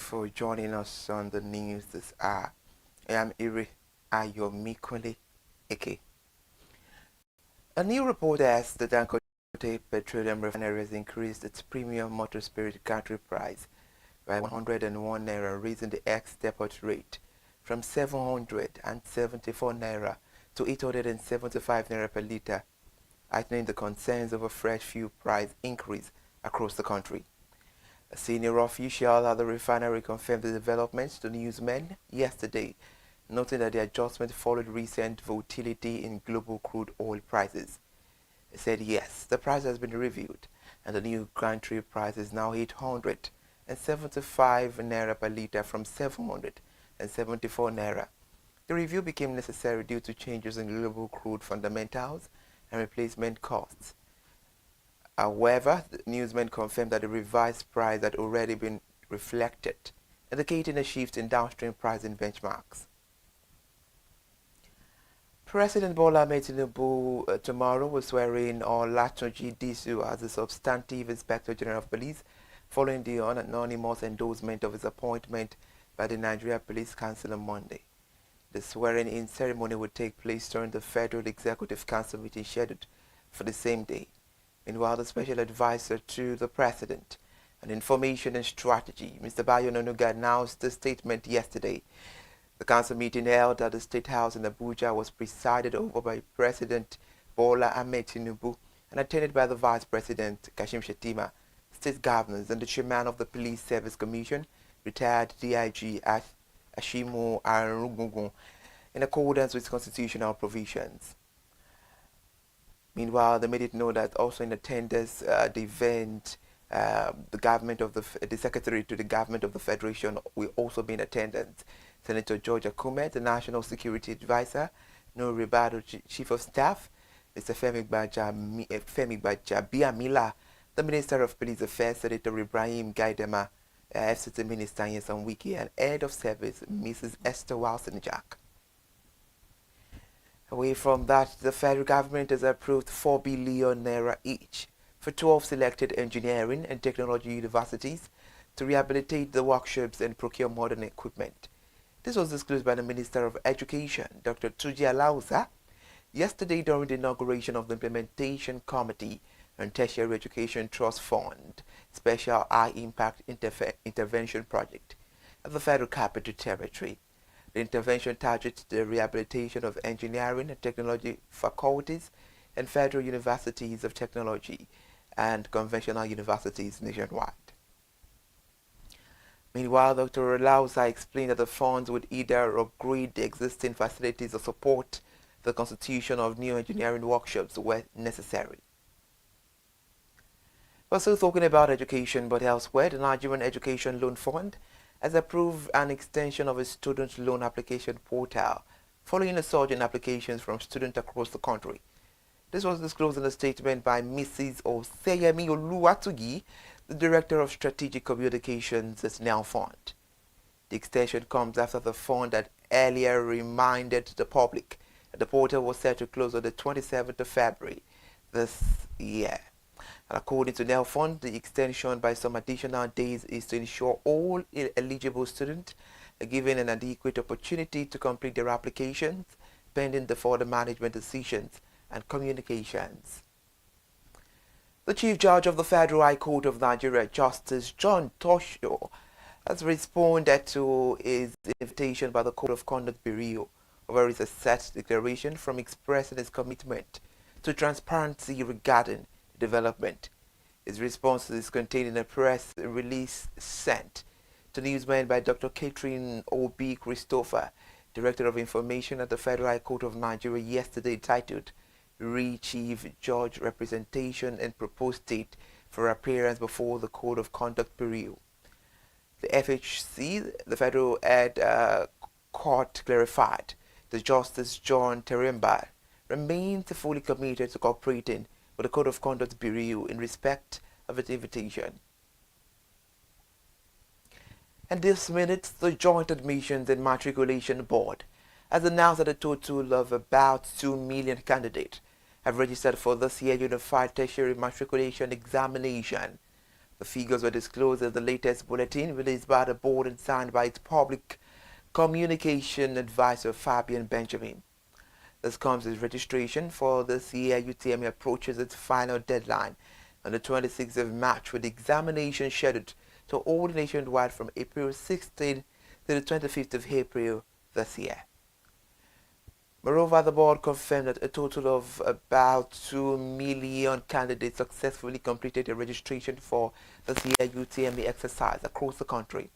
for joining us on the news this hour. I am Iri Ayomikole Eke. A new report asks the Dangote Petroleum Refinery has increased its premium motor spirit country price by 101 naira, raising the ex-depot rate from 774 naira to 875 naira per litre, heightening the concerns over fresh fuel price increase across the country. A senior official at the refinery confirmed the developments to newsmen yesterday, noting that the adjustment followed recent volatility in global crude oil prices. He said yes, the price has been reviewed and the new country price is now 875 naira per litre from 774 naira. The review became necessary due to changes in global crude fundamentals and replacement costs. However, the newsman confirmed that the revised price had already been reflected, indicating a shift in downstream pricing benchmarks. President Bola Ahmed Tinubu tomorrow will swear in Olatunji Disu as the substantive Inspector General of Police, following the anonymous endorsement of his appointment by the Nigeria Police Council on Monday. The swearing-in ceremony will take place during the Federal Executive Council meeting scheduled for the same day. Meanwhile, the Special Advisor to the President on Information and Strategy, Mr. Bayo Nonuga, announced the statement yesterday. The council meeting held at the State House in Abuja was presided over by President Bola Ahmed Tinubu and attended by the Vice President Kashim Shettima, State Governors, and the Chairman of the Police Service Commission, retired DIG Ashimu Arugungun, in accordance with constitutional provisions. Meanwhile, they made it known that also in attendance the event, the Secretary to the Government of the Federation will also be in attendance. Senator George Akume, the National Security Advisor, No Ribado, Chief of Staff, Mr. Femi Gbajabiamila, the Minister of Police Affairs, Senator Ibrahim Gaidema, FCT Minister Nyesom Wiki, and Head of Service, Mrs. Esther Walson-Jack. Away from that, the federal government has approved 4 billion naira each for 12 selected engineering and technology universities to rehabilitate the workshops and procure modern equipment. This was disclosed by the Minister of Education, Dr. Tuji Alausa, yesterday during the inauguration of the Implementation Committee on Tertiary Education Trust Fund Special High Impact Intervention Project at the Federal Capital Territory. The intervention targets the rehabilitation of engineering and technology faculties and federal universities of technology and conventional universities nationwide. Meanwhile, Dr. Lausa explained that the funds would either upgrade the existing facilities or support the constitution of new engineering workshops where necessary. We're still talking about education, but elsewhere, the Nigerian Education Loan Fund has approved an extension of its student loan application portal following a surge in applications from students across the country. This was disclosed in a statement by Mrs. Oseyemi Oluwatugi, the Director of Strategic Communications at NEL Fund. The extension comes after the fund had earlier reminded the public that the portal was set to close on the 27th of February this year. And according to NEL Fund, the extension by some additional days is to ensure all eligible students are given an adequate opportunity to complete their applications pending the further management decisions and communications. The Chief Judge of the Federal High Court of Nigeria, Justice John Tosho, has responded to his invitation by the Code of Conduct Bureau over his asset declaration from expressing his commitment to transparency regarding development. His response is contained in a press release sent to newsmen by Dr. Catherine O.B. Christopher, Director of Information at the Federal High Court of Nigeria, yesterday, titled Chief Judge Representation and Proposed Date for Appearance Before the Code of Conduct Bureau. The FHC, the Federal Head Court, clarified that Justice John Teremba remains fully committed to cooperating with the Code of Conduct Bureau in respect of its invitation. And this minute, the Joint Admissions and Matriculation Board has announced that a total of about 2 million candidates have registered for this year's Unified Tertiary Matriculation Examination. The figures were disclosed in the latest bulletin released by the board and signed by its public communication advisor Fabian Benjamin. This comes as registration for this year UTME approaches its final deadline on the 26th of March, with the examination scheduled to hold nationwide from April 16 to the 25th of April this year. Moreover, the board confirmed that a total of about 2 million candidates successfully completed their registration for this year UTME exercise across the country.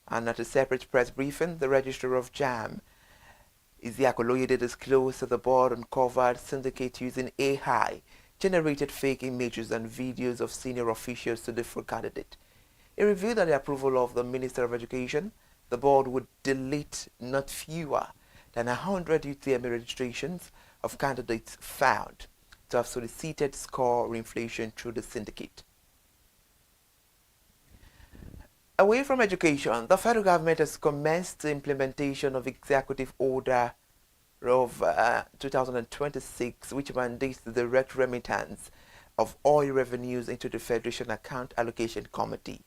And at a separate press briefing, the Registrar of JAM, Isiakoloyede, disclosed that the board uncovered syndicate using AI generated fake images and videos of senior officials to defraud candidates. It revealed that the approval of the Minister of Education, the board would delete not fewer than 100 UTME registrations of candidates found to have solicited score inflation through the syndicate. Away from education, the federal government has commenced the implementation of Executive Order of 2026, which mandates the direct remittance of oil revenues into the Federation Account Allocation Committee.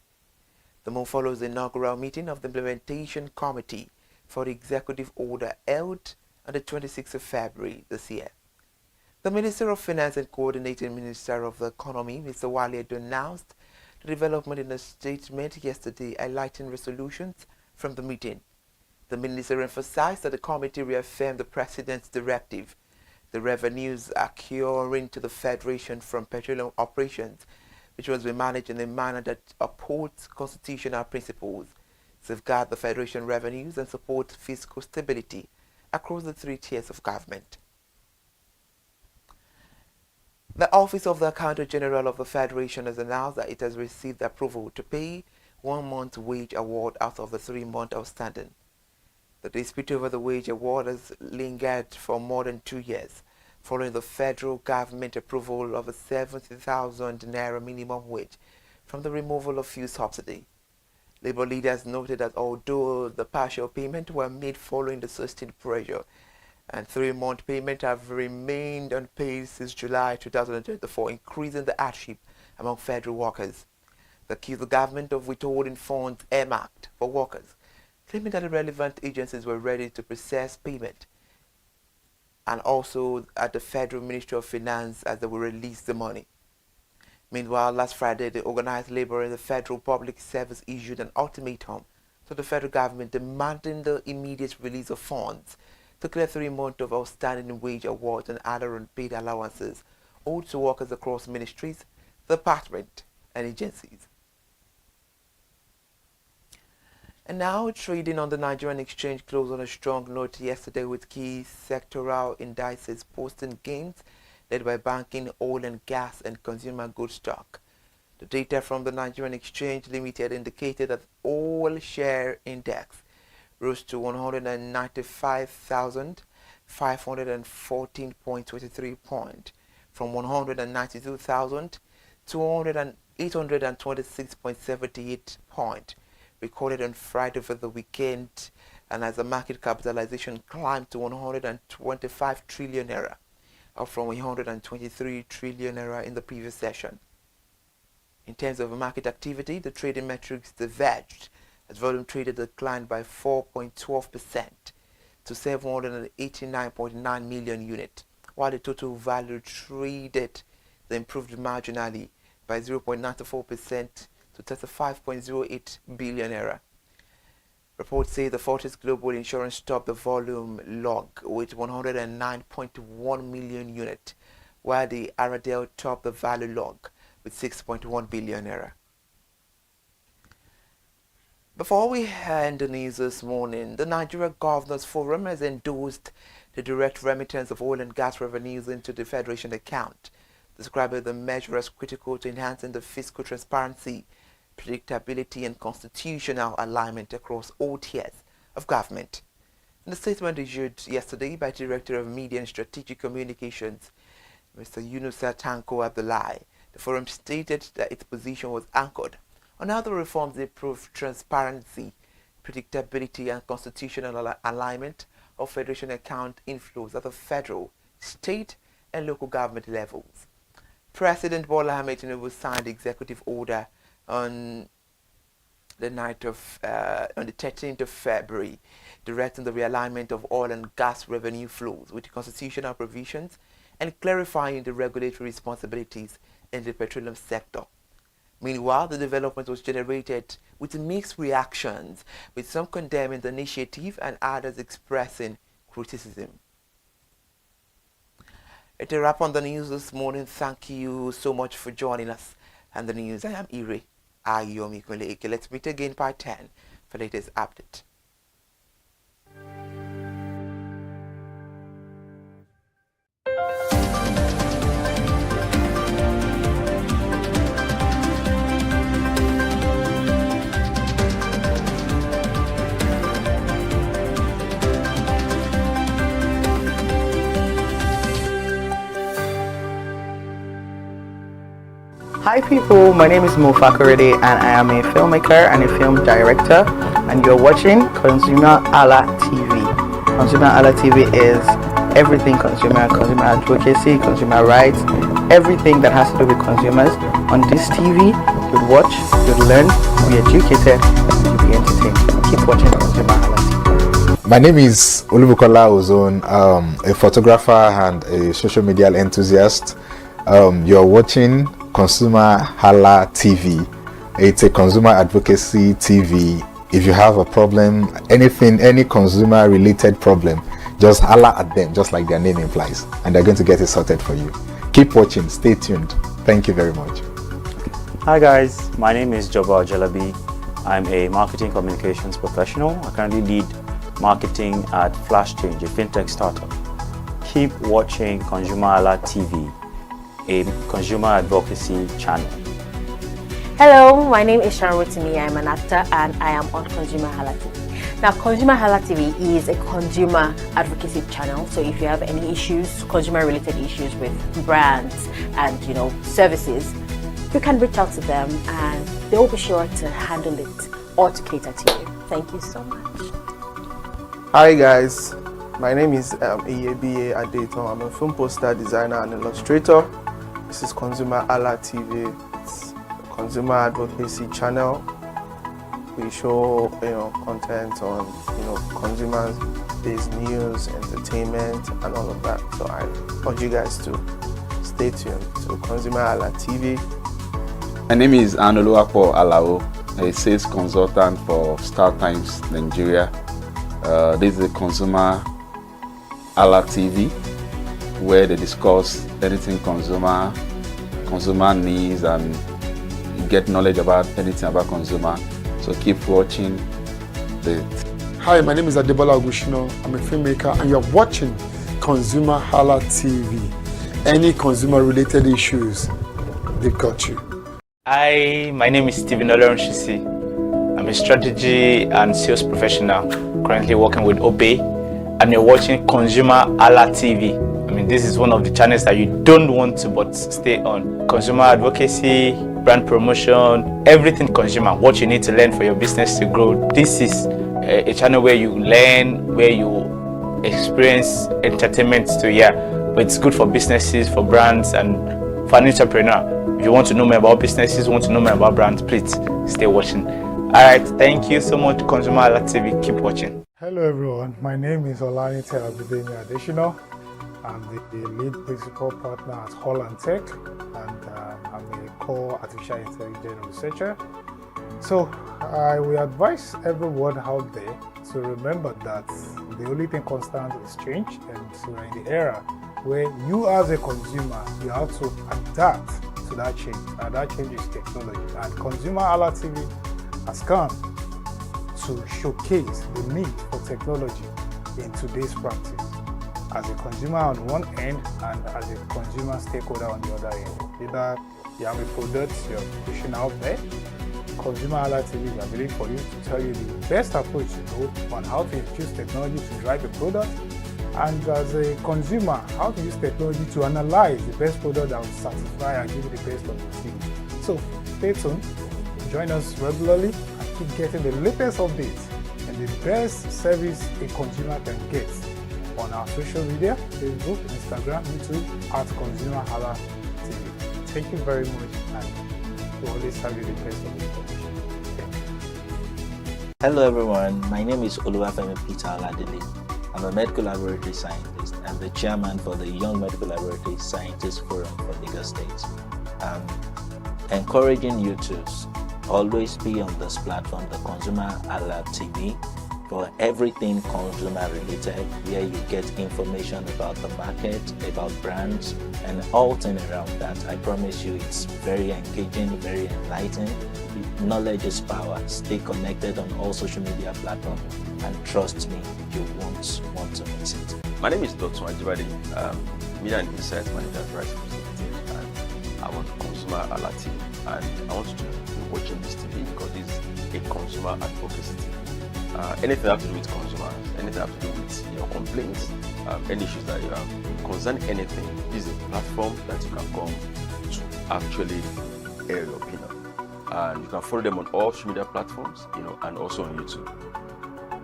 The move follows the inaugural meeting of the Implementation Committee for the Executive Order held on the 26th of February this year. The Minister of Finance and Coordinating Minister of the Economy, Mr. Wale, announced the development in a statement yesterday highlighting resolutions from the meeting. The Minister emphasized that the committee reaffirmed the President's directive. The revenues accruing to the Federation from petroleum operations, which was managed in a manner that upholds constitutional principles, safeguard the Federation revenues, and support fiscal stability across the three tiers of government. The Office of the Accountant General of the Federation has announced that it has received approval to pay 1 month's wage award out of the 3-month outstanding. The dispute over the wage award has lingered for more than 2 years, following the federal government approval of a 70,000 naira minimum wage from the removal of fuel subsidy. Labour leaders noted that although the partial payment were made following the sustained pressure, and 3-month payments have remained unpaid since July 2024, increasing the hardship among federal workers. They accused the government of withholding funds earmarked for workers, claiming that the relevant agencies were ready to process payment, and also at the Federal Ministry of Finance as they will release the money. Meanwhile, last Friday, the organized labor in the Federal Public Service issued an ultimatum to the federal government demanding the immediate release of funds to clear 3 months of outstanding wage awards and other unpaid allowances owed to workers across ministries, departments, and agencies. And now, trading on the Nigerian exchange closed on a strong note yesterday, with key sectoral indices posting gains led by banking, oil and gas, and consumer goods stock. The data from the Nigerian Exchange Limited indicated that oil share index rose to 195,514.23 points from 192,826.78 points recorded on Friday for the weekend, and as the market capitalization climbed to 125 trillion naira, up from 123 trillion naira in the previous session. In terms of market activity, the trading metrics diverged as volume traded declined by 4.12% to 789.9 million units, while the total value traded improved marginally by 0.94% to 35.08 billion naira. Reports say the Fortis Global Insurance topped the volume log with 109.1 million units, while the Aradel topped the value log with 6.1 billion naira. Before we end the news this morning, the Nigeria Governors Forum has endorsed the direct remittance of oil and gas revenues into the Federation account, describing the measure as critical to enhancing the fiscal transparency, predictability, and constitutional alignment across all tiers of government. In a statement issued yesterday by Director of Media and Strategic Communications, Mr. Yunusa Tanko Abdullahi, the forum stated that its position was anchored on how the reforms improve transparency, predictability, and constitutional alignment of Federation account inflows at the federal, state, and local government levels. President Bola Ahmed Tinubu signed the executive order on the on the 13th of February, directing the realignment of oil and gas revenue flows with constitutional provisions and clarifying the regulatory responsibilities in the petroleum sector. Meanwhile, the development was generated with mixed reactions, with some condemning the initiative and others expressing criticism. It's a wrap on the news this morning. Thank you so much for joining us. And the news, I am Ire Ayomi Kuleke. Let's meet again by 10 for the latest update. Hi people, my name is Mo Fakorede and I am a filmmaker and a film director, and you're watching ConsumerHalla TV. ConsumerHalla TV is everything consumer advocacy, consumer rights, everything that has to do with consumers. On this TV, you'll watch, you'll learn, you'll be educated, and you'll be entertained. Keep watching ConsumerHalla TV. My name is Olubukola Ozone, a photographer and a social media enthusiast. You're watching ConsumerHalla TV. It's a consumer advocacy TV. If you have a problem, anything, any consumer related problem, just holla at them, just like their name implies, and they're going to get it sorted for you. Keep watching, stay tuned. Thank you very much. Hi guys, my name is Joba Jalabi. I'm a marketing communications professional. I currently lead marketing at Flash Change, a fintech startup. Keep watching ConsumerHalla TV, a consumer advocacy channel. Hello, my name is Sharon Rotimi. I'm an actor and I am on ConsumerHalla TV. Now, ConsumerHalla TV is a consumer advocacy channel. So if you have any issues, consumer-related issues with brands and services, you can reach out to them and they will be sure to handle it or to cater to you. Thank you so much. Hi guys, my name is Iyebiye Adeton. I'm a film poster designer and illustrator. This is ConsumerHalla TV. It's a consumer advocacy channel. We show content on consumers-based news, entertainment, and all of that. So I urge you guys to stay tuned to ConsumerHalla TV. My name is Anoluwapo Alao, a sales consultant for Star Times Nigeria. This is a ConsumerHalla TV, where they discuss anything consumer needs and get knowledge about anything about consumer. So keep watching Hi, my name is Adebola Ogushino. I'm a filmmaker and you're watching ConsumerHalla TV. Any consumer related issues, they've got you. Hi, my name is Stephen Olorunshisi. I'm a strategy and sales professional currently working with Obey, and you're watching ConsumerHalla TV. I mean, this is one of the channels that you don't want to but stay on. Consumer advocacy, brand promotion, everything consumer, what you need to learn for your business to grow. This is a channel where you learn, where you experience entertainment to but it's good for businesses, for brands, and for an entrepreneur. If you want to know more about businesses, want to know more about brands, please stay watching. Alright, thank you so much, ConsumerHalla TV. Keep watching. Hello everyone, my name is Olanite Abidemi Adesina. I'm the lead principal partner at Holland Tech, and I'm a core artificial intelligence researcher. So I will advise everyone out there to remember that the only thing constant is change, and so we're in the era where you as a consumer, you have to adapt to that change, and that change is technology. And ConsumerHalla TV has come to showcase the need for technology in today's practice, as a consumer on one end and as a consumer stakeholder on the other end. Either you have a product you're pushing out there, ConsumerHalla TV is available for you to tell you the best approach to go on how to use technology to drive a product, and as a consumer, how to use technology to analyze the best product that will satisfy and give you the best of the thing. So stay tuned, join us regularly, and keep getting the latest updates and the best service a consumer can get on our social media, Facebook, Instagram, YouTube, at ConsumerHalla TV. Thank you very much and to always serve you the best of information. Thank you. Hello everyone, my name is Oluwafemi Peter Oladele. I'm a medical laboratory scientist and the chairman for the Young Medical Laboratory Scientists Forum for Lagos State. I'm encouraging you to always be on this platform, the ConsumerHalla TV, for everything consumer related, where you get information about the market, about brands, and all things around that. I promise you it's very engaging, very enlightening. Knowledge is power. Stay connected on all social media platforms, and trust me, you won't want to miss it. My name is Dr. Ajibade, Media and Insight Manager at Rice Representative, and I'm on ConsumerHalla TV. And I want you to be watching this TV because this is a consumer advocacy TV. Anything have to do with consumers, anything have to do with your complaints, any issues that you have concerning anything, this is a platform that you can come to actually air your opinion. And you can follow them on all social media platforms, and also on YouTube.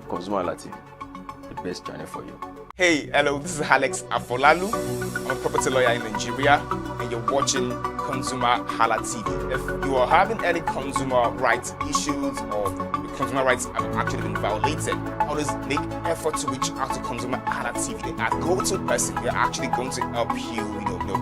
ConsumerHalla TV, the best channel for you. Hey, hello, this is Alex Afolalu. I'm a property lawyer in Nigeria, and you're watching ConsumerHalla TV. If you are having any consumer rights issues or your consumer rights have actually been violated, always make effort to reach out to ConsumerHalla TV. They are go-to person. They're actually going to help you.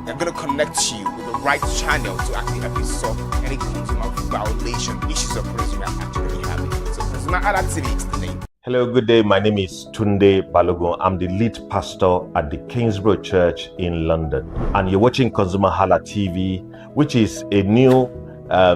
They're going to connect you with the right channel to actually help you solve any consumer violation issues or problems you are actually having. So ConsumerHalla TV is the name. Hello, good day. My name is Tunde Balogun. I'm the lead pastor at the Kingsborough Church in London. And you're watching ConsumerHalla TV, which is a new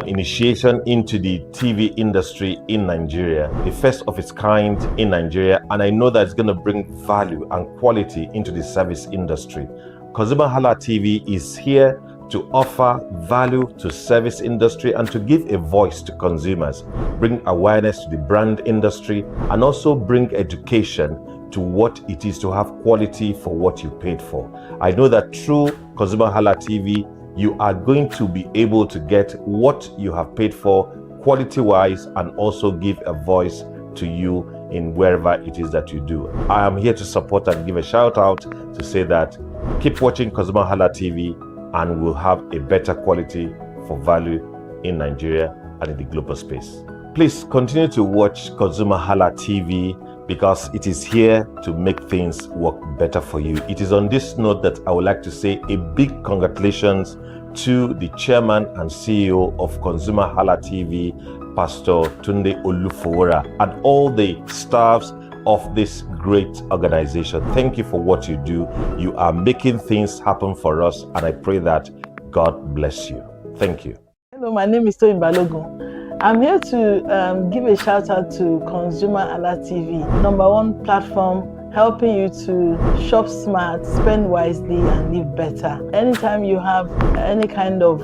initiation into the TV industry in Nigeria, the first of its kind in Nigeria. And I know that it's going to bring value and quality into the service industry. ConsumerHalla TV is here to offer value to service industry and to give a voice to consumers, bring awareness to the brand industry, and also bring education to what it is to have quality for what you paid for. I know that through ConsumerHalla TV, you are going to be able to get what you have paid for quality-wise and also give a voice to you in wherever it is that you do. I am here to support and give a shout out to say that keep watching ConsumerHalla TV and we'll have a better quality for value in Nigeria and in the global space. Please continue to watch ConsumerHalla TV because it is here to make things work better for you. It is on this note that I would like to say a big congratulations to the chairman and CEO of ConsumerHalla TV, Pastor Tunde Olufowora, and all the staffs of this great organization. Thank you for what you do. You are making things happen for us, and I pray that God bless you. Thank you. Hello, my name is Toyin Balogun. I'm here to give a shout out to ConsumerHalla TV, #1 platform helping you to shop smart, spend wisely, and live better. Anytime you have any kind of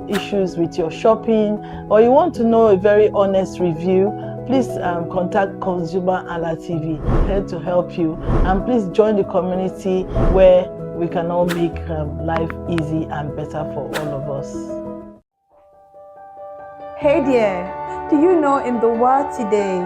issues with your shopping, or you want to know a very honest review, please contact ConsumerHalla TV, here to help you. And please join the community where we can all make life easy and better for all of us. Hey there, do you know in the world today,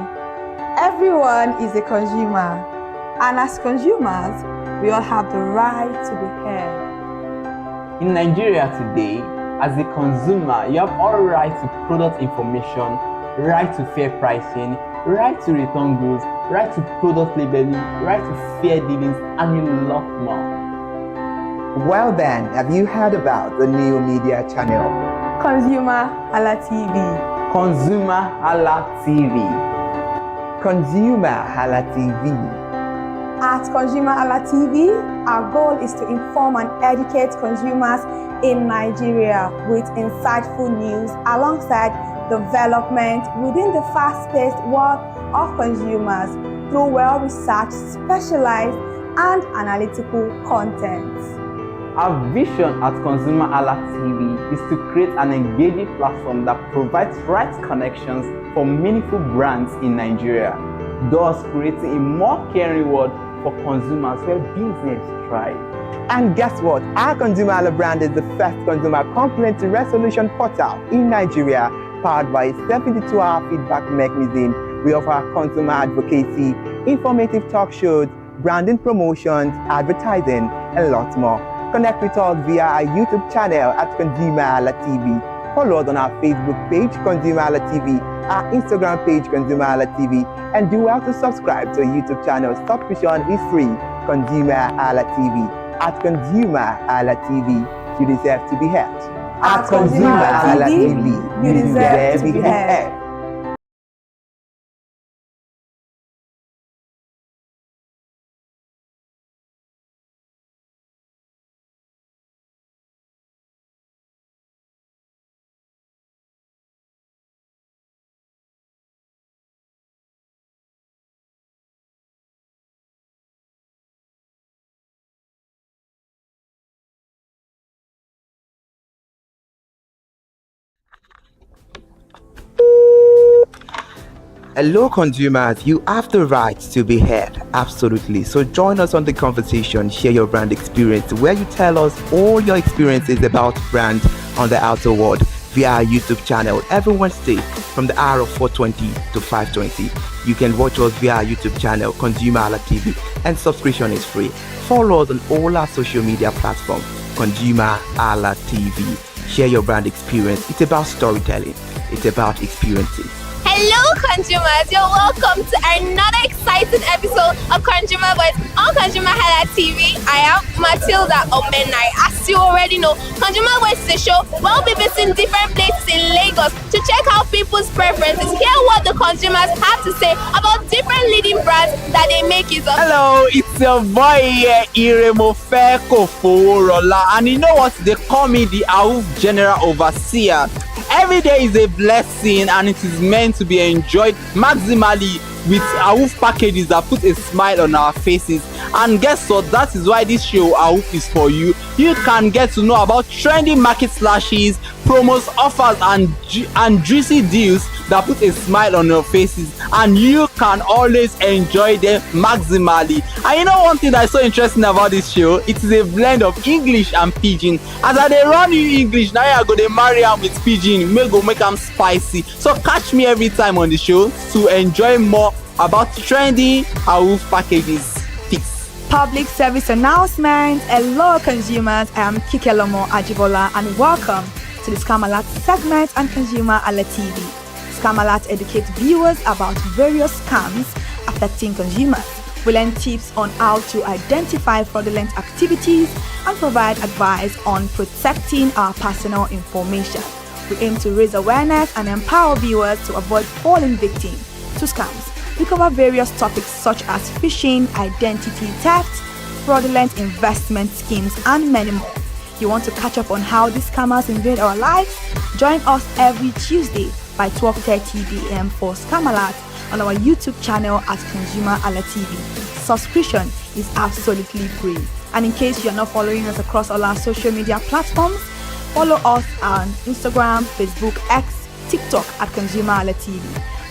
everyone is a consumer. And as consumers, we all have the right to be heard. In Nigeria today, as a consumer, you have all right to product information, right to fair pricing, right to return goods, right to product labeling, right to fair dealings, and a lot more. Well then, have you heard about the new media channel? ConsumerHalla TV. ConsumerHalla TV. ConsumerHalla TV. At ConsumerHalla TV, our goal is to inform and educate consumers in Nigeria with insightful news alongside development within the fast-paced world of consumers through well-researched, specialized, and analytical content. Our vision at ConsumerHalla TV is to create an engaging platform that provides right connections for meaningful brands in Nigeria, thus creating a more caring world for consumers where business thrive. And guess what? Our ConsumerHalla brand is the first consumer complaint resolution portal in Nigeria, powered by a 72-hour feedback mechanism. We offer consumer advocacy, informative talk shows, branding promotions, advertising, and lots more. Connect with us via our YouTube channel at ConsumerHalla TV. Follow us on our Facebook page, ConsumerHallaTV, our Instagram page, ConsumerHallaTV, and do well to subscribe to our YouTube channel. Subscription is free, ConsumerHallaTV. At ConsumerHallaTV, you deserve to be heard. At ConsumerHallaTV, you deserve to be heard. Hello consumers, you have the right to be heard, absolutely. So join us on the conversation, share your brand experience, where you tell us all your experiences about brand on the outer world via our YouTube channel every Wednesday from the hour of 4:20 to 5:20. You can watch us via our YouTube channel, ConsumerHallaTV, and subscription is free. Follow us on all our social media platforms, ConsumerHallaTV. Share your brand experience. It's about storytelling. It's about experiences. Hello consumers, you're welcome to another exciting episode of Consumer Voice on ConsumerHallaTV. I am Matilda Omenai. As you already know, Consumer Voice is a show where we'll be visiting different places in Lagos to check out people's preferences, hear what the consumers have to say about different leading brands that they make use of. Hello, it's your boy Iremofeko Foworola, and you know what? They call me the AUF General Overseer. Every day is a blessing and it is meant to be enjoyed maximally with AUF packages that put a smile on our faces. And guess what? That is why this show AUF is for you. You can get to know about trending market slashes, promos, offers and juicy deals that put a smile on your faces, and you can always enjoy them maximally. And you know one thing that is so interesting about this show? It is a blend of English and Pidgin. As I dey run you English, now I go dey marry am with Pidgin, make am spicy. So catch me every time on the show to enjoy more about trendy AUF packages. Peace. Public service announcement. Hello consumers, I am Kikelomo Ajibola and welcome to the Scam Alert segment on ConsumerHallaTV. Scam Alert educates viewers about various scams affecting consumers. We learn tips on how to identify fraudulent activities and provide advice on protecting our personal information. We aim to raise awareness and empower viewers to avoid falling victim to scams. We cover various topics such as phishing, identity theft, fraudulent investment schemes, and many more. You want to catch up on how these scammers invade our lives? Join us every Tuesday by 12:30 p.m. for Scam Alert on our YouTube channel at ConsumerHallaTV. Subscription is absolutely free. And in case you are not following us across all our social media platforms, follow us on Instagram, Facebook, X, TikTok at ConsumerHallaTV.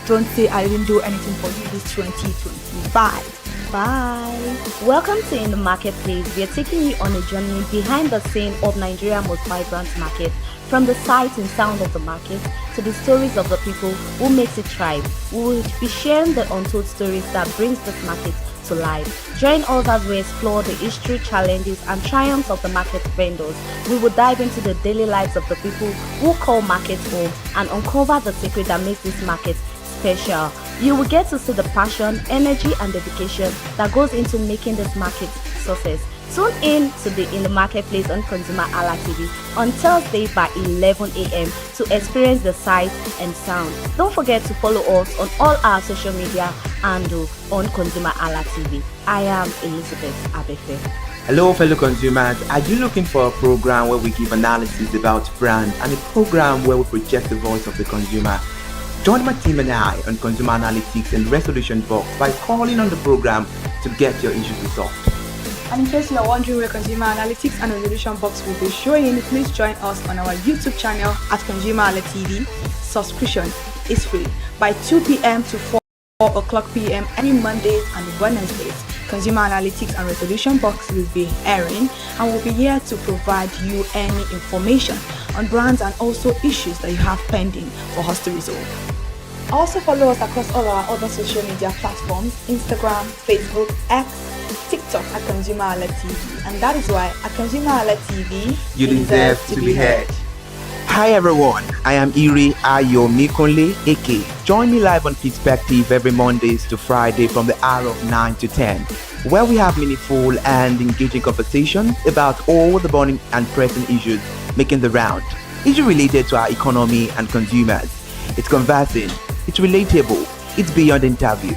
Don't say I didn't do anything for you this 2025. Bye. Welcome to In the Marketplace. We are taking you on a journey behind the scene of Nigeria's most vibrant market, from the sight and sound of the market to the stories of the people who makes it thrive. We will be sharing the untold stories that brings this market to life. Join us as we explore the history, challenges, and triumphs of the market vendors. We will dive into the daily lives of the people who call markets home and uncover the secret that makes this market special. You will get to see the passion, energy, and dedication that goes into making this market success. Tune in to the In the Marketplace on ConsumerHallaTV on Thursday by 11 a.m. to experience the sight and sound. Don't forget to follow us on all our social media and on ConsumerHallaTV. I am Elizabeth Abefe. Hello fellow consumers, are you looking for a program where we give analysis about brand and a program where we project the voice of the consumer? Join my team and I on Consumer Analytics and Resolution Box by calling on the program to get your issues resolved. And in case you are wondering where Consumer Analytics and Resolution Box will be showing, please join us on our YouTube channel at ConsumerHallaTV. Subscription is free by 2 p.m. to 4 o'clock p.m. any Mondays and Wednesdays. Consumer Analytics and Resolution Box will be airing and will be here to provide you any information on brands and also issues that you have pending for us to resolve. Also follow us across all our other social media platforms, Instagram, Facebook, X, TikTok at ConsumerHallaTV. And that is why at ConsumerHallaTV, you deserve to be heard. Hi everyone, I am Iri Ayomikunle Eke. Join me live on Perspective every Mondays to Friday from the hour of 9 to 10, where we have meaningful and engaging conversations about all the burning and pressing issues making the round. Issues related to our economy and consumers. It's conversing, it's relatable, it's beyond interview.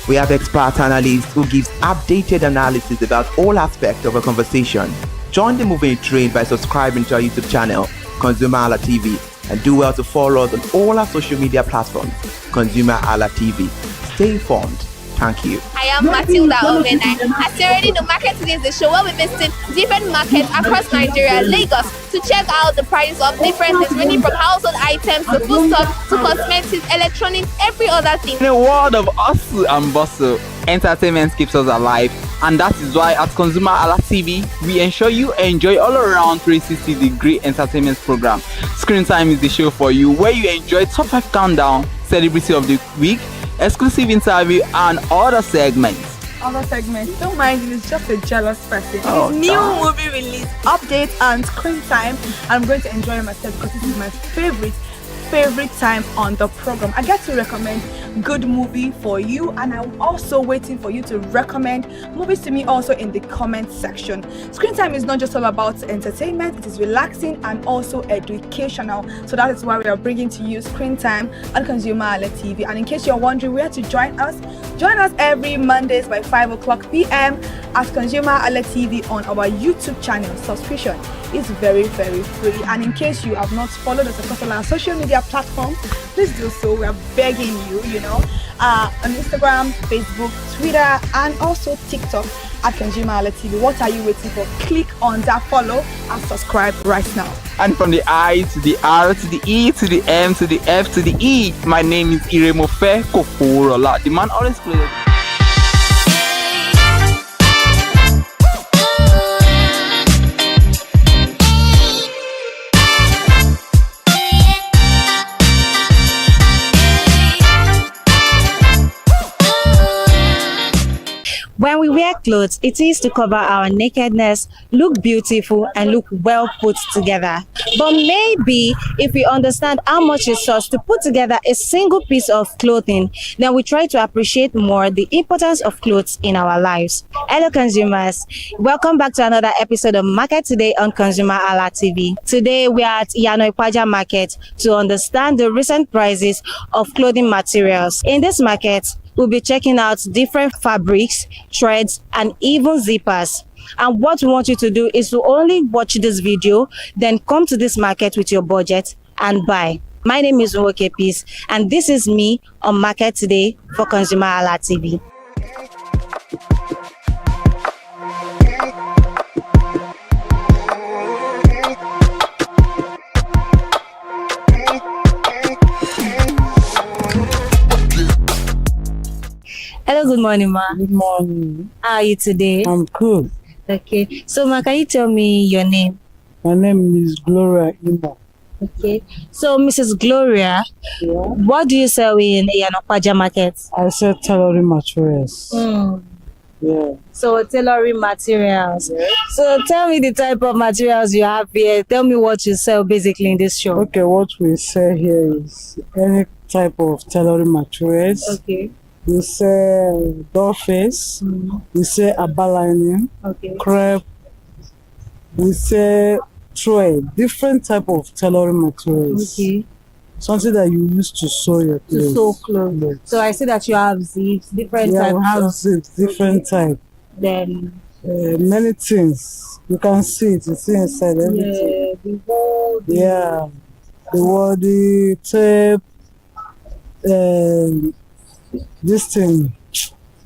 We have expert analysts who gives updated analysis about all aspects of a conversation. Join the moving train by subscribing to our YouTube channel, ConsumerHalla TV, and do well to follow us on all our social media platforms, ConsumerHalla TV. Stay informed. Thank you. I am Matilda Omenai. As you already know, Market Today is the show where we visit different markets across Nigeria, Lagos, to check out the prices of different things, ranging from household items to foodstuffs to cosmetics, electronics, every other thing. In a world of hustle and bustle, entertainment keeps us alive, and that is why at ConsumerHalla TV, we ensure you enjoy all around 360-degree entertainment program. Screen Time is the show for you, where you enjoy top 5 countdown, celebrity of the week, exclusive interview, and other segments. Don't mind him, it's just a jealous person. Oh, His new movie release, update, and screen time. I'm going to enjoy myself because this is my favorite time on the program. I get to recommend good movie for you, and I'm also waiting for you to recommend movies to me also in the comment section. Screen time is not just all about entertainment, it is relaxing and also educational. So that is why we are bringing to you Screen Time on ConsumerHalla TV. And in case you're wondering where to join us every Mondays by 5 p.m. at ConsumerHalla TV on our YouTube channel. Subscription is very free, and in case you have not followed us across all our social media platforms, please do so. We are begging you, on Instagram, Facebook, Twitter, and also TikTok at ConsumerHalla TV. What are you waiting for? Click on that follow and subscribe right now. And from the I to the R to the E to the M to the F to the E, my name is Iremofe Kokorola, the man always plays. When we wear clothes, it is to cover our nakedness, look beautiful, and look well put together. But maybe if we understand how much it costs to put together a single piece of clothing, then we try to appreciate more the importance of clothes in our lives. Hello consumers, welcome back to another episode of Market Today on ConsumerHalla TV. Today we are at Yanoikwaja Market to understand the recent prices of clothing materials. In this market, we'll be checking out different fabrics, threads, and even zippers. And what we want you to do is to only watch this video, then come to this market with your budget and buy. My name is Nwoke Peace, and this is me on Market Today for ConsumerHalla TV. Hello, good morning, ma. Good morning. How are you today? I'm good. Okay. So, ma, can you tell me your name? My name is Gloria Imo. Okay. So, Mrs. Gloria, what do you sell in Yanoikwaja Market? I sell tailoring materials. Yeah. So, tailoring materials. Yeah. So, tell me the type of materials you have here. Tell me what you sell basically in this shop. Okay, what we sell here is any type of tailoring materials. Okay. We sell door face, we sell abalining, crepe, we sell thread, different type of tailoring materials. Okay. Something that you use to sew your clothes. To sew clothes. Yes. So I see that you have zips, different types. Yeah, we have zips, different type. Then many things. You can see it, you see inside everything. Yeah, the wall. Yeah, the wall, the tape, this thing,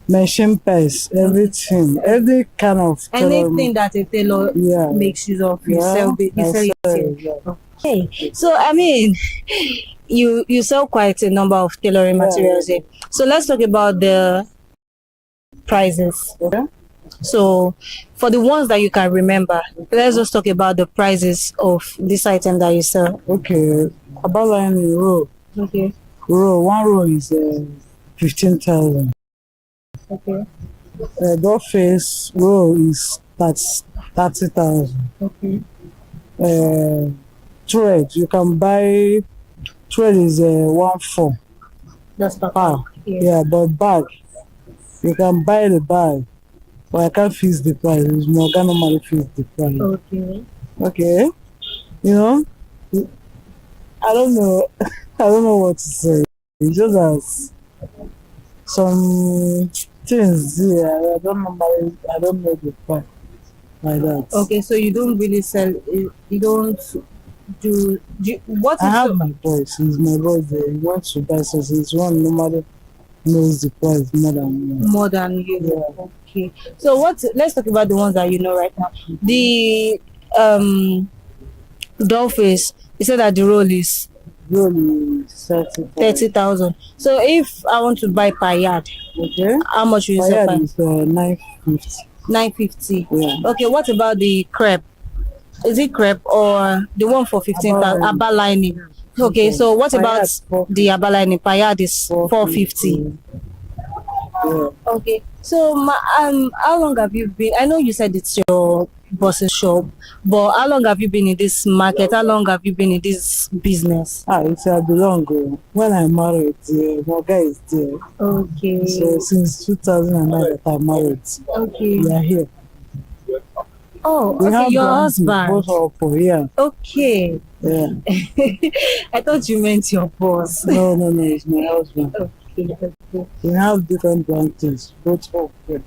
machine paste, everything, every kind of anything that a tailor makes use of, you sell it. Okay, so I mean, you sell quite a number of tailoring materials here. So let's talk about the prices. Okay. So for the ones that you can remember, let's just talk about the prices of this item that you sell. Okay, about line row. Okay. One row is 15,000. Okay. Door face row is 30,000. Okay. thread. You can buy thread is 1.4. That's per Yeah, but bag you can buy the bag, but I can't fix the price. It's Morgan normally fix the price. Okay. Okay, you know, I don't know. I don't know what to say. It's just as some things here. I don't know the price like that. Okay, so you don't really sell. You don't do. What is I have your- my boys. He's my boy. He wants to buy something. He's one normally knows the price more than me. More than you? Yeah. Okay. So what? Let's talk about the ones that you know right now. The Dollface. You said that the roll is 30,000. So if I want to buy per yard, okay, how much will you per sell? yard is 950. 950. Yeah. Okay. What about the crepe? Is it crepe or the one for 15,000? Aba lining. Okay. So what Per about yard, the Aba lining? Per yard is 450. Yeah. Okay. So how long have you been? I know you said it's your boss's shop, but how long have you been in this market? How long have you been in this business? It's long. When I married, my guy is there. Okay. So since 2009 that I married, Okay. we are here. Oh, We okay, have your branches husband. both up here. Okay. Yeah. I thought you meant your boss. No, it's my husband. Okay. We have different branches, both up here.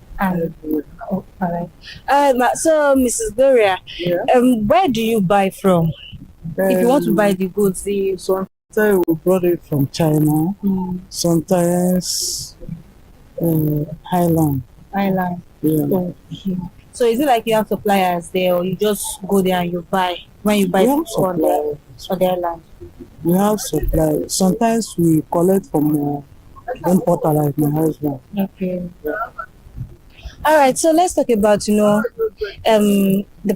Oh, all right. So, Mrs. Gloria, where do you buy from? If you want to buy the goods, sometimes we brought it from China. Sometimes Highland. Island. Yeah. Okay. So is it like you have suppliers there, or you just go there and you buy when you buy We have on the island? We have supply. Sometimes we collect from importer like my husband. Okay. All right. So let's talk about the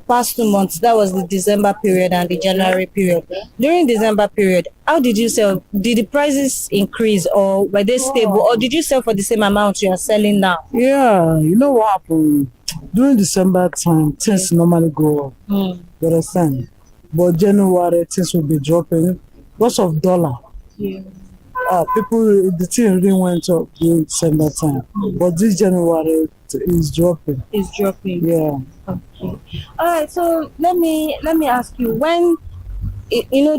past 2 months. That was the December period and the January period. During December period, how did you sell? Did the prices increase, or were they stable, or did you sell for the same amount you are selling now? Yeah, you know what happened? During December time, things normally go up. You understand? But January, things will be dropping because of dollar. Yeah. The thing really went up during December time. But this January is dropping. It's dropping. Yeah. Okay. All right. So let me ask you, when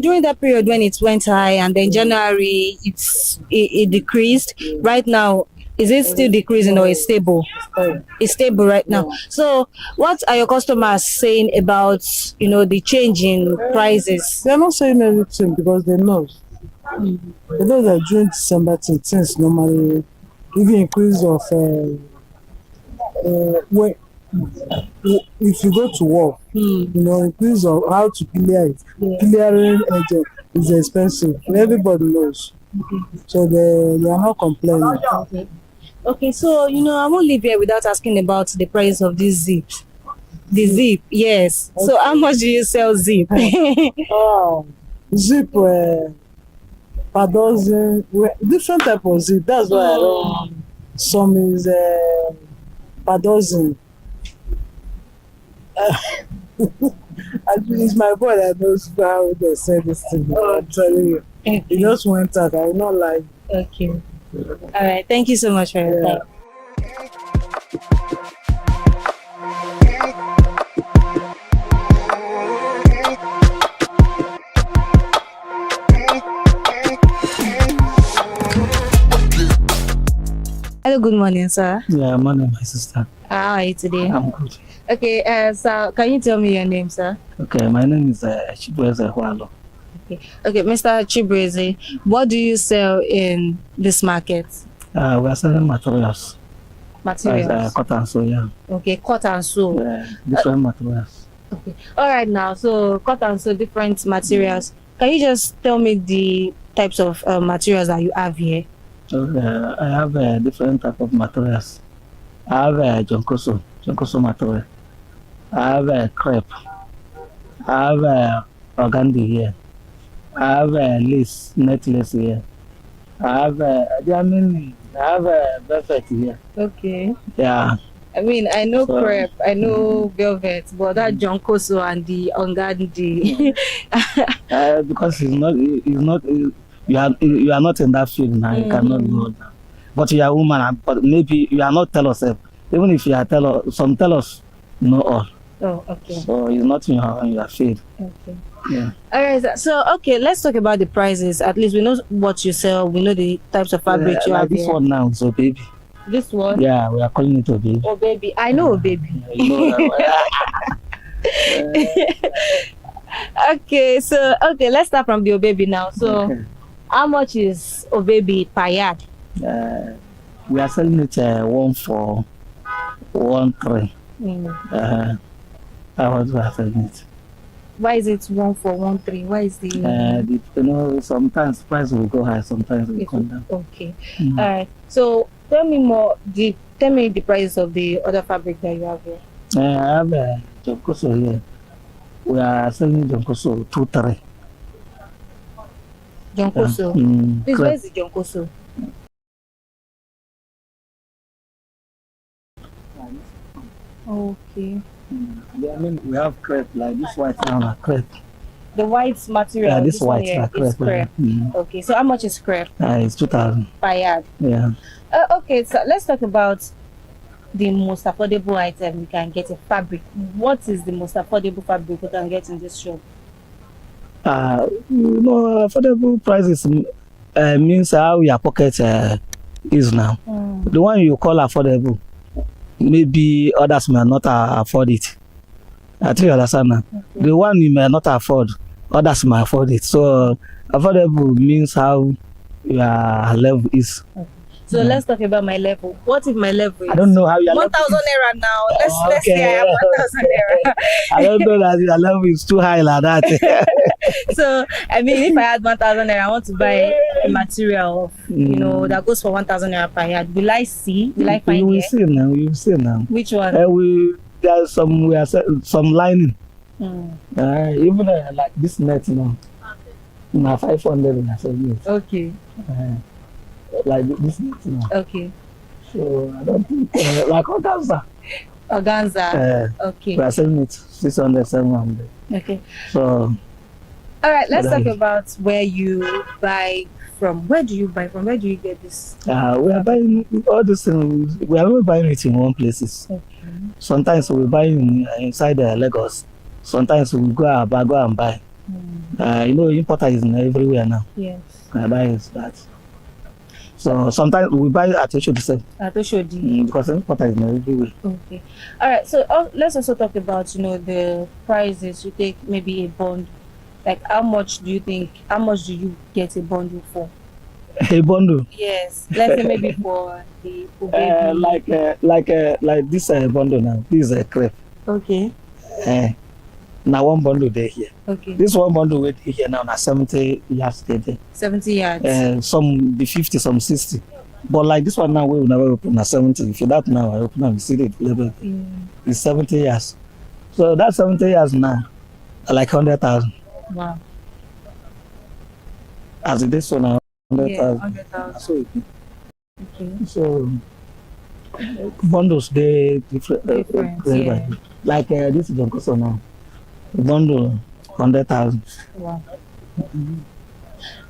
during that period when it went high and then January it decreased. Right now, is it still decreasing or is stable? It's stable right now. So what are your customers saying about the change in prices? They're not saying anything because they know. They know that during December things normally even increase of if you go to work, increase of how to clear it. Clearing agent is expensive. Everybody knows. So they are not complaining. Okay, so I won't leave here without asking about the price of this zip. The zip, yes. Okay. So how much do you sell zip? Zip per dozen, different type of zip. That's why I don't. Some is per dozen. It's my boy that knows how they say this thing. I'm telling you. Okay. He just went out. I will not like. Okay. All right. Thank you so much for your time. Hello, good morning, sir. Yeah, morning, my sister. How are you today? I'm good. Okay, so can you tell me your name, sir? Okay, my name is Chibueze Hualo. Okay, Mr. Chibueze, what do you sell in this market? We are selling materials. Materials? Cotton and sew, yeah. Okay, cotton and sew. Yeah, different materials. Okay, all right now, so cotton and sew, different materials. Can you just tell me the types of materials that you have here? I have different type of materials. I have jonkoso material. I have crepe. I have organdy here. I have lace, net lace here. I have velvet here. Okay. Yeah. I mean, I know crepe, I know velvet, but that jonkoso and the ongandi. Because you are not in that field now. You cannot know that. But you are a woman, but maybe you are not tell us. Even if you are tell us, some tell us know all. Oh, okay. So it's not in your field. Okay. Yeah. All right. So, okay, let's talk about the prices. At least we know what you sell. We know the types of fabric you like have this here. one now, so baby. This one? Yeah, we are calling it a baby. Oh, baby. I know, baby. You know Okay, so let's start from the Obaby now. So, how much is Obaby per yard? We are selling it 1 for 1 3. How much we are selling it? Why is it 1 for 1 3? Why is the sometimes price will go high, sometimes it will come down. Okay. All right. So tell me the prices of the other fabric that you have here. I have Jonkoso here. We are selling Jonkoso 2 3. Jonkoso. Please, where is the Jonkoso? Okay. I mean, we have crepe, like this white now, crepe. The white material. Yeah, this white here is crepe. Okay, so how much is crepe? It's 2,000 per yard. Yeah. Okay, so let's talk about the most affordable item we can get, a fabric. What is the most affordable fabric we can get in this shop? Affordable prices means how your pocket is now. The one you call affordable, maybe others may not afford it. I think you understand now. Okay. The one you may not afford, others may afford it. So affordable means how your level is. Okay. So let's talk about my level. What if my level is? I don't know how your 1,000 naira now. Let's say I have 1,000 naira. I don't know that your level is too high like that. So I mean, if I had 1,000 naira, I want to buy a material of, that goes for 1,000 naira per yard. Will I find you will see now. You will see now. Which one? There's some lining. Even like this net now. 500 I said yes. Okay. Like this net now. Okay. So I don't think like organza. Okay. We are selling it 600, 700. Okay. So. All right. Let's talk about where you buy from. Where do you buy from? Where do you get this? We are buying all these things. We are not buying it in one places. Okay. Sometimes we buy inside Lagos. Sometimes we go and buy. Importer is everywhere now. Yes. I buy that. So sometimes we buy at Oshodi. At Oshodi. Because importer is everywhere. Okay. All right. So let's also talk about the prices. You take maybe a bond. Like how much do you get a bundle for? A bundle? Yes. Let's say maybe for the like this bundle now. This is a crepe. Okay. Now one bundle there here. Okay. This one bundle with here now 70 yards there. 70 yards. Some be 50, some 60. But like this one now we will never open at 70. If you that now I open and see the label. It's 70 yards. So that 70 yards now like 100,000. Wow. As it is so now 100,000. Yeah, 100,000. So bundles they different. Yeah. Like this is Jonkoso now. The bundle 100,000. Wow.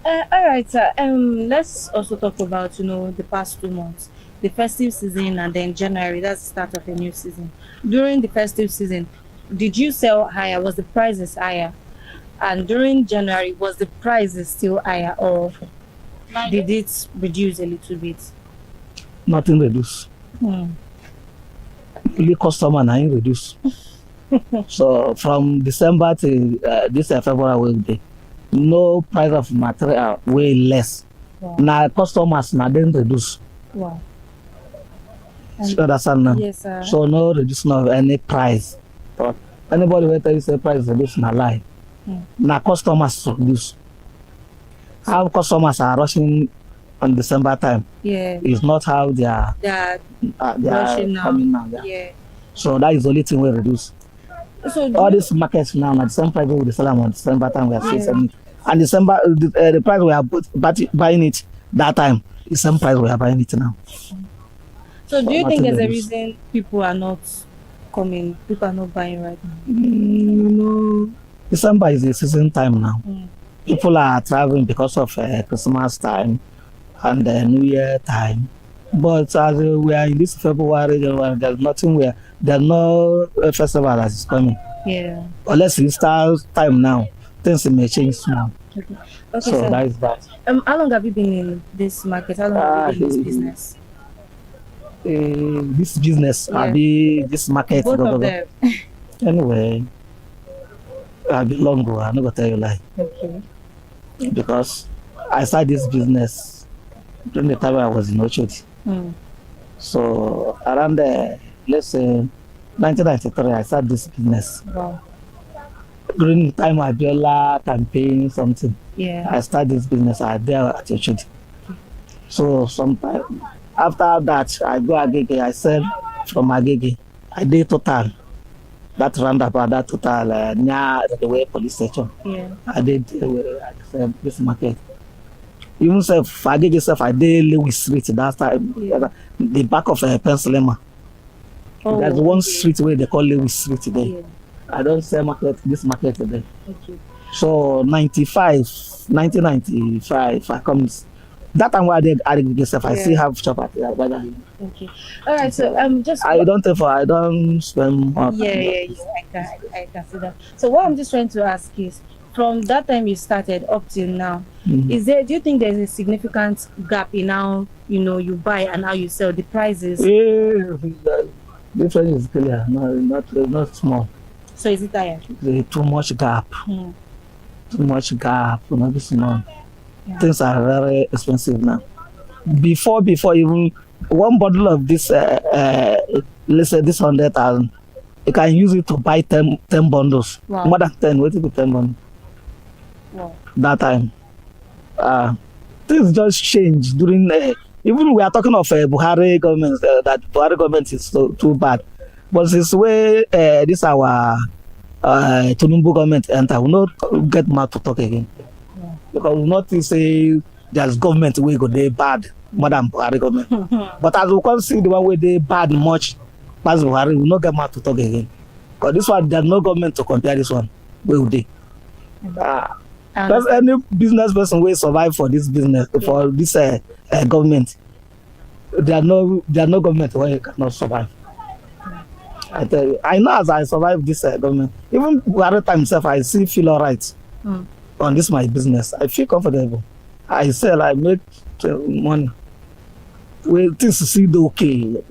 All right, sir. Let's also talk about the past 2 months, the festive season, and then January. That's the start of a new season. During the festive season, did you sell higher? Was the prices higher? And during January, was the prices still higher, or did it reduce a little bit? Nothing reduce. Only customer now reduce. So from December to this February weekday, no price of material way less. Wow. Now customers now then reduce. Wow. You understand now? Yes, sir. So no reduction of any price. But anybody will tell you say price reduce na lie. Now customers reduce. How customers are rushing on December time. Yeah. It's not how they are rushing now. Coming now. Yeah. So that is the only thing we reduce. So all these markets now at the same price we will sell them on December time we are still selling it. And December the price we are buying it that time is the same price we are buying it now. So do you think there's a reason people are not coming? People are not buying right now? December is the season time now. People are traveling because of Christmas time and New Year time. But as we are in this February, there's nothing where there's no festival that is coming. Yeah. Unless it starts time now, things may change small. Okay, So that is that. How long have you been in this market? How long have you been in this business? This business, this market. Both of them. Anyway, I've been long ago. I'm not gonna tell you lie. Okay. Because I started this business during the time I was in Ochoti. So around let's say 1993, I started this business. Wow. During the time I Abiola campaign something. Yeah. I started this business. I there at Ochoti. So sometime after that, I go Agege. I sell from Agege. I did Total. That roundabout, that Total near the way police station. Yeah. I did this market. Even self, Agege self, I did Lewis Street. That time, the back of Pennsylvania. There's one street where they call Lewis Street today. Yeah. I don't sell this market today. Okay. So 1995, I come. That time where I did Agege self, I still have shop at the Okay. All right. So just I don't spend more. Yeah. I can see that. So what I'm just trying to ask is, from that time you started up till now, do you think there's a significant gap in how you buy and how you sell the prices? Yeah, the difference is clear. No, not small. So is it higher? There's too much gap. Too much gap. This month. Things are very expensive now. Before even one bottle of this, let's say this 100,000, you can use it to buy 10 bundles. Wow. More than 10. What is it 10 bundles? Wow. That time, things just changed during. Even we are talking of Buhari government. That Buhari government is too bad, but this way this our Tinubu government enter, we not get mad to talk again. Because we not say there's government way go they bad more than Buhari government. But as we can see the one way they bad much past Buhari, we not get mad to talk again. Because this one there's no government to compare this one. Where would they? There's any business person will survive for this business for this government. There are no government where you cannot survive. I tell you, I know as I survive this government, even Buhari time himself, I still feel alright. On this my business, I feel comfortable. I sell, I make money. Well, things seem okay,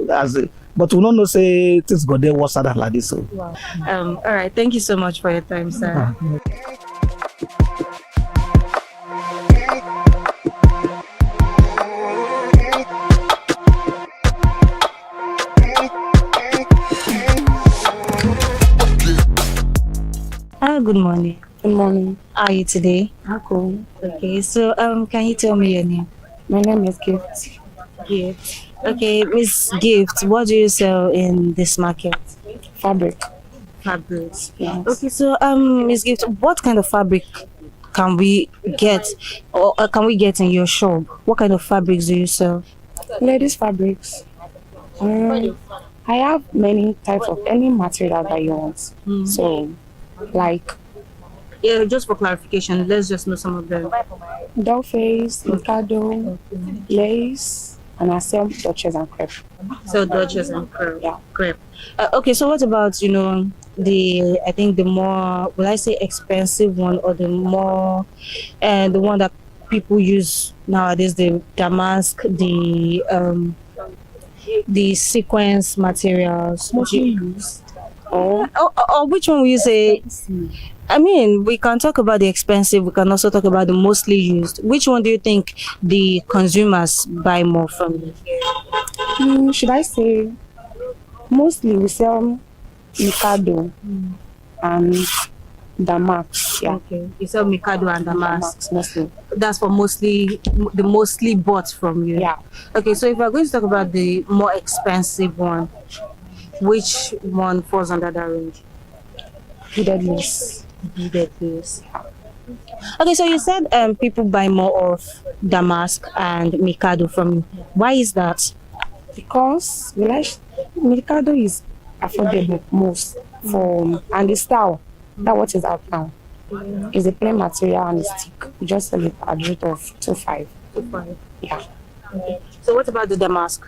but we don't know say things go there worse than like this. So. Wow. All right, thank you so much for your time, sir. Good morning. Good morning. How are you today? I'm cool. Okay, so can you tell me your name? My name is Gift. Gift. Okay, Miss Gift, what do you sell in this market? Fabric. Fabrics. Yes. Okay, so Miss Gift, what kind of fabric can we get or can we get in your shop? What kind of fabrics do you sell? Ladies fabrics. I have many types of any material that you want. So, like. Yeah, just for clarification, let's just know some of them. Doll face, Mikado, lace, and I sell Dutchess and crepe. So Dutchess and crepe. Yeah. Crepe. Okay, so what about the more, will I say expensive one or the more the one that people use nowadays, the damask, the sequence materials? Mostly used. Or which one will you say? I mean, we can talk about the expensive, we can also talk about the mostly used. Which one do you think the consumers buy more from you? Should I say mostly we sell Mikado and damask. Yeah. Okay. You sell Mikado and damask. Mostly. That's for mostly bought from you. Yeah. Okay, so if we're going to talk about the more expensive one, which one falls under that range? Beaded lace. Beaded lace. Okay, so you said people buy more of damask and Mikado from you. Why is that? Because we like Mikado is affordable most for and the style that what is out now is a plain material and a stick. We just sell it at the rate of 2.5. 2.5. Yeah. Okay. So what about the damask?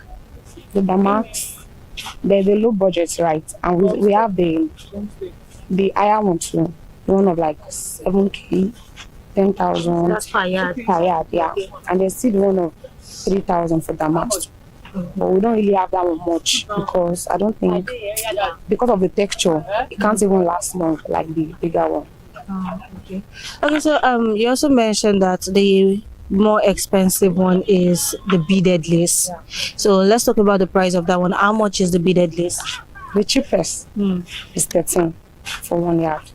The damask, there's a low budget, right? And we have the higher one too. The one of like 7K, 10,000. That's per yard. Per yard, yeah. Okay. And there's still the one of 3,000 for damask. But we don't really have that one much because I don't think, because of the texture, it can't even last long like the bigger one. Okay. Okay, so you also mentioned that the more expensive one is the beaded lace. So let's talk about the price of that one. How much is the beaded lace? The cheapest is 13 for 1 yard.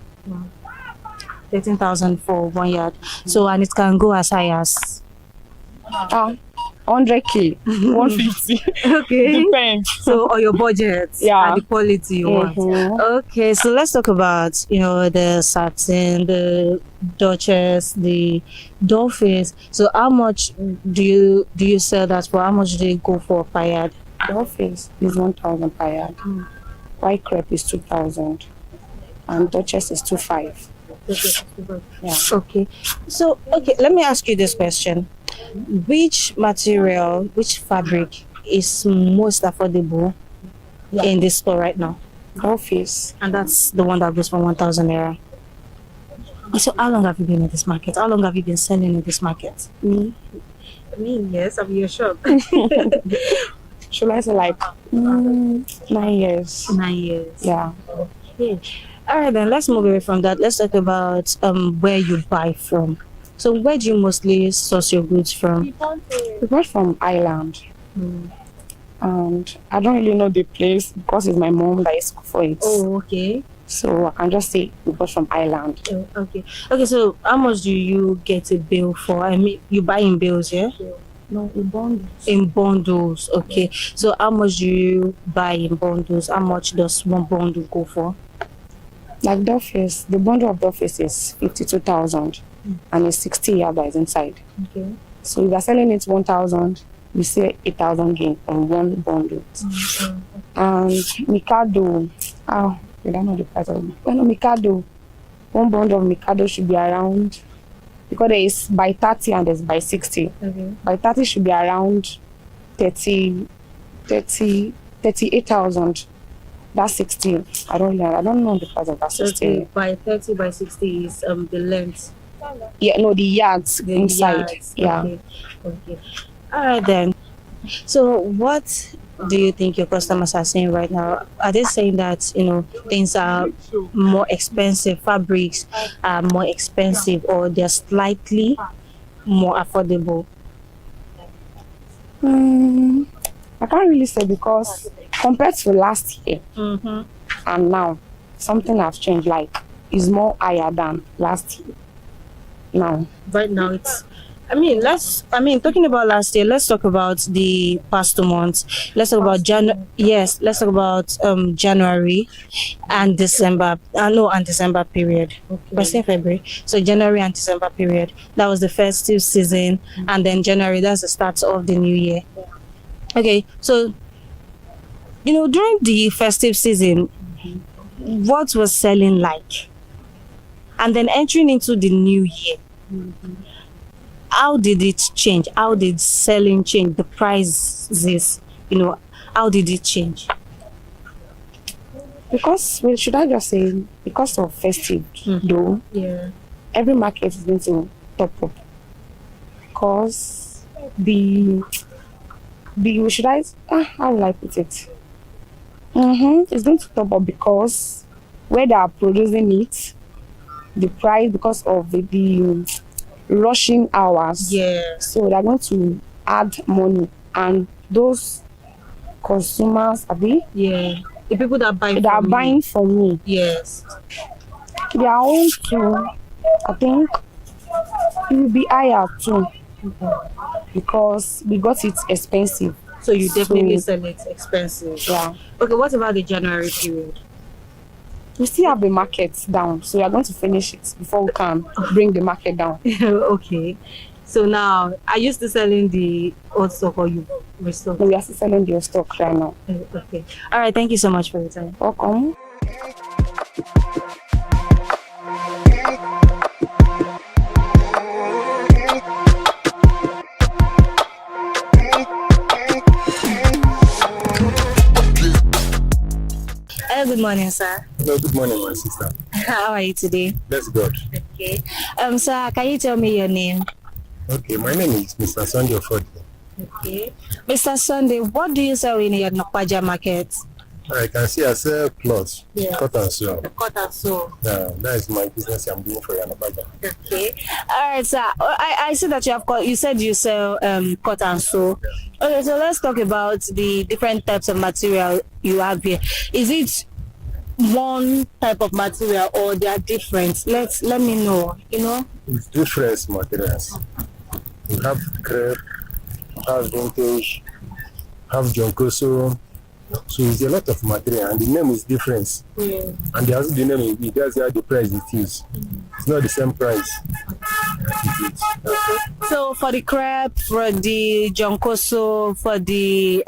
13,000 for 1 yard. So and it can go as high as 100K, 150. Okay. Depends. So on your budget and the quality you want. Okay, so let's talk about the satin, the Duchess, the Dolphins. So how much do you sell that for? How much do you go for per yard? Dolphins is 1,000 per yard. White crepe is 2,000, and Duchess is 2.5. Yeah. Okay. So let me ask you this question: which material, which fabric is most affordable in this store right now? Dolphins. And that's the one that goes for 1,000 naira. So how long have you been in this market? How long have you been selling in this market? Me, yes, I'm your shop. Should I say like 9 years? 9 years. Yeah. Okay. All right, then let's move away from that. Let's talk about where you buy from. So where do you mostly source your goods from? We bought from Ireland. And I don't really know the place because it's my mom that is for it. Oh, okay. So I can just say we bought from Ireland. Oh, okay. Okay, so how much do you get a bill for? I mean, you buy in bills, yeah? No, in bundles. In bundles, okay. So how much do you buy in bundles? How much does one bundle go for? Like Dolphins, the bundle of Dolphins is 52,000 and it's 60 yards inside. Okay. So if you're selling it 1,000, we sell 8,000 gain on one bundle. And Mikado, I don't know the price of it. Well, no, Mikado, one bundle of Mikado should be around, because there is by 30 and there's by 60. Okay. By 30 should be around 38,000. That's 60. I don't know the price of that 60. Okay. By 30 by 60 is the length. Yeah, no, the yards inside. Yards. Yeah. Okay. All right then. So what do you think your customers are saying right now? Are they saying that things are more expensive, fabrics are more expensive, or they're slightly more affordable? I can't really say, because compared to last year and now, something has changed. Like it's more higher than last year. Now, right now it's. Talking about last year, let's talk about the past 2 months. Let's talk about let's talk about January and December. And December period. Okay. We're saying February. So January and December period. That was the festive season, and then January, that's the start of the new year. Okay, so during the festive season, what was selling like? And then entering into the new year. How did it change? How did selling change? The prices, how did it change? Because, should I just say, because of festive, though, every market is going to top up. Because how will I put it? It's going to top up because where they are producing it, the price, because of the rushing hours, so they're going to add money, and those consumers, the people that are buying from me, yes, their own too, I think it will be higher too, because we got it expensive. So you definitely sell it expensive. Yeah. Okay, what about the January period? We still have the market down, so we are going to finish it before we can bring the market down. Okay. So now, are you still selling the old stock or you restock? No, we are still selling the stock right now. Okay. All right. Thank you so much for your time. Welcome. Hello, good morning, sir. Hello, good morning, my sister. How are you today? That's good. Okay. Sir, can you tell me your name? Okay, my name is Mr. Sunday Ford. Okay. Mr. Sunday, what do you sell in your Nokwaja market? I can see I sell clothes, cut and sew. Cut and sew. Yeah, that is my business I'm doing for Yanabaja. Okay. All right, sir. I see that you said you sell cut and sew. Okay, so let's talk about the different types of material you have here. Is it one type of material or they are different? Let me know, It's different materials. We have crepe, have vintage, have jonkoso. So it's a lot of material and the name is different. And the name is that's how the price it is. It's not the same price. So for the crepe, for the jonkoso, for the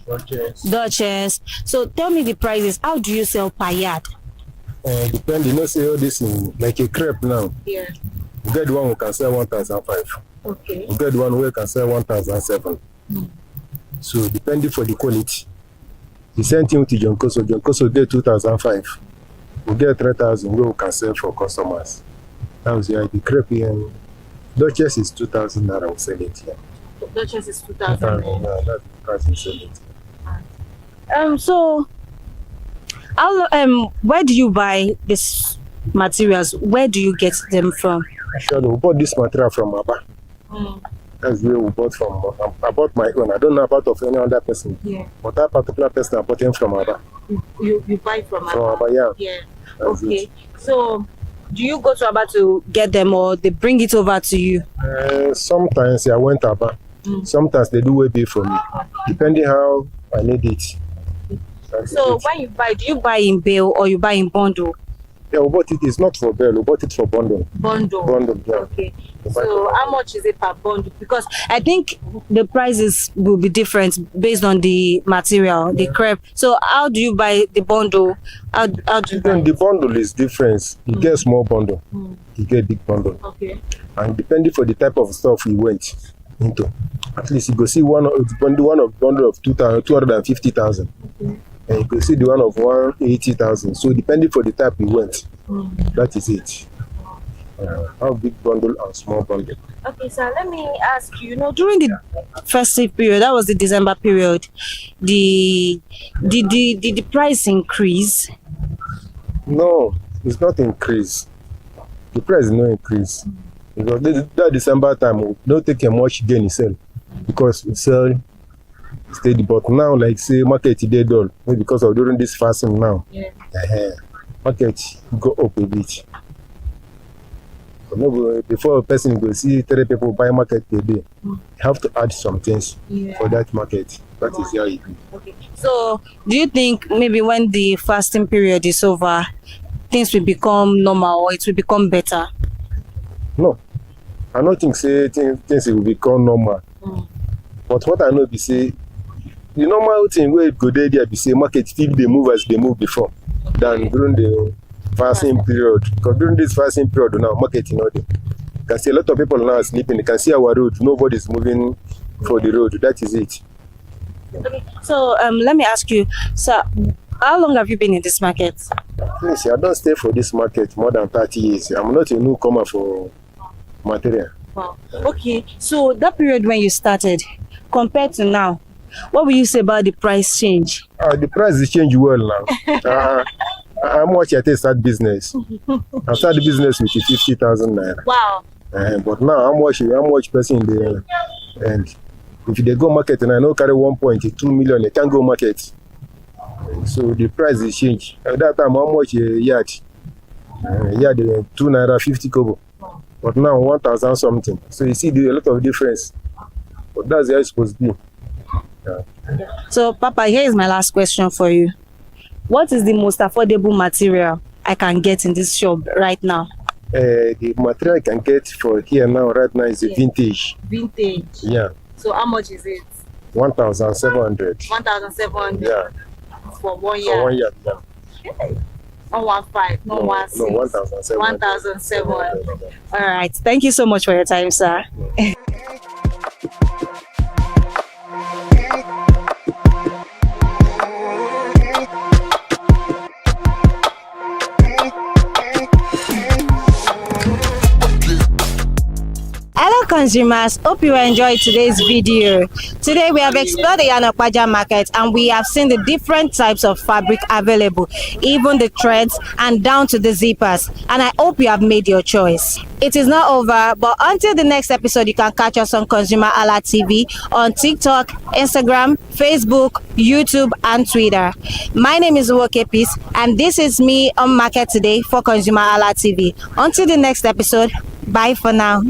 Duchess. So tell me the prices. How do you sell per yard? Depending, say all this in like a crepe now. Yeah. You get the one who can sell 1,005. Okay. You get the one who can sell 1,007. So depending for the quality. The same thing with the jonkoso. Jonkoso get 2,005. We get 3,000 we can sell for customers. That was the crepe here. Duchess is 2,000 naira we sell it here. Duchess is 2,000. Yeah, that's the price we sell it. So where do you buy these materials? Where do you get them from? Actually, we bought this material from Aba. That's where we bought from. I bought my own. I don't know about of any other person. Yeah. But that particular person I bought him from Aba. You buy from Aba? From Aba, yeah. Yeah. Okay. So do you go to Aba to get them or they bring it over to you? Sometimes I went Aba. Sometimes they do way for me. Depending how I need it. So when you buy, do you buy in bale or you buy in bundle? Yeah, we bought it. It's not for bale. We bought it for bundle. Bundle. Yeah. Okay. So how much is it per bundle? Because I think the prices will be different based on the material, the crepe. So how do you buy the bundle? How do you buy the bundle is different. You get small bundle. You get big bundle. Okay. And depending for the type of stuff we went into, at least you go see one of bundle of 250,000. Okay. And you can see the one of 180,000. So depending for the type we went, that is it. How big bundle and small bundle. Okay, sir, let me ask you, during the festive period, that was the December period, the price increase? No, it's not increase. The price is not increase. Because that December time, we don't take a much gain in sale. Because we sell steady, but now like say market today dull because of during this fasting now. Yeah. Market go up a bit. Before a person go see 3 people buy market per day, you have to add some things for that market. That is how it is. Okay. So do you think maybe when the fasting period is over, things will become normal or it will become better? No, I don't think say things will become normal. But what I know be say the normal thing where it go there be say market still they move as they move before than during the fasting period. Because during this fasting period now, market you can see a lot of people now are sleeping. You can see our road, nobody's moving for the road. That is it. Okay. So let me ask you, sir, how long have you been in this market? Yes, I don't stay for this market more than 30 years. I'm not a newcomer for material. Wow. Okay, so that period when you started compared to now, what will you say about the price change? The price is change well now. How much I start business? I started business with 50,000 naira. Wow. But now how much person there? And if they go market and I know carry 1.2 million, they can't go market. So the price is change. At that time, how much a yard? Yard 2 naira 50 kobo. But now 1,000 something. So you see a lot of difference. But that's how it's supposed to be. Yeah. So Papa, here is my last question for you. What is the most affordable material I can get in this shop right now? The material you can get for here now, right now, is a vintage. Vintage. Yeah. So how much is it? 1,700. 1,700. Yeah. For 1 year. For 1 year, yeah. Okay. Not 1,500, not 1,600. No, 1,700. 1,700. All right. Thank you so much for your time, sir. Hello consumers, hope you enjoyed today's video. Today we have explored the Yanokwaja market and we have seen the different types of fabric available, even the threads and down to the zippers, and I hope you have made your choice. It is not over, but until the next episode you can catch us on ConsumerHalla TV on TikTok, Instagram, Facebook, YouTube and Twitter. My name is Uwoke Peace and this is me on Market Today for ConsumerHalla TV. Until the next episode, bye for now.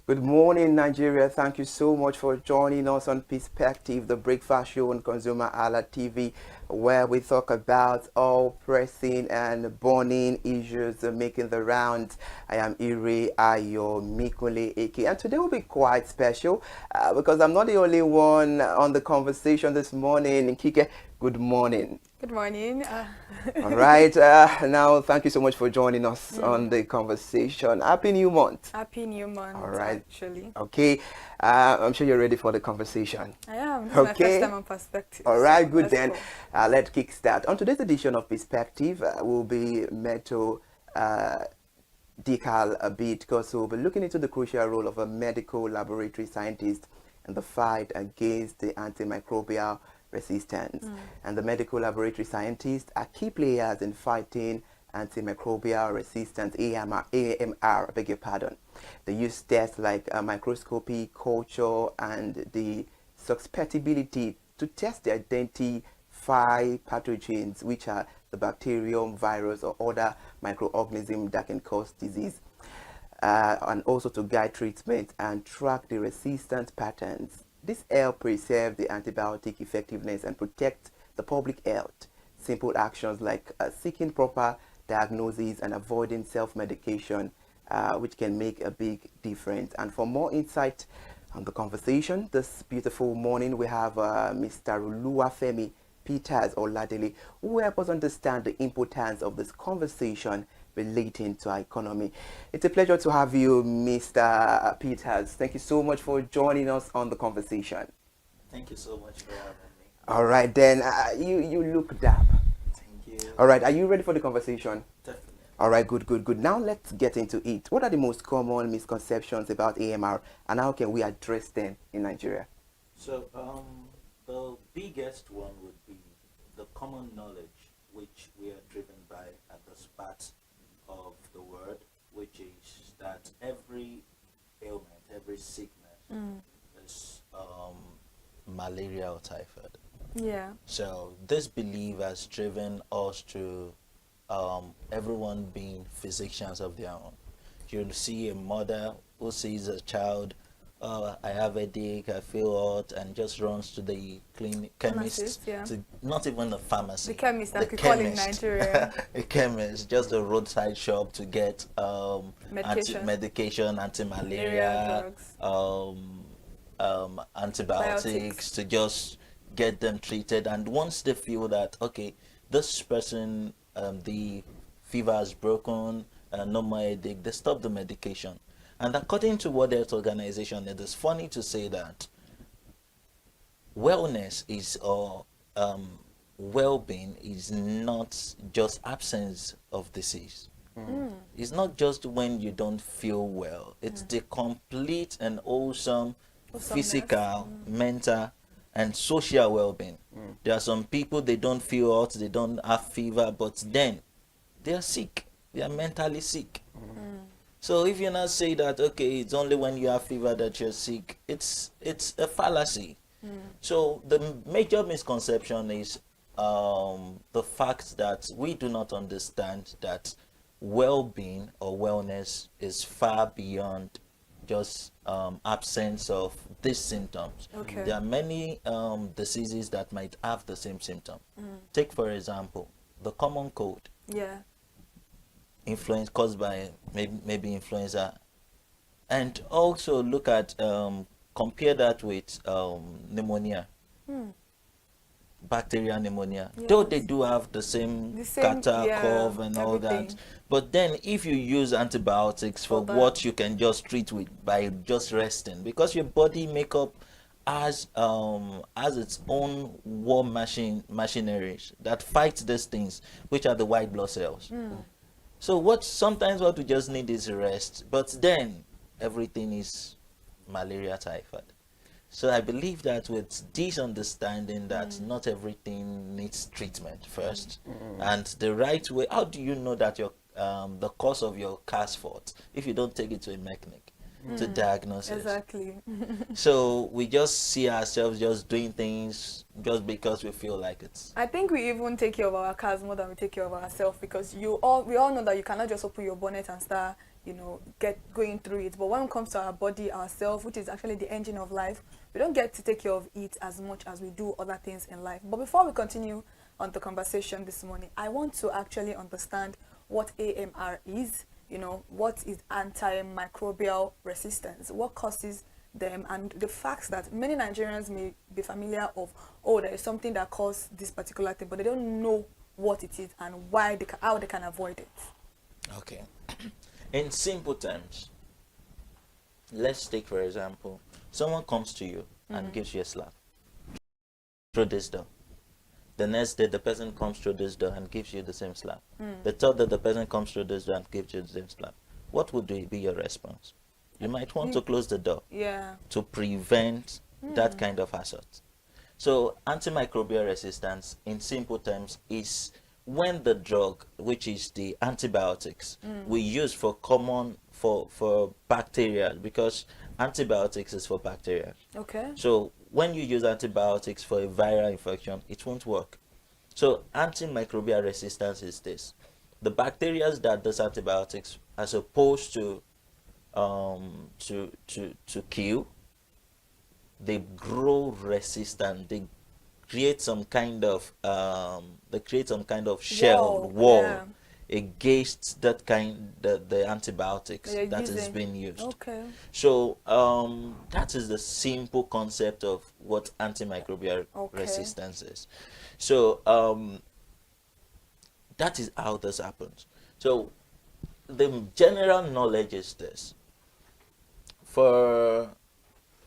Good morning, Nigeria. Thank you so much for joining us on Perspective, the breakfast show on ConsumerHalla TV, where we talk about all pressing and burning issues making the rounds. I am Ire Ayo Mikule Eke, and today will be quite special because I'm not the only one on the conversation this morning. Kike, good morning. Good morning. All right. Now, thank you so much for joining us on the conversation. Happy New Month. Happy New Month. All right. Actually. Okay. I'm sure you're ready for the conversation. I am. This is my first time on Perspective. All right. Good Let's then. go. Let's kickstart. On today's edition of Perspective, we'll be metal decal a bit because we'll be looking into the crucial role of a medical laboratory scientist in the fight against the antimicrobial resistance. And the medical laboratory scientists are key players in fighting antimicrobial resistance, AMR, I beg your pardon. They use tests like microscopy, culture, and the susceptibility to test the identify pathogens, which are the bacterium, virus, or other microorganisms that can cause disease, and also to guide treatment and track the resistance patterns. This helps preserve the antibiotic effectiveness and protect the public health. Simple actions like seeking proper diagnosis and avoiding self-medication, which can make a big difference. And for more insight on the conversation this beautiful morning, we have Mr. Oluwafemi Peters Oladele, who will help us understand the importance of this conversation relating to our economy. It's a pleasure to have you, Mr. Peters. Thank you so much for joining us on the conversation. Thank you so much for having me. All right, then you look dap. Thank you. All right, are you ready for the conversation? Definitely. All right, good. Now let's get into it. What are the most common misconceptions about AMR, and how can we address them in Nigeria? So the biggest one would be the common knowledge which we are driven by at the start of the word, which is that every ailment, every sickness is malaria or typhoid. Yeah. So this belief has driven us to everyone being physicians of their own. You'll see a mother who sees a child, I have a headache, I feel hot, and just runs to the chemist, yeah. to not even the pharmacy. The chemist, the like we call in Nigeria. a chemist, just a roadside shop to get Medication. anti-malaria, antibiotics, to just get them treated. And once they feel that, okay, this person, the fever has broken, no more headache, they stop the medication. And according to World Health Organization, it is funny to say that wellness is, or well-being is not just absence of disease. It's not just when you don't feel well. It's the complete and awesome physical, mental, and social well-being. There are some people, they don't feel hot, they don't have fever, but then they are sick. They are mentally sick. So if you not say that, okay, it's only when you have fever that you're sick, it's a fallacy. So the major misconception is the fact that we do not understand that well-being or wellness is far beyond just absence of these symptoms. Okay. There are many diseases that might have the same symptom. Take, for example, the common cold. Yeah. Influence caused by maybe influenza. And also look at, compare that with pneumonia. Bacterial pneumonia, though they do have the same catarrh, cough and all that, but then if you use antibiotics for what you can just treat with by just resting, because your body makeup has its own war machineries that fight these things, which are the white blood cells. So sometimes what we just need is rest, but then everything is malaria, typhoid. So I believe that with this understanding that not everything needs treatment first, and the right way, how do you know that your the cause of your car's fault if you don't take it to a mechanic to diagnose it? Exactly. So we just see ourselves just doing things just because we feel like it. I think we even take care of our cars more than we take care of ourselves, because we all know that you cannot just open your bonnet and start, going through it. But when it comes to our body, ourselves, which is actually the engine of life, we don't get to take care of it as much as we do other things in life. But before we continue on the conversation this morning, I want to actually understand what AMR is. What is antimicrobial resistance? What causes them? And the fact that many Nigerians may be familiar of, there is something that causes this particular thing, but they don't know what it is and how they can avoid it. Okay. In simple terms, let's take, for example, someone comes to you and gives you a slap through this door. The next day, the person comes through this door and gives you the same slap. The third day, the person comes through this door and gives you the same slap. What would be your response? You might want to close the door to prevent that kind of assault. So antimicrobial resistance, in simple terms, is when the drug, which is the antibiotics, we use for bacteria, because antibiotics is for bacteria. Okay. So when you use antibiotics for a viral infection, it won't work. So antimicrobial resistance is this: the bacteria that does antibiotics are supposed to kill, they grow resistant. They create some kind of shell wall against the antibiotics that is being used. Okay. So that is the simple concept of what antimicrobial resistance is. So that is how this happens. So the general knowledge is this: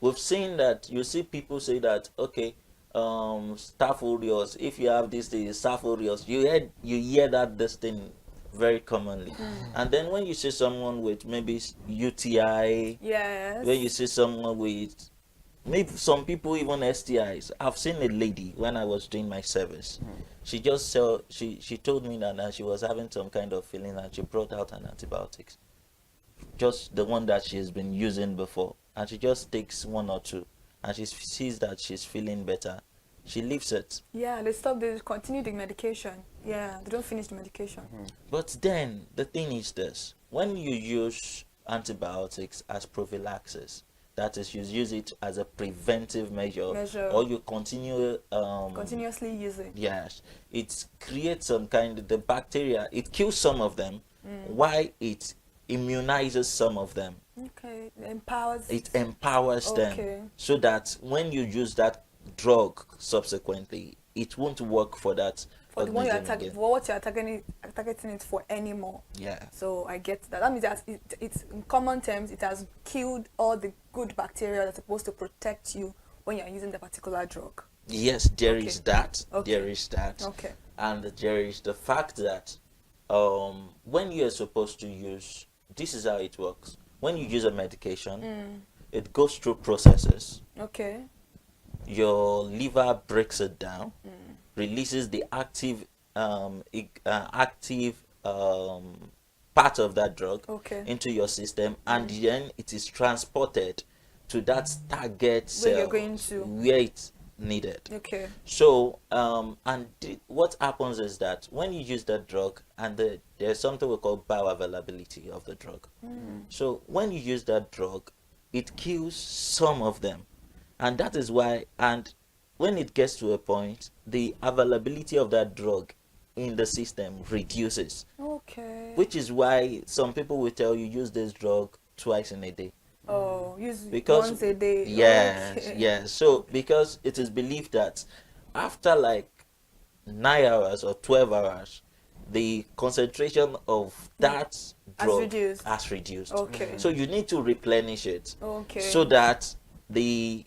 we've seen that you see people say that, okay, staph aureus, if you have this thing, staph aureus, you hear that this thing very commonly. And then when you see someone with maybe UTI, when you see someone with maybe some people even STIs. I've seen a lady when I was doing my service. She just she told me that she was having some kind of feeling, and she brought out an antibiotics, just the one that she has been using before, and she just takes one or two, and she sees that she's feeling better. She leaves it. Yeah, they continue the medication. Yeah, they don't finish the medication. But then the thing is this: when you use antibiotics as prophylaxis, that is, you use it as a preventive measure. Or you continuously use it. Yes, it creates some kind of the bacteria. It kills some of them, while it immunizes some of them. Okay, it empowers them, so that when you use that drug subsequently, it won't work for that. For the one you're what you're targeting it for anymore. Yeah. So I get that. That means that it's in common terms, it has killed all the good bacteria that's supposed to protect you when you're using the particular drug. Yes, there is that. Okay. There is that. Okay. And there is the fact that when you are supposed to use, this is how it works. When you use a medication, it goes through processes. Okay. Your liver breaks it down, releases the active part of that drug into your system, and then it is transported to that target cell where you're going to, where it's needed. Okay. So what happens is that when you use that drug, and there's something we call bioavailability of the drug. So when you use that drug, it kills some of them, and that is why, and when it gets to a point, the availability of that drug in the system reduces. Okay. Which is why some people will tell you use this drug twice in a day. Oh, use because once a day. Yes, Okay. yes. So because it is believed that after like 9 hours or 12 hours, the concentration of that drug has reduced. Okay. So you need to replenish it. Okay. So that the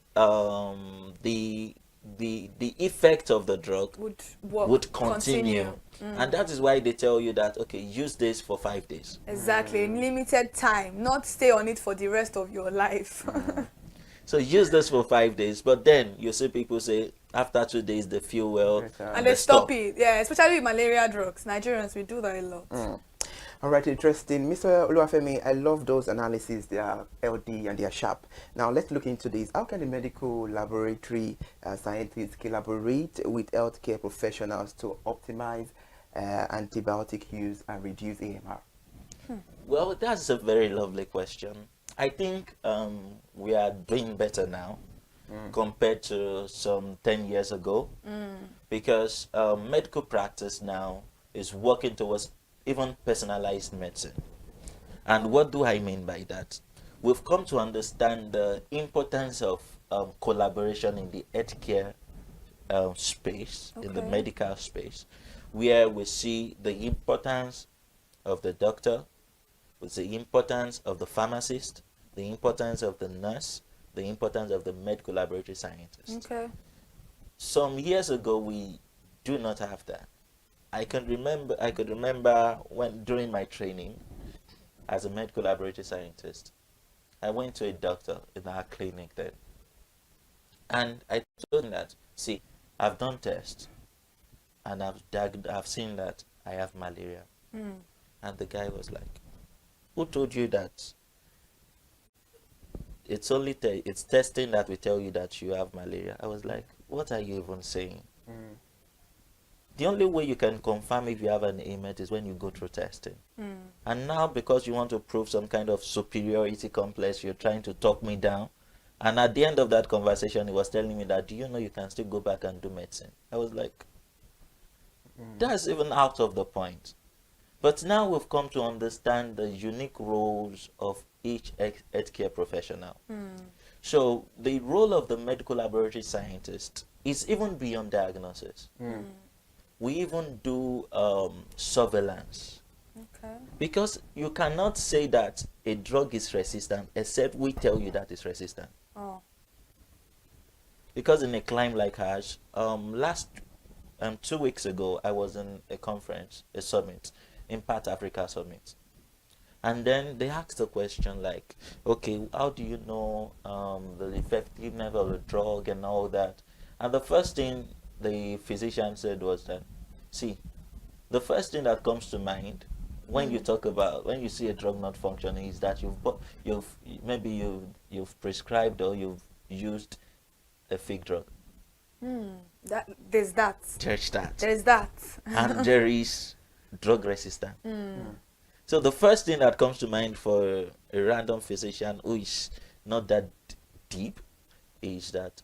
effect of the drug would continue. And that is why they tell you that, okay, use this for 5 days. Exactly, in limited time, not stay on it for the rest of your life. So use this for 5 days, but then you see people say after 2 days they feel well and they stop it. Yeah, especially with malaria drugs. Nigerians, we do that a lot. All right, interesting. Mr. Oluwafemi, I love those analyses. They are LD and they are sharp. Now, let's look into this. How can the medical laboratory scientists collaborate with healthcare professionals to optimize antibiotic use and reduce AMR? Well, that's a very lovely question. I think we are doing better now compared to some 10 years ago, because medical practice now is working towards even personalized medicine. And what do I mean by that? We've come to understand the importance of collaboration in the healthcare space, in the medical space, where we see the importance of the doctor, with the importance of the pharmacist, the importance of the nurse, the importance of the medical laboratory scientist. Okay. Some years ago, we do not have that. I could remember when during my training as a medical laboratory scientist, I went to a doctor in our clinic then, and I told him that, see, I've done tests, and I've seen that I have malaria. And the guy was like, who told you that? It's only it's testing that will tell you that you have malaria. I was like, what are you even saying? The only way you can confirm if you have an ailment is when you go through testing. And now, because you want to prove some kind of superiority complex, you're trying to talk me down. And at the end of that conversation, he was telling me that, do you know you can still go back and do medicine? I was like, that's even out of the point. But now we've come to understand the unique roles of each healthcare professional. So the role of the medical laboratory scientist is even beyond diagnosis. We even do surveillance. Because you cannot say that a drug is resistant except we tell you that it's resistant. Because in a climb like ours, 2 weeks ago, I was in a conference, a summit, Impact Africa Summit. And then they asked a question like, okay, how do you know the effectiveness of the drug and all that? And the first thing the physician said was that, see, the first thing that comes to mind when you talk about, when you see a drug not functioning, is that you've prescribed or you've used a fake drug. There's that. There's that. And there is drug resistance. So the first thing that comes to mind for a random physician who is not that deep is that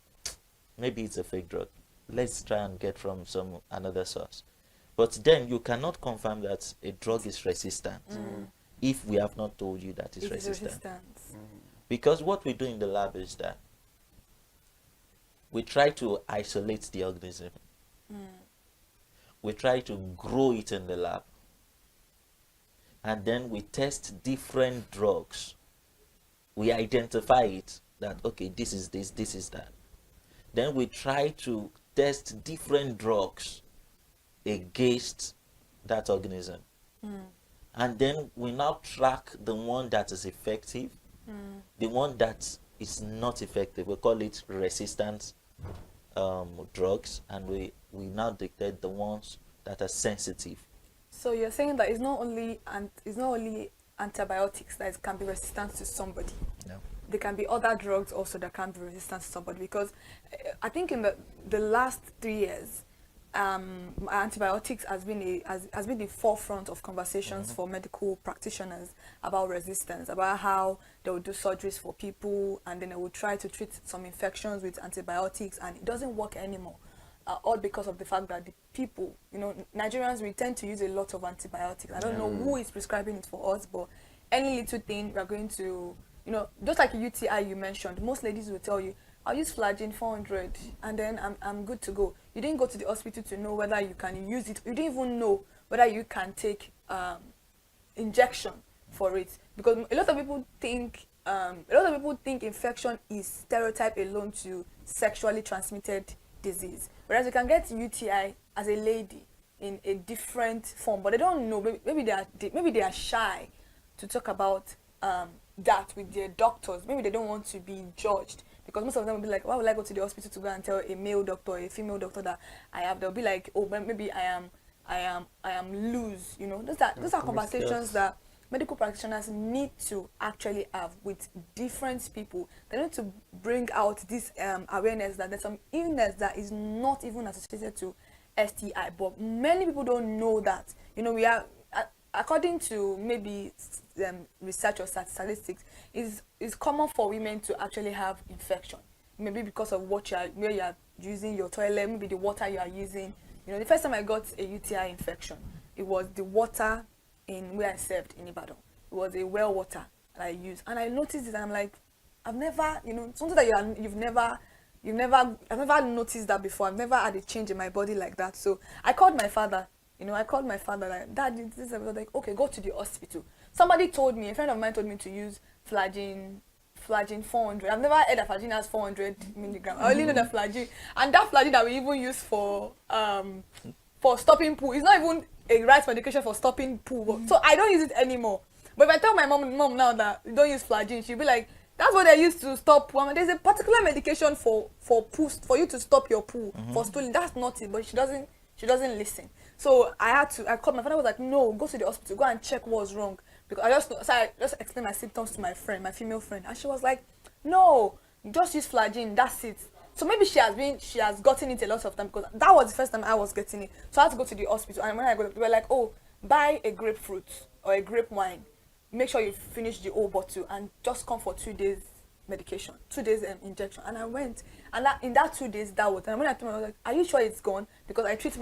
maybe it's a fake drug. Let's try and get from another source. But then you cannot confirm that a drug is resistant if we have not told you that it's resistant. Because what we do in the lab is that we try to isolate the organism. We try to grow it in the lab. And then we test different drugs. We identify it that, okay, this is this, this is that. Then we try to test different drugs against that organism. And then we now track the one that is effective, the one that is not effective. We call it resistant drugs, and we now detect the ones that are sensitive. So you're saying that it's not only antibiotics that can be resistant to somebody. No. There can be other drugs also that can be resistant to somebody, because I think in the last 3 years, antibiotics has been the forefront of conversations for medical practitioners about resistance, about how they will do surgeries for people and then they will try to treat some infections with antibiotics, and it doesn't work anymore. All because of the fact that the people, Nigerians, we tend to use a lot of antibiotics. I don't know who is prescribing it for us, but any little thing we're going to, just like a UTI you mentioned, most ladies will tell you, I'll use Flagyl 400 and then I'm good to go. You didn't go to the hospital to know whether you can use it. You didn't even know whether you can take injection for it, because a lot of people think infection is stereotype alone to sexually transmitted disease, whereas you can get UTI as a lady in a different form, but they don't know. Maybe they are shy to talk about that with their doctors. Maybe they don't want to be judged, because most of them will be like, why would I go to the hospital to go and tell a male doctor or a female doctor that I have? They'll be like, oh, maybe I am loose. Those are conversations that medical practitioners need to actually have with different people. They need to bring out this awareness that there's some illness that is not even associated to STI, but many people don't know that. We are, according to maybe research or statistics, it's common for women to actually have infection. Maybe because of where you are using your toilet, maybe the water you are using. The first time I got a UTI infection, it was the water in where I served in Ibadan. It was a well water that I used, and I noticed it, and I'm like, I've never, something that I've never noticed that before. I've never had a change in my body like that. So I called my father. Like, Dad, this is like, okay, go to the hospital. Somebody told me, a friend of mine told me to use Flagyl 400. I've never heard of Flagyl as 400 milligrams. I only know the Flagyl, and that Flagyl that we even use for stopping poo is not even a right medication for stopping poo. So I don't use it anymore. But if I tell my mom now that you don't use Flagyl, she'll be like, that's what they used to stop poo. There's a particular medication for poo, for you to stop your poo, for stooling. That's not it, but she doesn't listen. So I called my father. Was like, no, go to the hospital, go and check what's wrong, because I just explained my symptoms to my friend, my female friend, and she was like, no, just use Flagyl, that's it. So maybe she has gotten it a lot of time, because that was the first time I was getting it. So I had to go to the hospital, and when I got, they were like, oh, buy a grapefruit or a grape wine, make sure you finish the whole bottle, and just come for 2 days medication, 2 days injection. And I went, and in that 2 days, that was, and when I told her, I was like, are you sure it's gone? Because I treat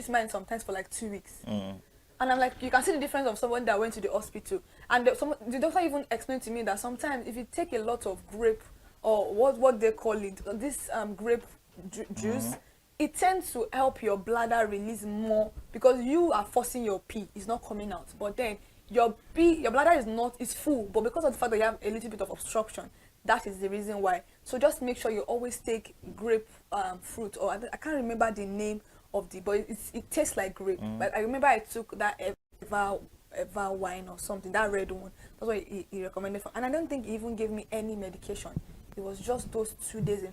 mine sometimes for like 2 weeks. And I'm like, you can see the difference of someone that went to the hospital. And the doctor even explained to me that sometimes if you take a lot of grape, or what they call it, this grape juice, it tends to help your bladder release more, because you are forcing your pee, it's not coming out. But then your bladder is full, but because of the fact that you have a little bit of obstruction, that is the reason why. So just make sure you always take grape fruit, or I can't remember the name of but it tastes like grape. But I remember I took that Eva wine or something, that red one. That's what he recommended for, and I don't think he even gave me any medication. It was just those 2 days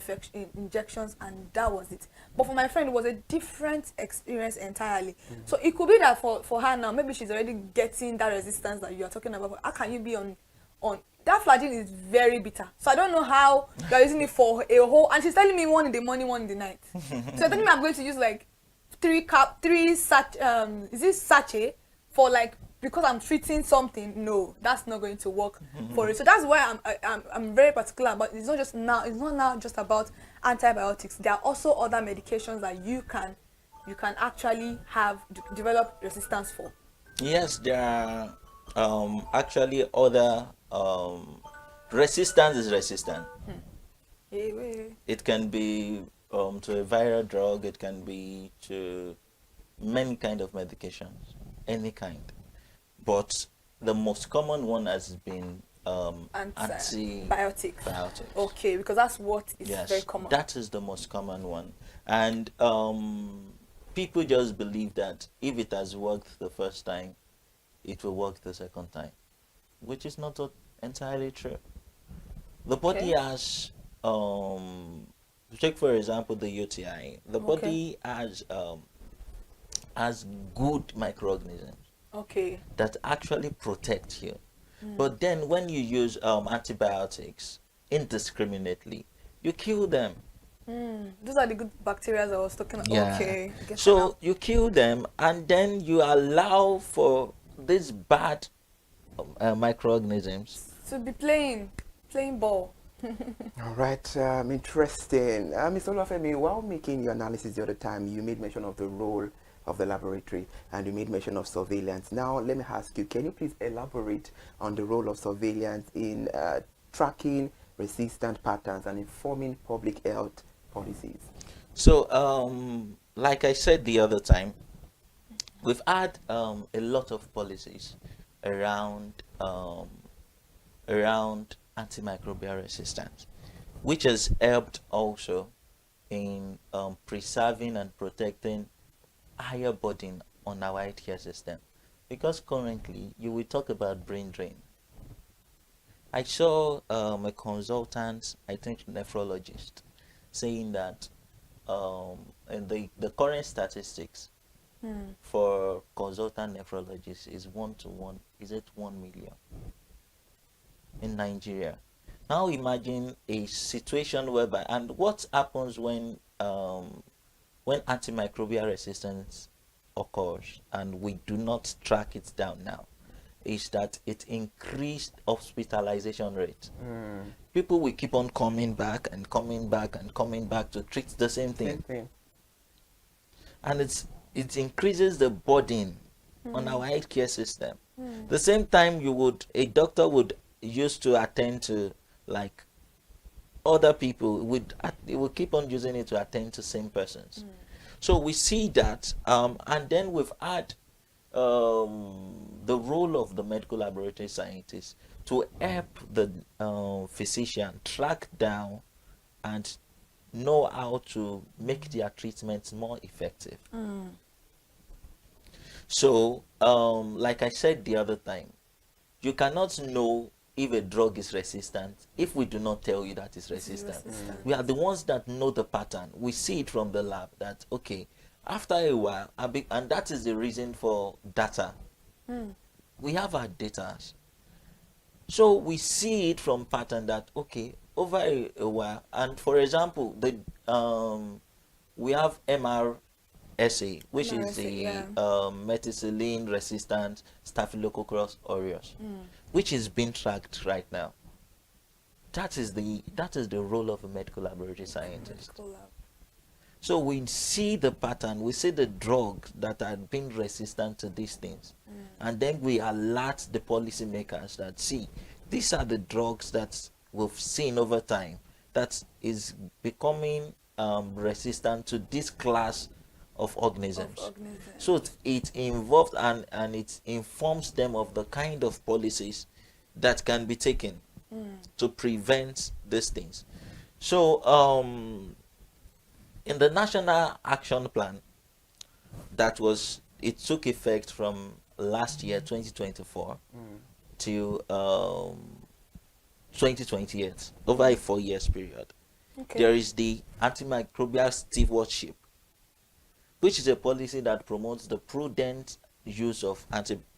injections, and that was it. But for my friend, it was a different experience entirely. So it could be that for her now, maybe she's already getting that resistance that you are talking about. How can you be on that Flagyl is very bitter. So I don't know how you're using it for a whole, and she's telling me 1 in the morning, 1 in the night. So you're telling me I'm going to use like 3 sachet for like, because I'm treating something. No, that's not going to work for it. So that's why I'm very particular about. It's not now just about antibiotics. There are also other medications that you can actually develop resistance for. Yes, there are actually other resistance is resistant. It can be to a viral drug, it can be to many kind of medications, any kind. But the most common one has been antibiotics. Biotics. Okay, because that's what is very common. That is the most common one. And people just believe that if it has worked the first time, it will work the second time, which is not entirely true. The body has, take for example the UTI. The body has good microorganisms that actually protect you. But then when you use antibiotics indiscriminately, you kill them. Those are the good bacteria I was talking about. Yeah. So you kill them, and then you allow for these bad microorganisms to be playing ball. All right, interesting. Mr. Olufemi, while making your analysis the other time, you made mention of the role of the laboratory and you made mention of surveillance. Now, let me ask you, can you please elaborate on the role of surveillance in tracking resistant patterns and informing public health policies? So, like I said the other time, we've had a lot of policies around antimicrobial resistance, which has helped also in preserving and protecting higher burden on our healthcare system. Because currently, you will talk about brain drain. I saw a consultant, I think nephrologist, saying that in the current statistics for consultant nephrologists is 1 to 1, is it 1 million in Nigeria. Now imagine a situation whereby, and what happens when antimicrobial resistance occurs and we do not track it down now, is that it increased hospitalization rate. People will keep on coming back and coming back and coming back to treat the same thing. And it increases the burden on our healthcare system. The same time a doctor would used to attend to like other people, they will keep on using it to attend to same persons. So we see that, and then we've had the role of the medical laboratory scientists to help the physician track down and know how to make their treatments more effective. So, like I said the other time, you cannot know if a drug is resistant if we do not tell you that it's resistant. We are the ones that know the pattern. We see it from the lab that, okay, after a while, and that is the reason for data. We have our data. So we see it from pattern that, okay, over a while, and for example, we have MRSA, which is the methicillin resistant Staphylococcus aureus, which is being tracked right now. That is the role of a medical laboratory scientist. So we see the pattern, we see the drugs that are being resistant to these things, and then we alert the policymakers that, see, these are the drugs that we've seen over time that is becoming resistant to this class of organisms. So it involves and it informs them of the kind of policies that can be taken to prevent these things. So in the National Action Plan it took effect from last year 2024 to 2028, over a 4 years period. There is the antimicrobial stewardship, which is a policy that promotes the prudent use of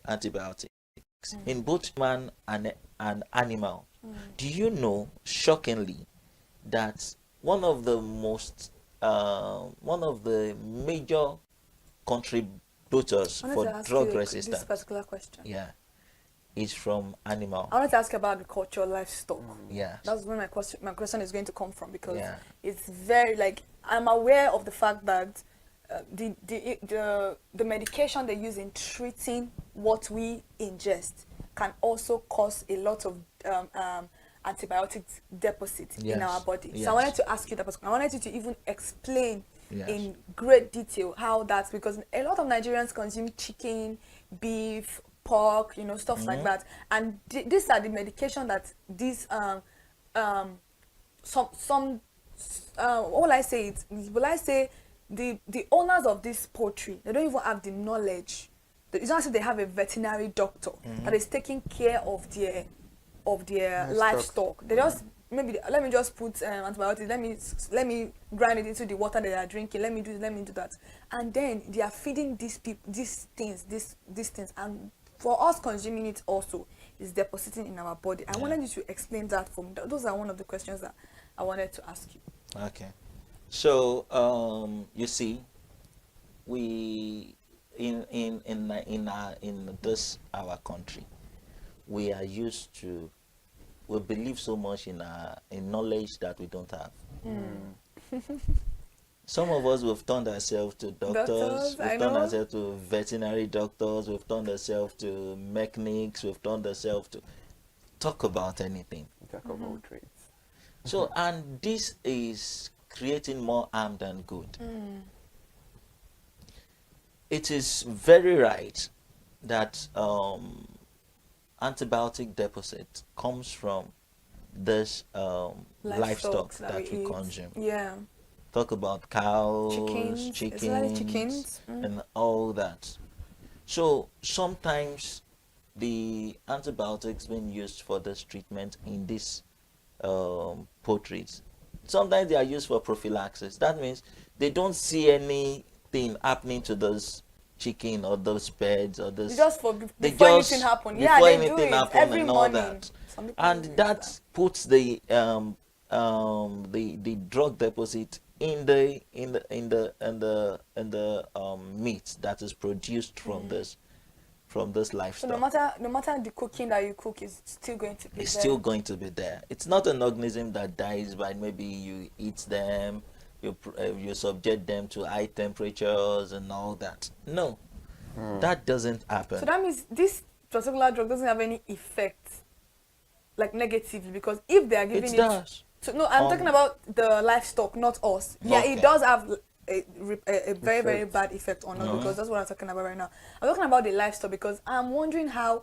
antibiotics in both human and animal. Do you know, shockingly, that one of the major contributors for drug resistance, this particular question, is from animal. I wanted to ask about agricultural livestock. That's where my question is going to come from, because it's very, like, I'm aware of the fact that the medication they use in treating what we ingest can also cause a lot of antibiotic deposits in our body. So I wanted to ask you that. I wanted you to even explain in great detail how that's, because a lot of Nigerians consume chicken, beef, pork, stuff like that, and these are the medication that these the owners of this poultry, they don't even have the knowledge. it's not as if they have a veterinary doctor that is taking care of their livestock. They just maybe let me just put antibiotics. Let me grind it into the water they are drinking. Let me do that, and then they are feeding these things, and for us consuming it also is depositing in our body. I wanted you to explain that for me. Those are one of the questions that I wanted to ask you. Okay, so you see, we in this our country, we are used to. We believe so much in knowledge that we don't have. Some of us, we've turned ourselves to doctors, we've turned ourselves to veterinary doctors, we've turned ourselves to mechanics, we've turned ourselves to talk about anything. Talk about trades. So, and this is creating more harm than good. It is very right that antibiotic deposit comes from this livestock that we consume. Yeah. Talk about cows, chickens, and all that. So sometimes the antibiotics being used for this treatment in these poultries, sometimes they are used for prophylaxis. That means they don't see anything happening to those chicken or those birds or those. Just before anything happens. Yeah, they do it every and morning. all that. And that puts the drug deposit in the meat that is produced from this livestock. So no matter the cooking that you cook is still going to be it's still going to be there. It's not an organism that dies by maybe you eat them, you subject them to high temperatures and all that. No, that doesn't happen. So that means this particular drug doesn't have any effect, like negatively, because if they are giving it does. So no, I'm talking about the livestock, not us. Yeah, it does have a very, very bad effect on us, because that's what I'm talking about right now. I'm talking about the livestock because I'm wondering how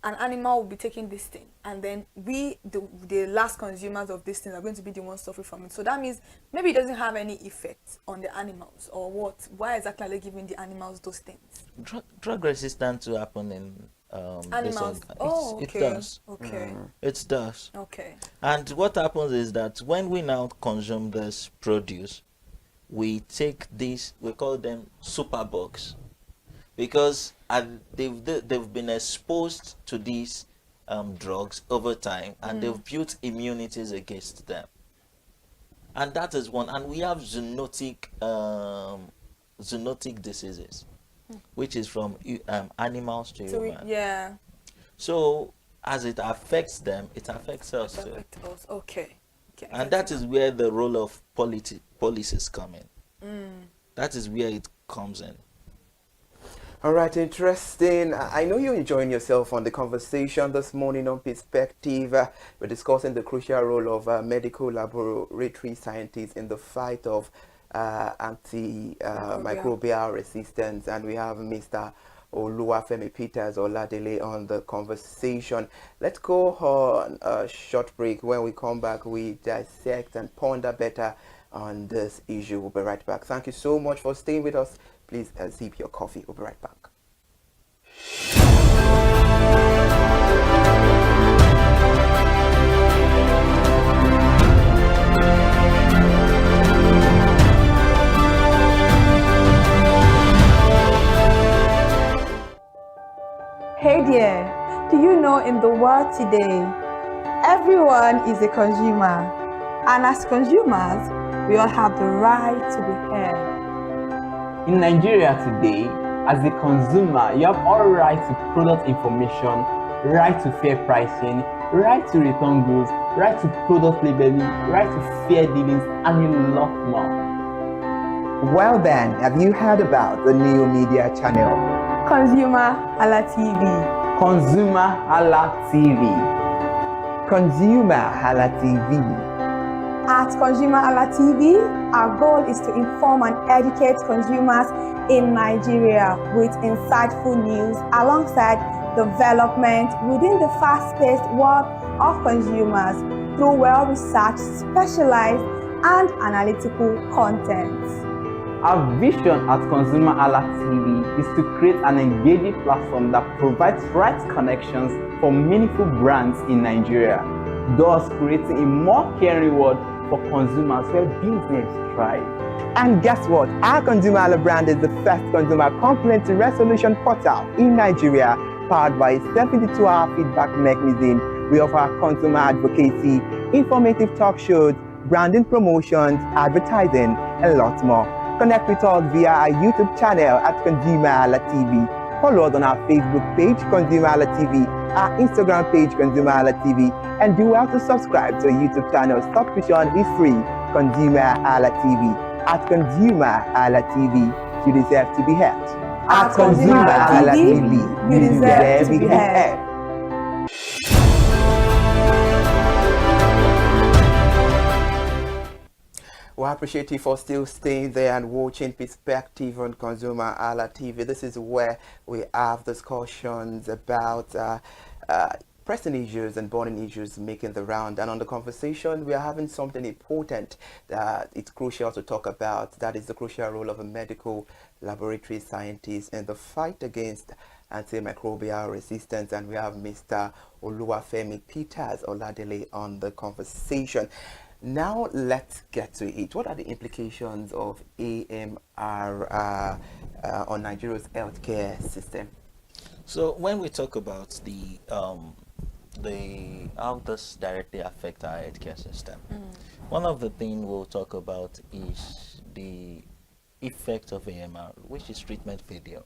an animal will be taking this thing, and then we, the last consumers of this thing, are going to be the ones suffering from it. So that means maybe it doesn't have any effect on the animals, or what? Why exactly are they giving the animals those things? Drug resistance to happen in animals. It does. Okay. It does. Okay. And what happens is that when we now consume this produce, we take these, we call them superbugs, because they've been exposed to these drugs over time, and they've built immunities against them. And that is one. And we have zoonotic diseases, which is from animals to humans. Yeah. So as it affects them, it affects us too. Okay. And that is where the role of policies come in. That is where it comes in. All right, interesting. I know you're enjoying yourself on the conversation this morning on Perspective. We're discussing the crucial role of medical laboratory scientists in the fight of antimicrobial resistance, and we have Mr. Oluwafemi Peters Oladele on the conversation. Let's go on a short break. When we come back, we dissect and ponder better on this issue. We'll be right back. Thank you so much for staying with us. Please sip your coffee. We'll be right back. Hey there, do you know in the world today, everyone is a consumer, and as consumers, we all have the right to be heard. In Nigeria today, as a consumer, you have all right to product information, right to fair pricing, right to return goods, right to product labeling, right to fair dealings, and a lot more. Well then, have you heard about the new media channel? ConsumerHalla TV. ConsumerHallaTV. ConsumerHalla TV. At ConsumerHalla TV, our goal is to inform and educate consumers in Nigeria with insightful news alongside development within the fast-paced world of consumers through well-researched, specialized, and analytical content. Our vision at ConsumerHalla TV is to create an engaging platform that provides right connections for meaningful brands in Nigeria, thus creating a more caring world for consumers where business thrive. And guess what? Our ConsumerHalla brand is the first consumer complaint resolution portal in Nigeria, powered by a 72-hour feedback mechanism. We offer consumer advocacy, informative talk shows, branding promotions, advertising, and lots more. Connect with us via our YouTube channel at ConsumerHallaTV. Follow us on our Facebook page, ConsumerHallaTV, our Instagram page, ConsumerHallaTV, and do well to subscribe to our YouTube channel. Subscription is free. ConsumerHallaTV. At ConsumerHallaTV, you deserve to be heard. At ConsumerHallaTV, you deserve to be heard. Well, I appreciate you for still staying there and watching Perspective on ConsumerHalla TV. This is where we have discussions about pressing issues and burning issues making the round. And on the conversation, we are having something important that it's crucial to talk about. That is the crucial role of a medical laboratory scientist in the fight against antimicrobial resistance. And we have Mr. Oluwafemi Peters Oladele on the conversation. Now let's get to it. What are the implications of AMR on Nigeria's healthcare system? So when we talk about how this directly affect our healthcare system, one of the things we'll talk about is the effect of AMR, which is treatment failure.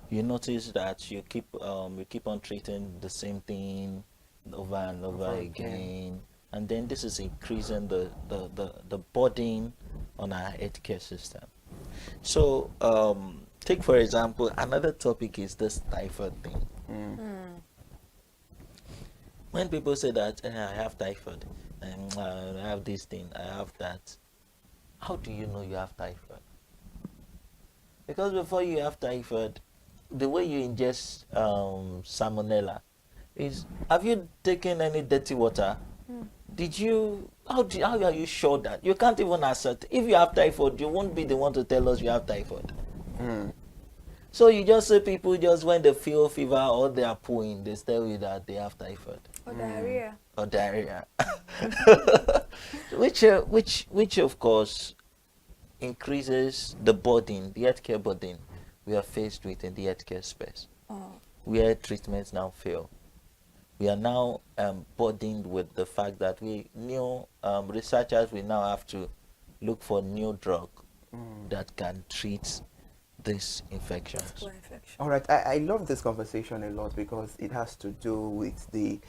You notice that you keep on treating the same thing over and over again. And then this is increasing the burden on our healthcare system. So take for example, another topic is this typhoid thing. When people say that I have typhoid, and I have this thing, I have that, how do you know you have typhoid? Because before you have typhoid, the way you ingest salmonella is, have you taken any dirty water? Did you, how are you sure that? You can't even assert. If you have typhoid, you won't be the one to tell us you have typhoid. So you just say people just when they feel fever or they are pooing, they tell you that they have typhoid. Or diarrhea. Or diarrhea. which of course increases the burden, the healthcare burden we are faced with in the healthcare space. Where treatments now fail. We are now burdened with the fact that new researchers will now have to look for new drug that can treat these infections. All right, I love this conversation a lot because it has to do with the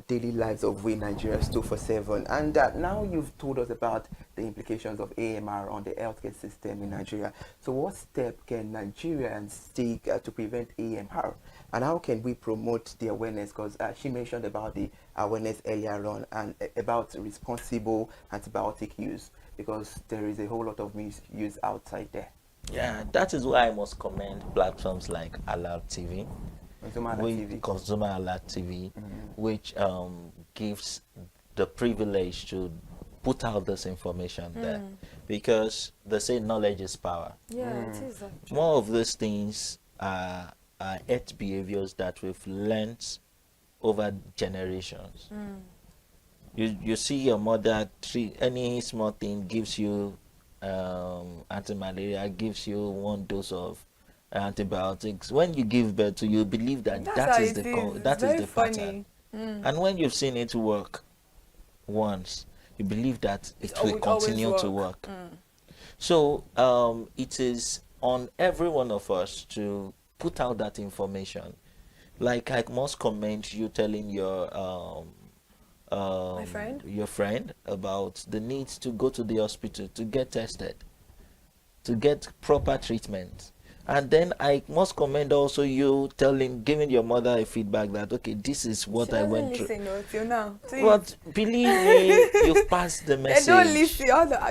daily lives of we Nigerians 24/7. And now you've told us about the implications of AMR on the healthcare system in Nigeria. So what step can Nigerians take to prevent AMR? And how can we promote the awareness? Because she mentioned about the awareness earlier on and about responsible antibiotic use, because there is a whole lot of misuse outside there. Yeah, that is why I must commend platforms like ConsumerHalla TV, which gives the privilege to put out this information there, because they say knowledge is power. Yeah, it is. More of these things are health behaviors that we've learned over generations. You see your mother treat any small thing, gives you anti-malaria, gives you one dose of antibiotics. When you give birth to, you believe that that is the pattern. And when you've seen it work once, you believe that it will continue to work. So it is on every one of us to put out that information. Like I must commend you telling your friend about the need to go to the hospital to get tested, to get proper treatment. And then I must commend also you giving your mother a feedback that, okay, this is what I went through. Till now. But believe me, you've passed the message. They don't listen.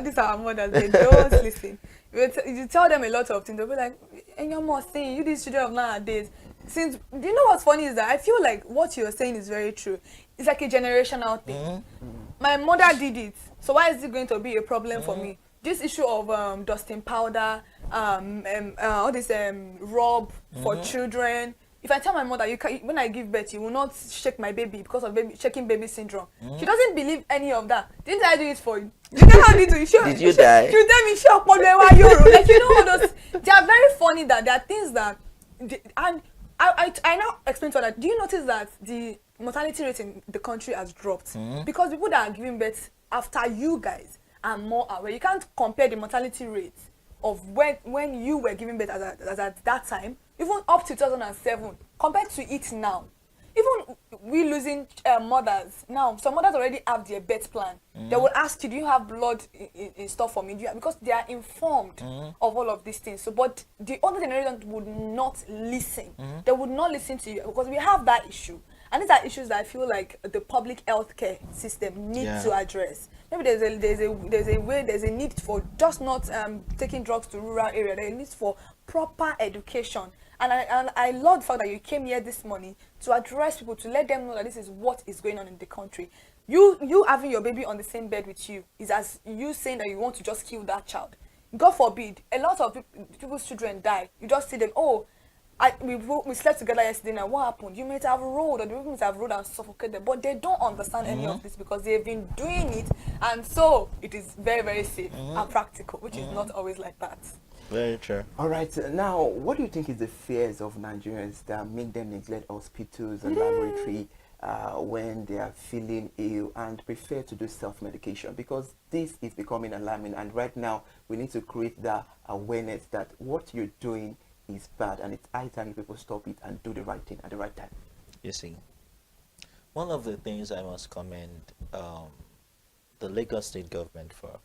These are our mothers. They don't listen. You tell them a lot of things, they'll be like, and you're more saying, you these children of nowadays. Since, do you know what's funny is that I feel like what you're saying is very true. It's like a generational thing. My mother did it, so why is it going to be a problem for me? this issue of dusting powder, all this rub for children. If I tell my mother, when I give birth, you will not shake my baby because of shaking baby syndrome. She doesn't believe any of that. Didn't I do it for you? You know how did you? Did you die? She will tell me, "Sure, like you know all those." They are very funny. That there are things that, and I now explain to her that. Do you notice that the mortality rate in the country has dropped because people that are giving birth after you guys are more aware. You can't compare the mortality rate of when you were giving birth as at that time, even up to 2007, compared to it now. Even we losing mothers now, some mothers already have their birth plan. They will ask you, do you have blood in store for me? Because they are informed of all of these things. So, but the older generation would not listen. They would not listen to you because we have that issue. And these are issues that I feel like the public healthcare system needs to address. Maybe there's a need for just not taking drugs to rural area. There is a need for proper education. And I love the fact that you came here this morning to address people, to let them know that this is what is going on in the country. You having your baby on the same bed with you is as you saying that you want to just kill that child. God forbid, a lot of people's children die. You just see them, oh, we slept together yesterday, now what happened? You might have rolled, or the people might have rolled and suffocated, but they don't understand any of this because they've been doing it, and so it is very, very safe and practical, which is not always like that. Very true. All right, now, what do you think is the fears of Nigerians that make them neglect hospitals and laboratory when they are feeling ill and prefer to do self-medication? Because this is becoming alarming, and right now we need to create that awareness that what you're doing is bad, and it's high time people stop it and do the right thing at the right time. You see, one of the things I must commend the Lagos state government for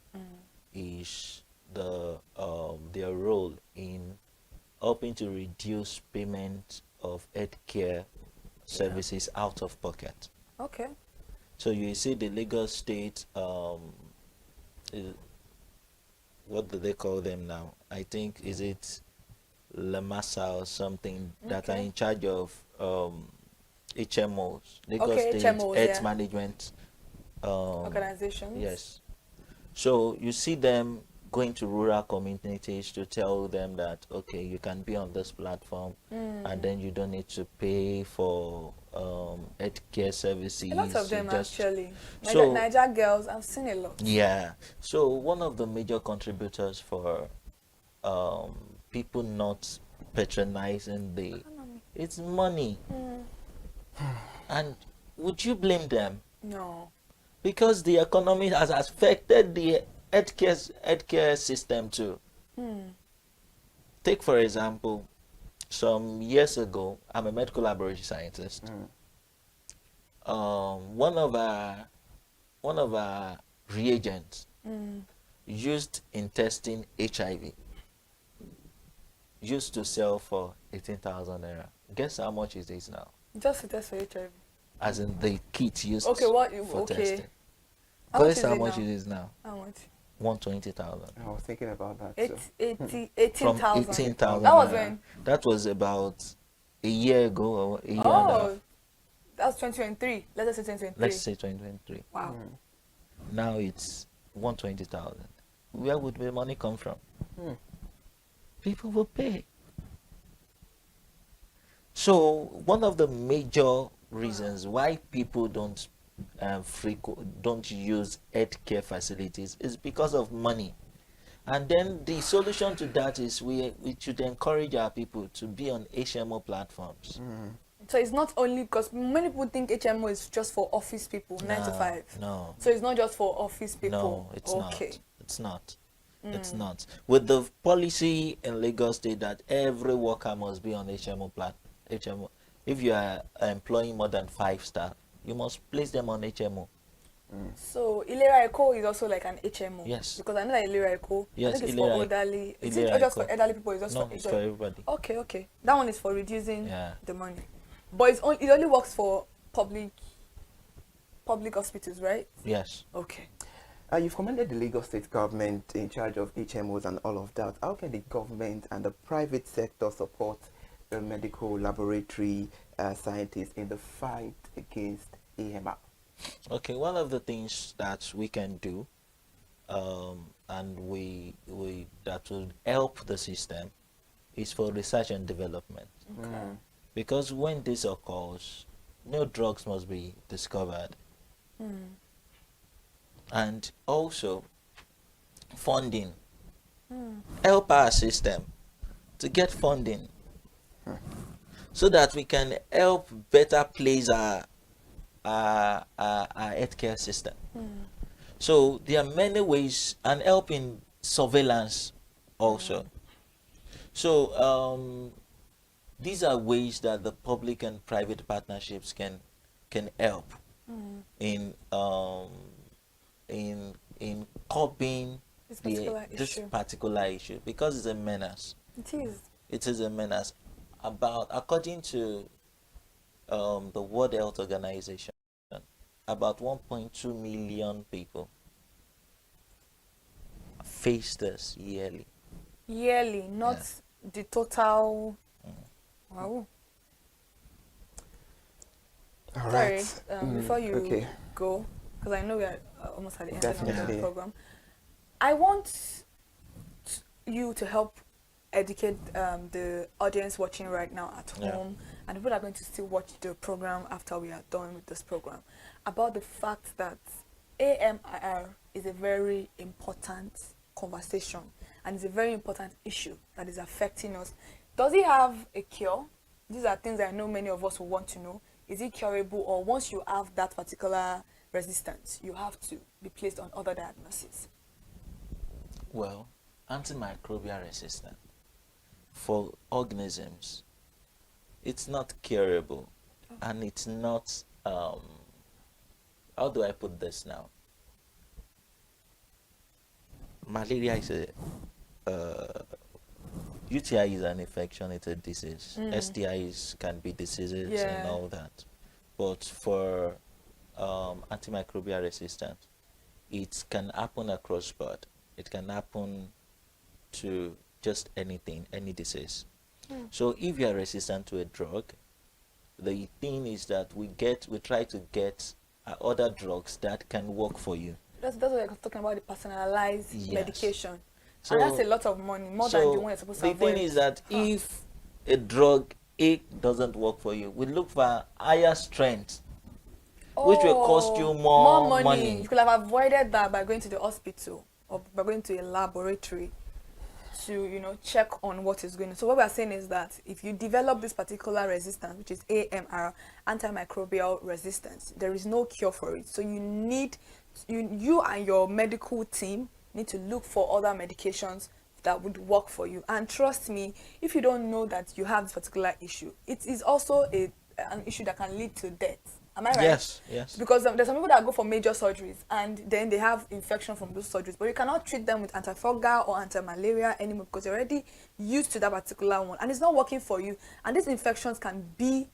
is their role in helping to reduce payment of healthcare services out of pocket. Okay. So you see the Lagos state, what do they call them now? I think, is it Lamasa or something, that are in charge of HMOs, Lagos State HMOs, Health Management organizations. Yes. So you see them going to rural communities to tell them that, okay, you can be on this platform and then you don't need to pay for healthcare services. A lot of them actually. So, Niger girls, I've seen a lot. Yeah. So one of the major contributors for people not patronizing it's money. And would you blame them? No. Because the economy has affected the healthcare system too. Take for example, some years ago, I'm a medical laboratory scientist. One of our reagents used in testing HIV used to sell for 18,000 naira. Guess how much it is now? Just to test for HIV. As in the kit used for testing. Guess how much it is now? How much? 120,000. I was thinking about that. 18,000. From 18,000. That was when? That was about a year ago or a year and a half. That's 2023. Let's say 2023. Let's say 2023. Wow. Now it's 120,000. Where would the money come from? People will pay. So one of the major reasons why people don't use healthcare facilities is because of money. And then the solution to that is we should encourage our people to be on HMO platforms. So it's not only because many people think HMO is just for office people, 9 to 5. No. So it's not just for office people. No, it's not. It's not. It's not. With the policy in Lagos State that every worker must be on HMO. If you are employing more than 5 staff, you must place them on HMO. So Ilera Eco is also like an HMO. Yes. Because I know that Ilera Eco, I think it's for elderly. Is it just for elderly people? It's just no, it's for everybody. Okay. That one is for reducing the money. But it only works for public hospitals, right? Yes. Okay. You've commended the Lagos State government in charge of HMOs and all of that. How can the government and the private sector support the medical laboratory scientists in the fight against AMR? Okay, one of the things that we can do and we that will help the system is for research and development. Okay. Because when this occurs, new drugs must be discovered, and also funding. Help our system to get funding so that we can help better place our healthcare system. So there are many ways, and help in surveillance also. So these are ways that the public and private partnerships can help in curbing this particular issue, because it's a menace. It is. It is a menace. According to the World Health Organization, about 1.2 million people face this yearly. Yearly, not the total. Wow. All Sorry, right. before you okay. go, because I know we are almost at the end Definitely. of the program, I want you to help educate the audience watching right now at home, and people that are going to still watch the program after we are done with this program, about the fact that AMR is a very important conversation, and it's a very important issue that is affecting us. Does it have a cure? These are things I know many of us will want to know. Is it curable, or once you have that particular resistance, you have to be placed on other diagnoses? Well, antimicrobial resistance for organisms, it's not curable, and it's not, how do I put this now? Malaria is UTI is an infection, it's a disease. STIs can be diseases and all that. But for antimicrobial resistance, it can happen across board. It can happen to just anything, any disease. So if you are resistant to a drug, the thing is that we try to get other drugs that can work for you. That's what I was talking about, the personalized medication. So, and that's a lot of money, more than the one you're supposed to avoid. The thing is that if a drug A doesn't work for you, we look for higher strength, which will cost you more money. You could have avoided that by going to the hospital or by going to a laboratory to, check on what is going on. So what we're saying is that if you develop this particular resistance, which is AMR, antimicrobial resistance, there is no cure for it. So you need, you and your medical team need to look for other medications that would work for you. And trust me, if you don't know that you have this particular issue, it is also an issue that can lead to death. Am I right? Yes, yes. Because there's some people that go for major surgeries and then they have infection from those surgeries, but you cannot treat them with antifungal or anti-malaria anymore because you're already used to that particular one and it's not working for you. And these infections can be,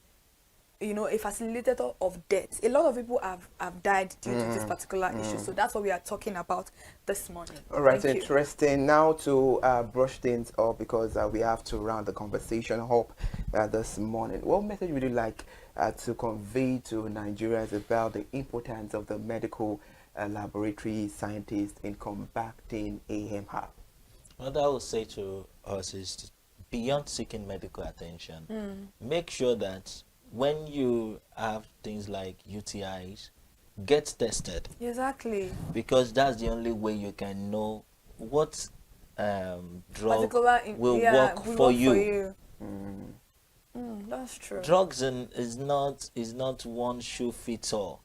a facilitator of death. A lot of people have died due to this particular issue. So that's what we are talking about this morning. All right, Thank you. interesting. Now to brush things up, because we have to round the conversation up this morning. What message would you like to convey to Nigerians about the importance of the medical laboratory scientists in combating AMR? What I would say to us is, beyond seeking medical attention, make sure that when you have things like UTIs, get tested. Exactly. Because that's the only way you can know what drug will work for you. That's true. Drugs is not one shoe fits all.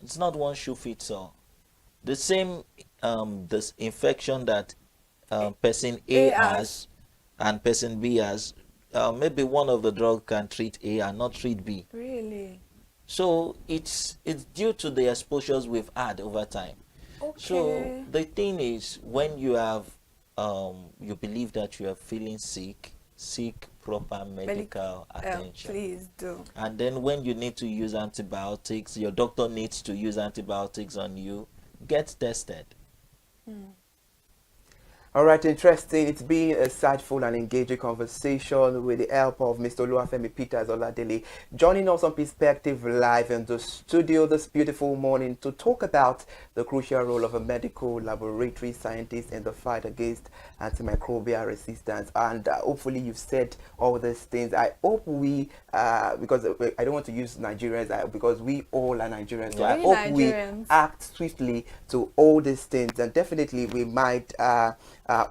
It's not one shoe fits all. The same this infection that person A has and person B has, maybe one of the drugs can treat A and not treat B. Really? So it's due to the exposures we've had over time. Okay. So the thing is, when you have you believe that you are feeling sick, seek proper medical attention. Please do. And then when you need to use antibiotics, your doctor needs to use antibiotics on you, get tested. All right, interesting. It's been a insightful and engaging conversation with the help of Mr. Oluwafemi Peters Oladele, joining us on Perspective Live in the studio this beautiful morning to talk about the crucial role of a medical laboratory scientist in the fight against antimicrobial resistance. And hopefully you've said all these things. I hope we, because I don't want to use Nigerians, because we all are Nigerians. So I hope we act swiftly to all these things, and definitely we might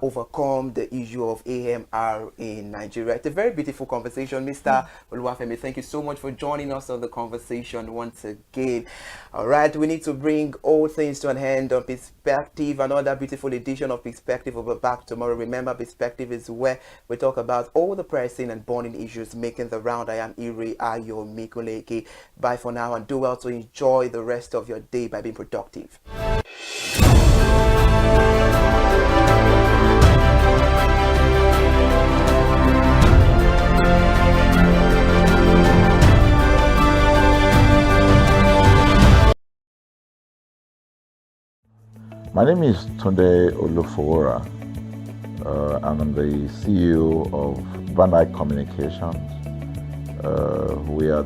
overcome the issue of AMR in Nigeria. It's a very beautiful conversation. Mr. Oluwafemi, thank you so much for joining us on the conversation once again. All right, we need to bring all things to an end on Perspective. Another beautiful edition of Perspective will be back tomorrow. Remember, Perspective is where we talk about all the pressing and burning issues making the round. I am Iri Ayo Mikuleke. Bye for now, and do well to enjoy the rest of your day by being productive. My name is Tunde Olufowora. I'm the CEO of Brand Communications. We are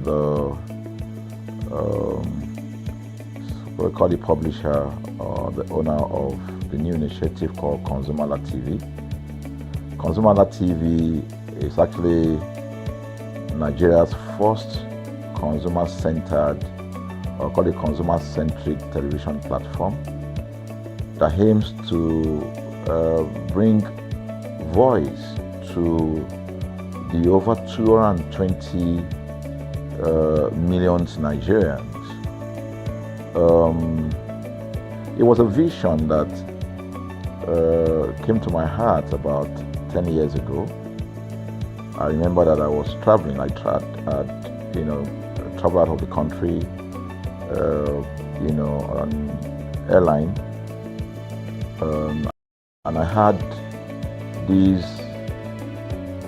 we call the publisher or the owner of the new initiative called ConsumerHallaTV. ConsumerHallaTV is actually Nigeria's first consumer-centered, or call it consumer-centric television platform that aims to bring voice to the over 220 million Nigerians. It was a vision that came to my heart about 10 years ago. I remember that I was traveling. I traveled out of the country, on airline. And I had this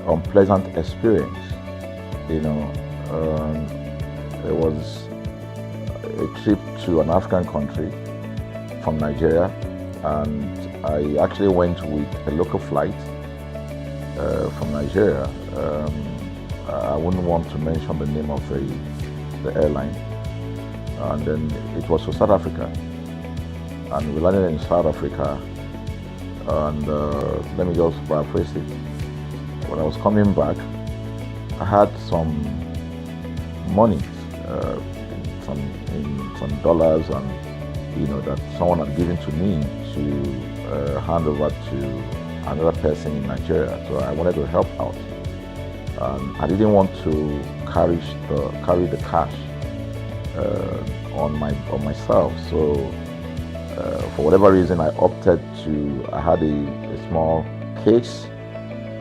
unpleasant experience. It was a trip to an African country from Nigeria, and I actually went with a local flight from Nigeria. I wouldn't want to mention the name of the airline, and then it was to South Africa. And we landed in South Africa, and let me just paraphrase it. When I was coming back, I had some money, some dollars, and that someone had given to me to hand over to another person in Nigeria. So I wanted to help out. I didn't want to carry the cash on myself. So. For whatever reason, I had a small case,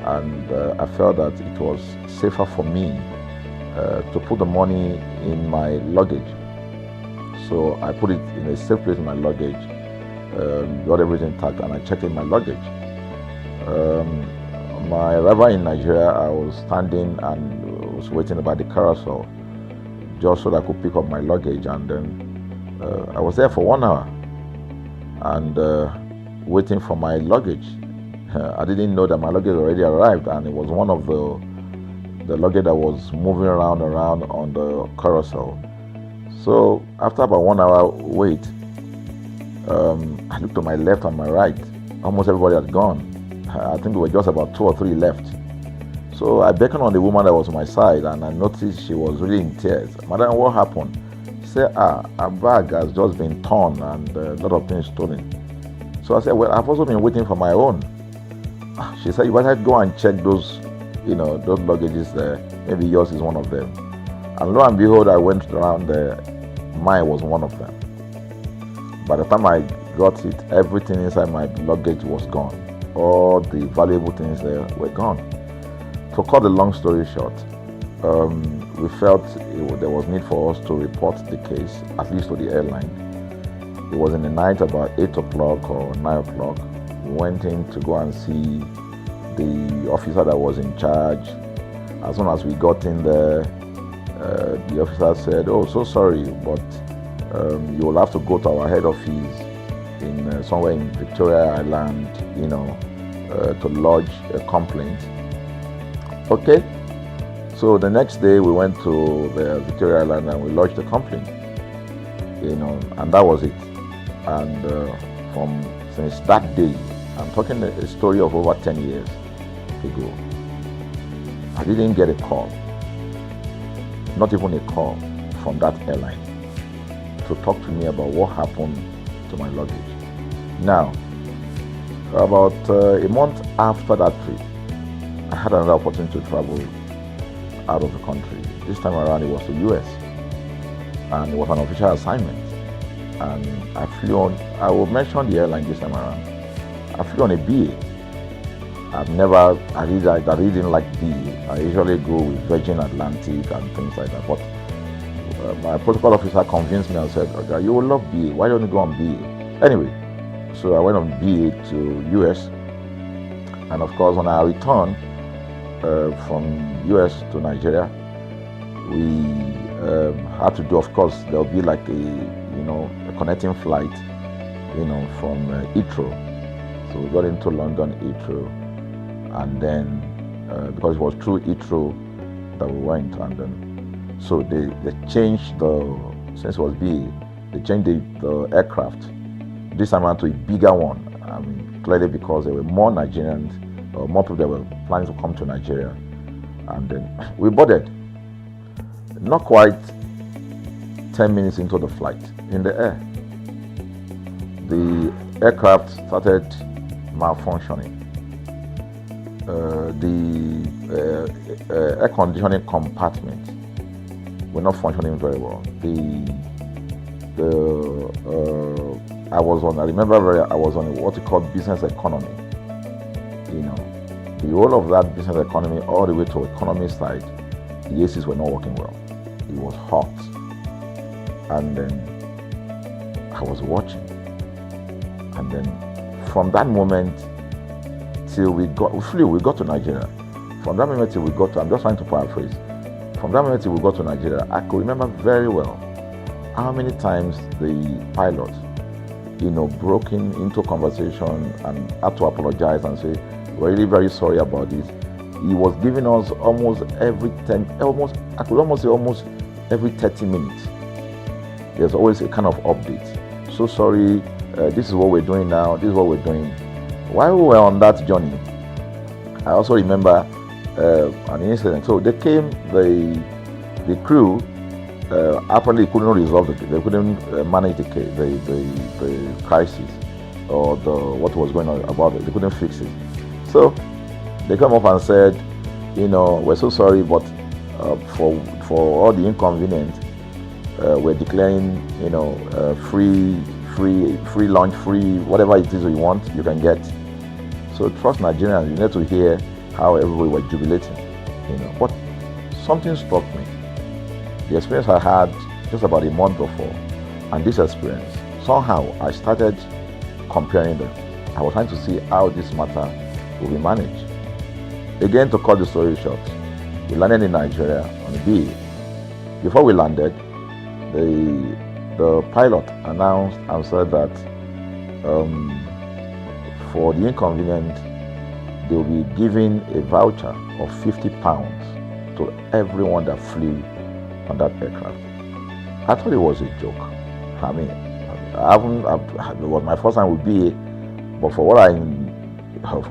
and I felt that it was safer for me to put the money in my luggage. So I put it in a safe place in my luggage, got everything intact, and I checked in my luggage. My arrival in Nigeria, I was standing and was waiting about the carousel just so that I could pick up my luggage, and then I was there for 1 hour. And waiting for my luggage. I didn't know that my luggage already arrived, and it was one of the luggage that was moving around on the carousel. So after about 1 hour wait, I looked to my left and my right. Almost everybody had gone. I think there were just about 2 or 3 left. So I beckoned on the woman that was on my side, and I noticed she was really in tears. Madam, what happened? Said, her bag has just been torn and a lot of things stolen. So I said, well, I've also been waiting for my own. She said, you better go and check those luggages there. Maybe yours is one of them. And lo and behold, I went around there. Mine was one of them. By the time I got it, everything inside my luggage was gone. All the valuable things there were gone. To cut the long story short, we felt there was need for us to report the case, at least to the airline. It was in the night, about 8 o'clock or 9 o'clock. We went in to go and see the officer that was in charge. As soon as we got in there, the officer said, "Oh, so sorry, but you will have to go to our head office in somewhere in Victoria Island, to lodge a complaint. Okay, so the next day we went to the Victoria Island and we lodged a complaint, and that was it. And since that day, I'm talking a story of over 10 years ago, I didn't get a call, not even a call from that airline to talk to me about what happened to my luggage. Now, about a month after that trip, I had another opportunity to travel out of the country. This time around it was to the US, and it was an official assignment. And I flew on, I will mention the airline this time around. I flew on a BA. I really didn't like BA. I usually go with Virgin Atlantic and things like that. But my protocol officer convinced me and said, okay, you will love BA. Why don't you go on BA? Anyway, so I went on BA to US. And of course, on our return from US to Nigeria, we had to do, of course, there'll be like a connecting flight, from Heathrow. So we got into London Heathrow, and then because it was through Heathrow that we went, and then so they changed since it was BA, they changed the aircraft this time around to a bigger one. I mean, clearly because there were more Nigerians, or more people that were planning to come to Nigeria, and then we boarded. Not quite 10 minutes into the flight, in the air, the aircraft started malfunctioning. The air conditioning compartment were not functioning very well. I was on what you call business economy. The whole of that business economy all the way to economy side, the ACs were not working well. It was hot. And then I was watching. And then from that moment till we got to Nigeria. From that moment till we got to, I'm just trying to paraphrase. From that moment till we got to Nigeria, I could remember very well how many times the pilot, broke into conversation and had to apologize and say, we're really very sorry about this. He was giving us almost every 30 minutes. There's always a kind of update. So sorry, this is what we're doing now, this is what we're doing. While we were on that journey, I also remember an incident. So they came, the crew apparently couldn't resolve they couldn't manage the crisis or what was going on about it. They couldn't fix it. So they came up and said, we're so sorry, but for all the inconvenience, we're declaring, free lunch, free whatever it is you want, you can get. So trust Nigerians, you need to hear how everybody was jubilating, But something struck me. The experience I had just about a month before, and this experience, somehow I started comparing them. I was trying to see how this matter will be managed. Again, to cut the story short, we landed in Nigeria on a BA. Before we landed, the pilot announced and said that for the inconvenience, they will be giving a voucher of £50 to everyone that flew on that aircraft. I thought it was a joke. I mean, it was my first time with BA, but for what I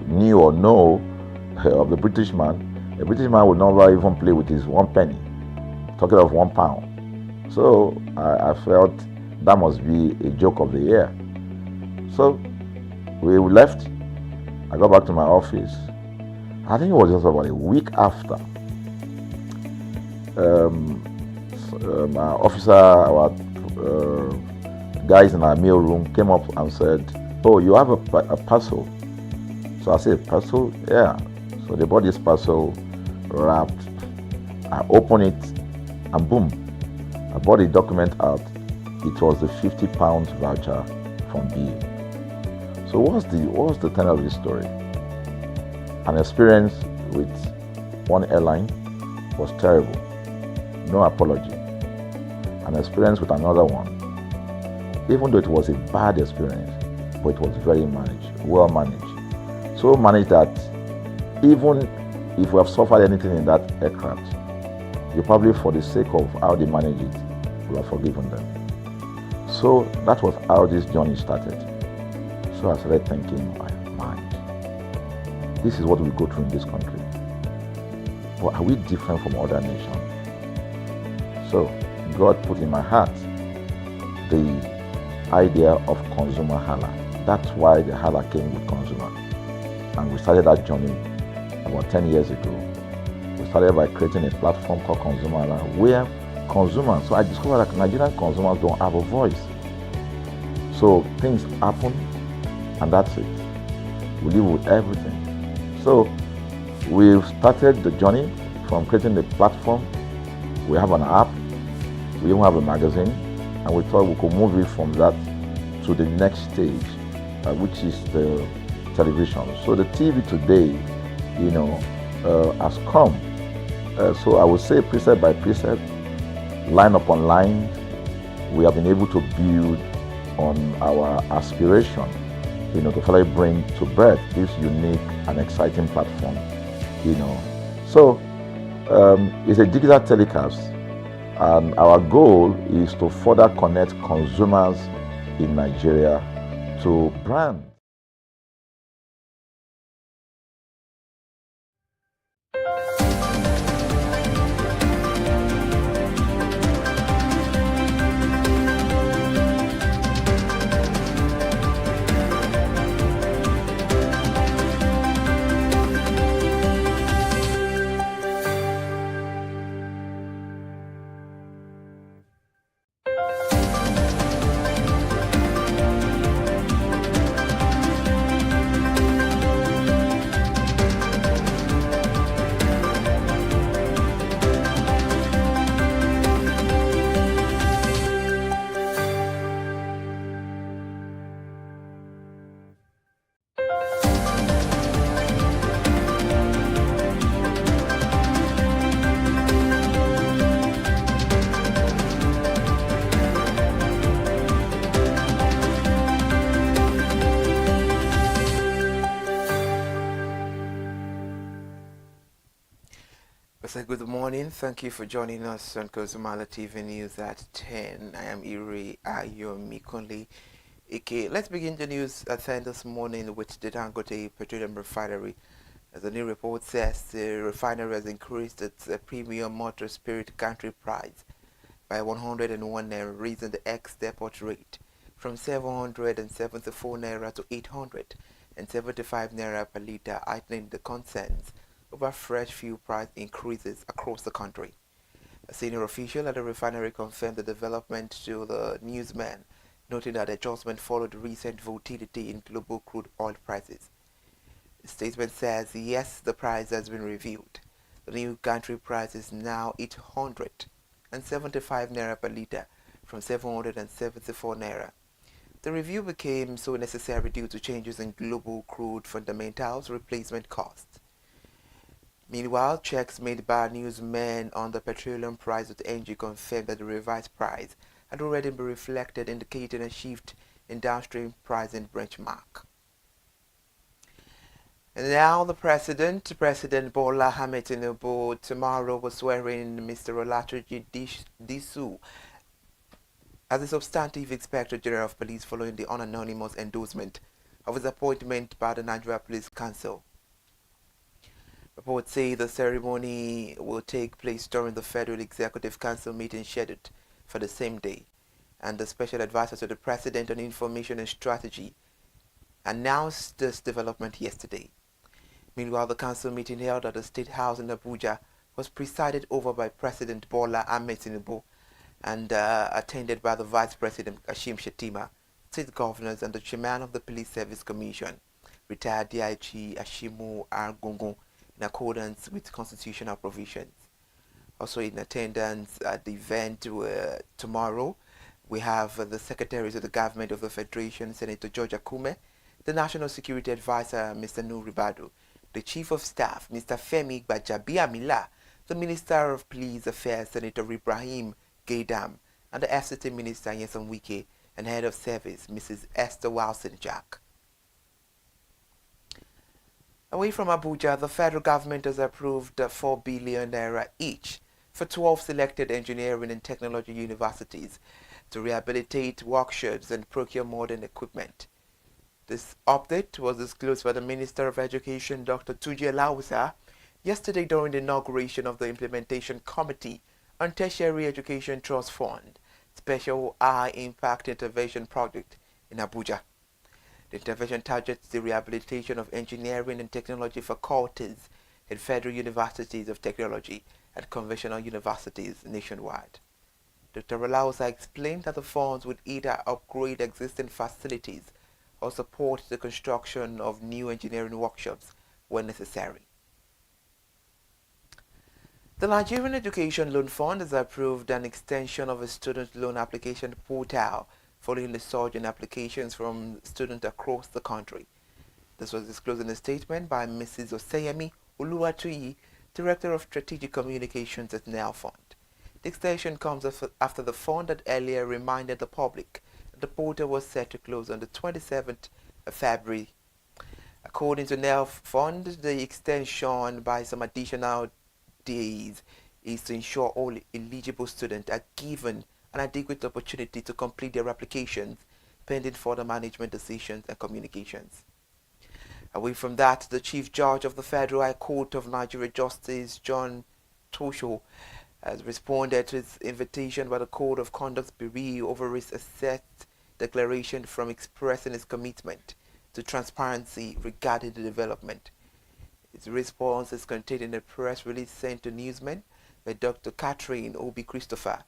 knew or know of the British man would never even play with his 1 penny, talking of £1. So I felt that must be a joke of the year. So we left. I got back to my office. I think it was just about a week after. Our officer, our guys in our mail room came up and said, "Oh, you have a parcel." So I said, "Parcel? Yeah." So they bought this parcel wrapped. I opened it, and boom, I bought the document out. It was the £50 voucher from BA. So what's the tenor of this story? An experience with one airline was terrible, no apology. An experience with another one, even though it was a bad experience, but it was very well managed. so managed that even if we have suffered anything in that aircraft, you probably, for the sake of how they manage it, will have forgiven them. So that was how this journey started. So I started thinking, my mind, this is what we go through in this country. But are we different from other nations? So God put in my heart the idea of ConsumerHalla. That's why the Hala came with consumer. And we started that journey about 10 years ago. We started by creating a platform called ConsumerHalla, where consumers, so I discovered that Nigerian consumers don't have a voice. So things happen, and that's it. We live with everything. So we've started the journey from creating the platform. We have an app, we even have a magazine, and we thought we could move it from that to the next stage, which is the television. So the TV today, has come. So I would say precept by precept, line upon line, we have been able to build on our aspiration, to finally bring to birth this unique and exciting platform, So it's a digital telecast, and our goal is to further connect consumers in Nigeria to brands. So good morning. Thank you for joining us on ConsumerHallaTV News at 10. I am Iri Ayomikunle. Okay, let's begin the news at 10 this morning with the Dangote Petroleum Refinery. As the new report says, the refinery has increased its premium motor spirit country price by 101 naira, raising the ex-depot rate from 774 naira to 875 naira per litre, heightening the concerns over fresh fuel price increases across the country. A senior official at the refinery confirmed the development to the newsman, noting that the adjustment followed recent volatility in global crude oil prices. The statement says, yes, the price has been reviewed. The new country price is now 875 naira per litre from 774 naira. The review became so necessary due to changes in global crude fundamentals, replacement costs. Meanwhile, checks made by newsmen on the petroleum price with NG confirmed that the revised price had already been reflected, indicating a shift in downstream pricing benchmark. And now the President Bola Ahmed Tinubu, tomorrow will swear in Mr. Olatunji Disu as the substantive Inspector General of Police following the unanimous endorsement of his appointment by the Nigeria Police Council. Reports say the ceremony will take place during the Federal Executive Council meeting scheduled for the same day, and the Special Advisor to the President on Information and Strategy announced this development yesterday. Meanwhile, the council meeting held at the State House in Abuja was presided over by President Bola Ahmed Tinubu and attended by the Vice President Kashim Shettima, State Governors, and the Chairman of the Police Service Commission, retired DIG Ashimu Argungun, in accordance with constitutional provisions. Also in attendance at the event tomorrow, we have the Secretaries of the Government of the Federation, Senator George Akume, the National Security Advisor, Mr. Nuri Badu, the Chief of Staff, Mr. Femi Gbajabiamila, the Minister of Police Affairs, Senator Ibrahim Gaidam, and the FCT Minister, Nyesom Wike, and Head of Service, Mrs. Esther Wilson Jack. Away from Abuja, the federal government has approved 4 billion naira each for 12 selected engineering and technology universities to rehabilitate workshops and procure modern equipment. This update was disclosed by the Minister of Education, Dr. Tuji Alausa, yesterday during the inauguration of the Implementation Committee on Tertiary Education Trust Fund, Special High Impact Intervention Project in Abuja. The intervention targets the rehabilitation of engineering and technology faculties in federal universities of technology and conventional universities nationwide. Dr. Alausa explained that the funds would either upgrade existing facilities or support the construction of new engineering workshops when necessary. The Nigerian Education Loan Fund has approved an extension of a student loan application portal following the surge in applications from students across the country. This was disclosed in a statement by Mrs. Oseyemi Oluwatuyi, Director of Strategic Communications at NEL Fund. The extension comes after the fund had earlier reminded the public that the portal was set to close on the 27th of February. According to NEL Fund, the extension by some additional days is to ensure all eligible students are given an adequate opportunity to complete their applications pending further management decisions and communications. Away from that, the Chief Judge of the Federal High Court of Nigeria, Justice John Tosho, has responded to his invitation by the Code of Conduct Bureau over his assessed declaration from expressing his commitment to transparency regarding the development. His response is contained in a press release sent to newsmen by Dr. Catherine Obi Christopher,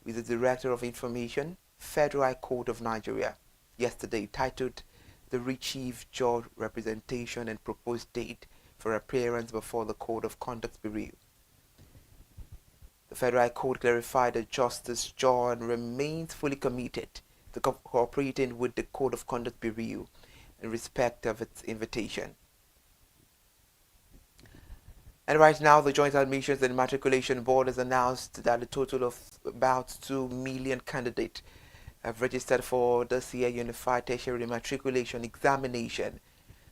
who is the Director of Information, Federal High Court of Nigeria, yesterday, titled The Chief Judge Representation and Proposed Date for Appearance Before the Code of Conduct Bureau. The Federal High Court clarified that Justice John remains fully committed to cooperating with the Code of Conduct Bureau in respect of its invitation. And right now, the Joint Admissions and Matriculation Board has announced that a total of about 2 million candidates have registered for this year Unified Tertiary Matriculation Examination.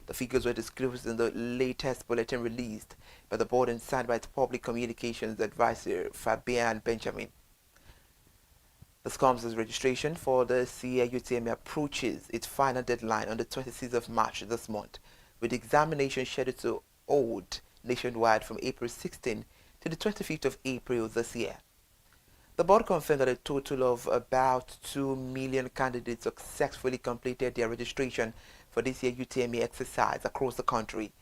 The figures were disclosed in the latest bulletin released by the board and signed by its public communications advisor, Fabian Benjamin. This comes as registration for the CA UTM approaches its final deadline on the 26th of March this month, with the examination scheduled to hold nationwide from April 16 to the 25th of April this year. The board confirmed that a total of about 2 million candidates successfully completed their registration for this year's UTME exercise across the country.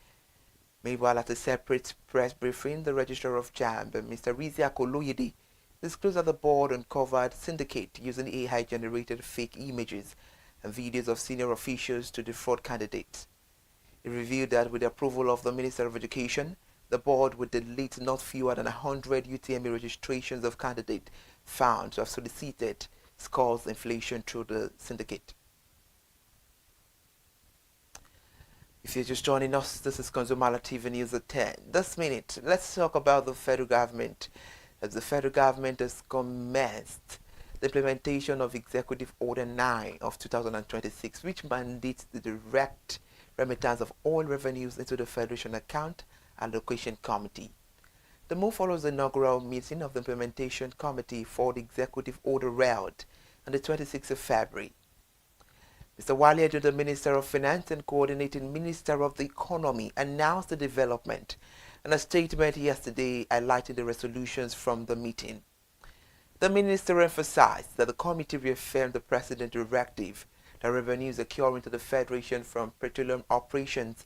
Meanwhile, at a separate press briefing, the Registrar of JAMB, Mr. Rizia Koloyede, disclosed that the board uncovered syndicate using AI-generated fake images and videos of senior officials to defraud candidates. It revealed that with the approval of the Minister of Education, the board would delete not fewer than 100 UTME registrations of candidates found to have solicited scores inflation through the syndicate. If you're just joining us, this is ConsumerHallaTV News at 10. This minute, let's talk about the federal government, as the federal government has commenced the implementation of Executive Order 9 of 2026, which mandates the direct remittance of all revenues into the Federation Account Allocation Committee. The move follows the inaugural meeting of the Implementation Committee for the Executive Order held on the 26th of February. Mr. Wale Edo, the Minister of Finance and Coordinating Minister of the Economy, announced the development in a statement yesterday highlighting the resolutions from the meeting. The Minister emphasized that the committee reaffirmed the President's directive that revenues occurring to the Federation from petroleum operations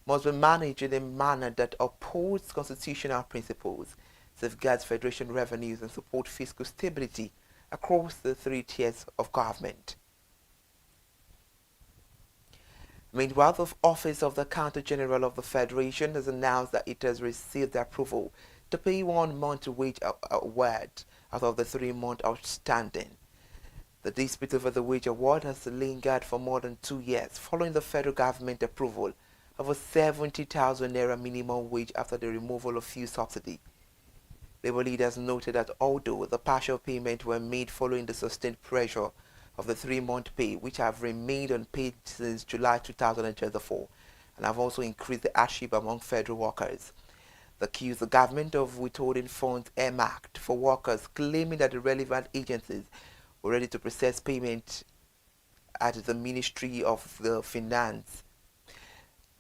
must be managed in a manner that upholds constitutional principles, safeguards Federation revenues, and support fiscal stability across the 3 tiers of government. Meanwhile, the Office of the Accountant General of the Federation has announced that it has received the approval to pay 1 month wage award out of the 3-month outstanding. The dispute over the wage award has lingered for more than 2 years following the federal government approval of a 70,000 naira minimum wage after the removal of fuel subsidy. Labour leaders noted that although the partial payments were made following the sustained pressure of the 3-month pay, which have remained unpaid since July 2024, and have also increased the hardship among federal workers. They accuse the government of withholding funds earmarked for workers, claiming that the relevant agencies were ready to process payment at the Ministry of the Finance.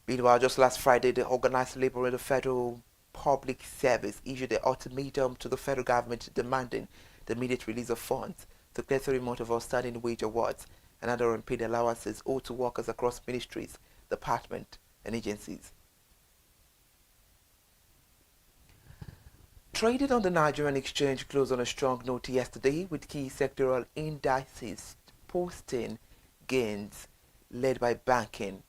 Meanwhile, just last Friday, the Organized Labor and the Federal Public Service issued an ultimatum to the federal government demanding the immediate release of funds to clear 3 months of outstanding wage awards and other unpaid allowances owed to workers across ministries, departments, and agencies. Trading on the Nigerian exchange closed on a strong note yesterday, with key sectoral indices posting gains led by banking,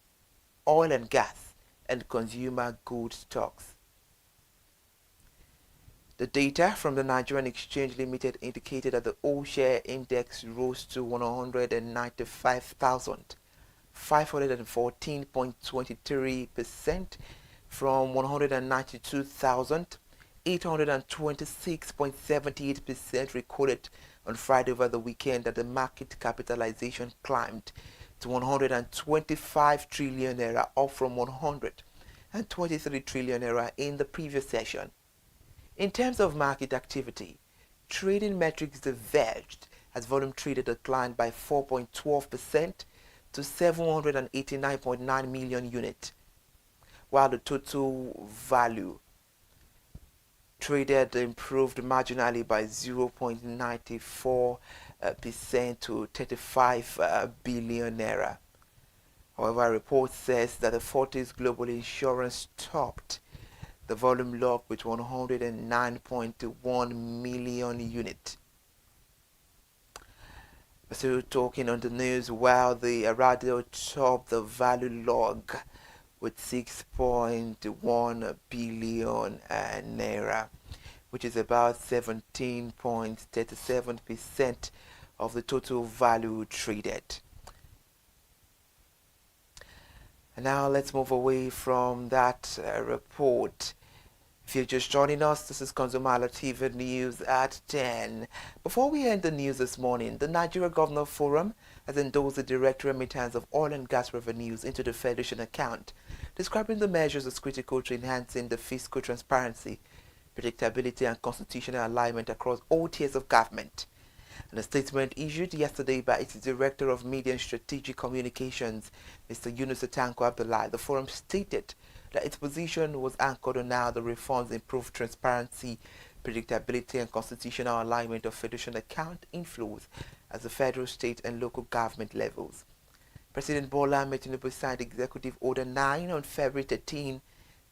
oil and gas, and consumer goods stocks. The data from the Nigerian Exchange Limited indicated that the all-share index rose to 195,514.23% from 192,826.78% recorded on Friday over the weekend. That the market capitalization climbed to 125 trillion naira, up from 123 trillion naira in the previous session. In terms of market activity, trading metrics diverged as volume traded declined by 4.12% to 789.9 million units, while the total value traded improved marginally by 0.94% to 35 billion naira. However, a report says that the Fortis Global Insurance topped the volume log with 109.1 million units. Still talking on the news, while the Aradio topped the value log with 6.1 billion naira, which is about 17.37% of the total value traded. And now let's move away from that report. If you're just joining us, this is ConsumerHallaTV News at 10. Before we end the news this morning, the Nigeria Governor Forum has endorsed the direct remittance of oil and gas revenues into the Federation account, describing the measures as critical to enhancing the fiscal transparency, predictability, and constitutional alignment across all tiers of government. In a statement issued yesterday by its Director of Media and Strategic Communications, Mr. Yunus Atanko Abdullahi, the forum stated that its position was anchored on how the reforms improve transparency, predictability, and constitutional alignment of Federation account inflows at the federal, state, and local government levels. President Bola Ahmed Tinubu signed Executive Order 9 on February 13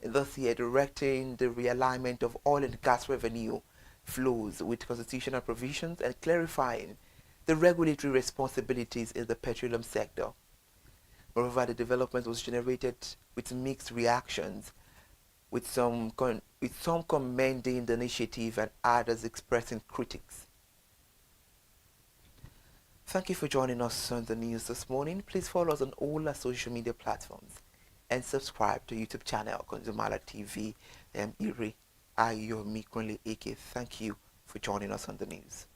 this year, directing the realignment of oil and gas revenue flows with constitutional provisions and clarifying the regulatory responsibilities in the petroleum sector. Moreover, the development was generated with mixed reactions, with some commending the initiative and others expressing critics. Thank you for joining us on the news this morning. Please follow us on all our social media platforms and subscribe to YouTube channel ConsumerHallaTV. Iri Ayomi Kunle Eke. Thank you for joining us on the news.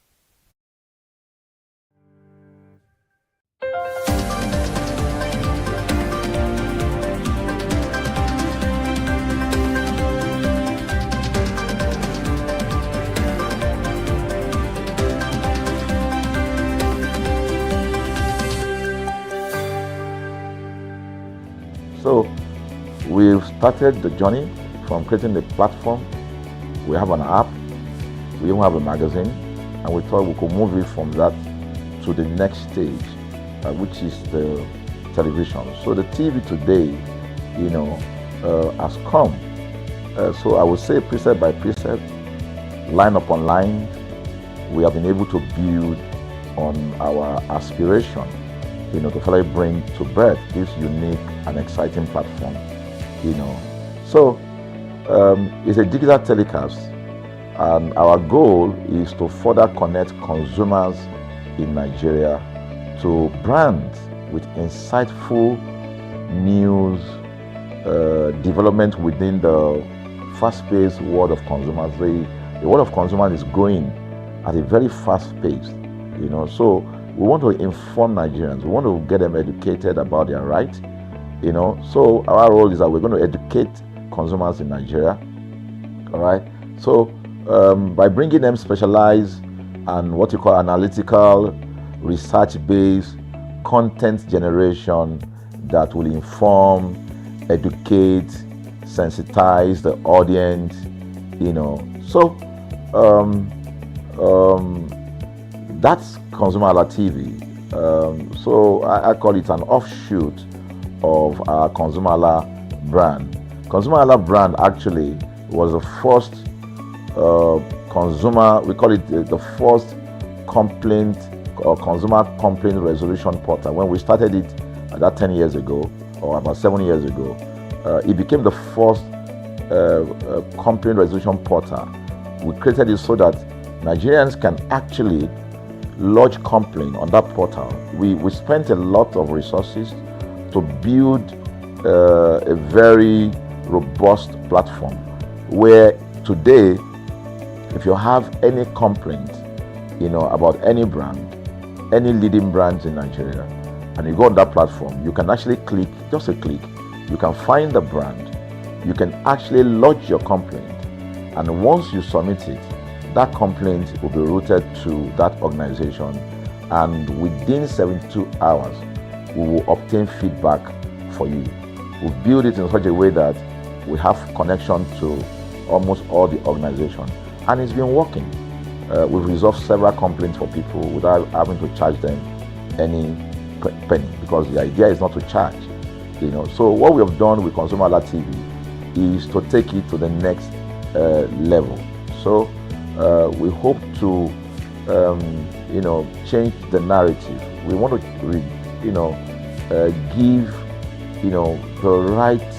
So we've started the journey from creating the platform. We have an app, we even have a magazine, and we thought we could move it from that to the next stage, which is the television. So the TV today, has come. So I would say precept by precept, line upon line, we have been able to build on our aspiration, to finally bring to birth this unique and exciting platform, So it's a digital telecast, and our goal is to further connect consumers in Nigeria to brands with insightful news, development within the fast-paced world of consumers. The world of consumers is growing at a very fast pace, So we want to inform Nigerians. We want to get them educated about their rights. You know, so our role is that we're going to educate consumers in Nigeria. All right. So by bringing them specialized and what you call analytical, research-based content generation that will inform, educate, sensitize the audience, you know. So that's ConsumerHalla TV. So I call it an offshoot of our ConsumerHalla brand. ConsumerHalla brand actually was the first we call it the first complaint or consumer complaint resolution portal. When we started it about 10 years ago, or about 7 years ago, it became the first complaint resolution portal. We created it so that Nigerians can actually lodge complaint on that portal. We spent a lot of resources to build a very robust platform where today, if you have any complaint, you know, about any brand, any leading brands in Nigeria, and you go on that platform, you can actually click, just a click, you can find the brand, you can actually lodge your complaint, and once you submit it, that complaint will be routed to that organization, and within 72 hours, we will obtain feedback for you. We build it in such a way that we have connection to almost all the organizations, and it's been working. We've resolved several complaints for people without having to charge them any penny, because the idea is not to charge, you know. So what we have done with ConsumerHalla TV is to take it to the next level. So we hope to, you know, change the narrative. We want to, you know, give, you know, the right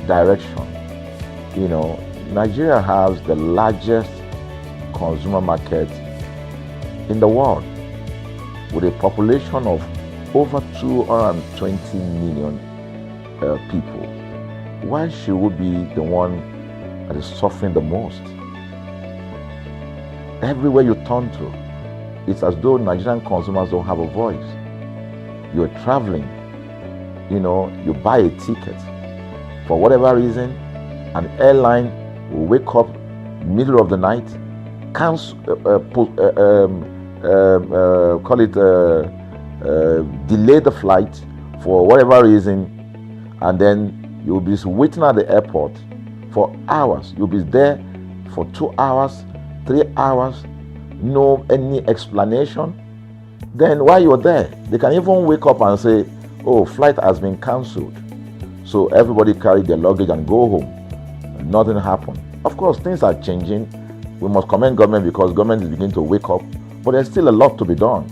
direction. You know, Nigeria has the largest consumer market in the world, with a population of over 220 million people. Why should we be the one that is suffering the most? Everywhere you turn to, it's as though Nigerian consumers don't have a voice. You're traveling, you know, you buy a ticket. For whatever reason, an airline will wake up middle of the night, delay the flight for whatever reason, and then you'll be waiting at the airport for hours. You'll be there for 2 hours, 3 hours, no any explanation. Then while you're there, they can even wake up and say, oh, flight has been cancelled. So everybody carry their luggage and go home. Nothing happened. Of course, things are changing. We must commend government because government is beginning to wake up, but there's still a lot to be done.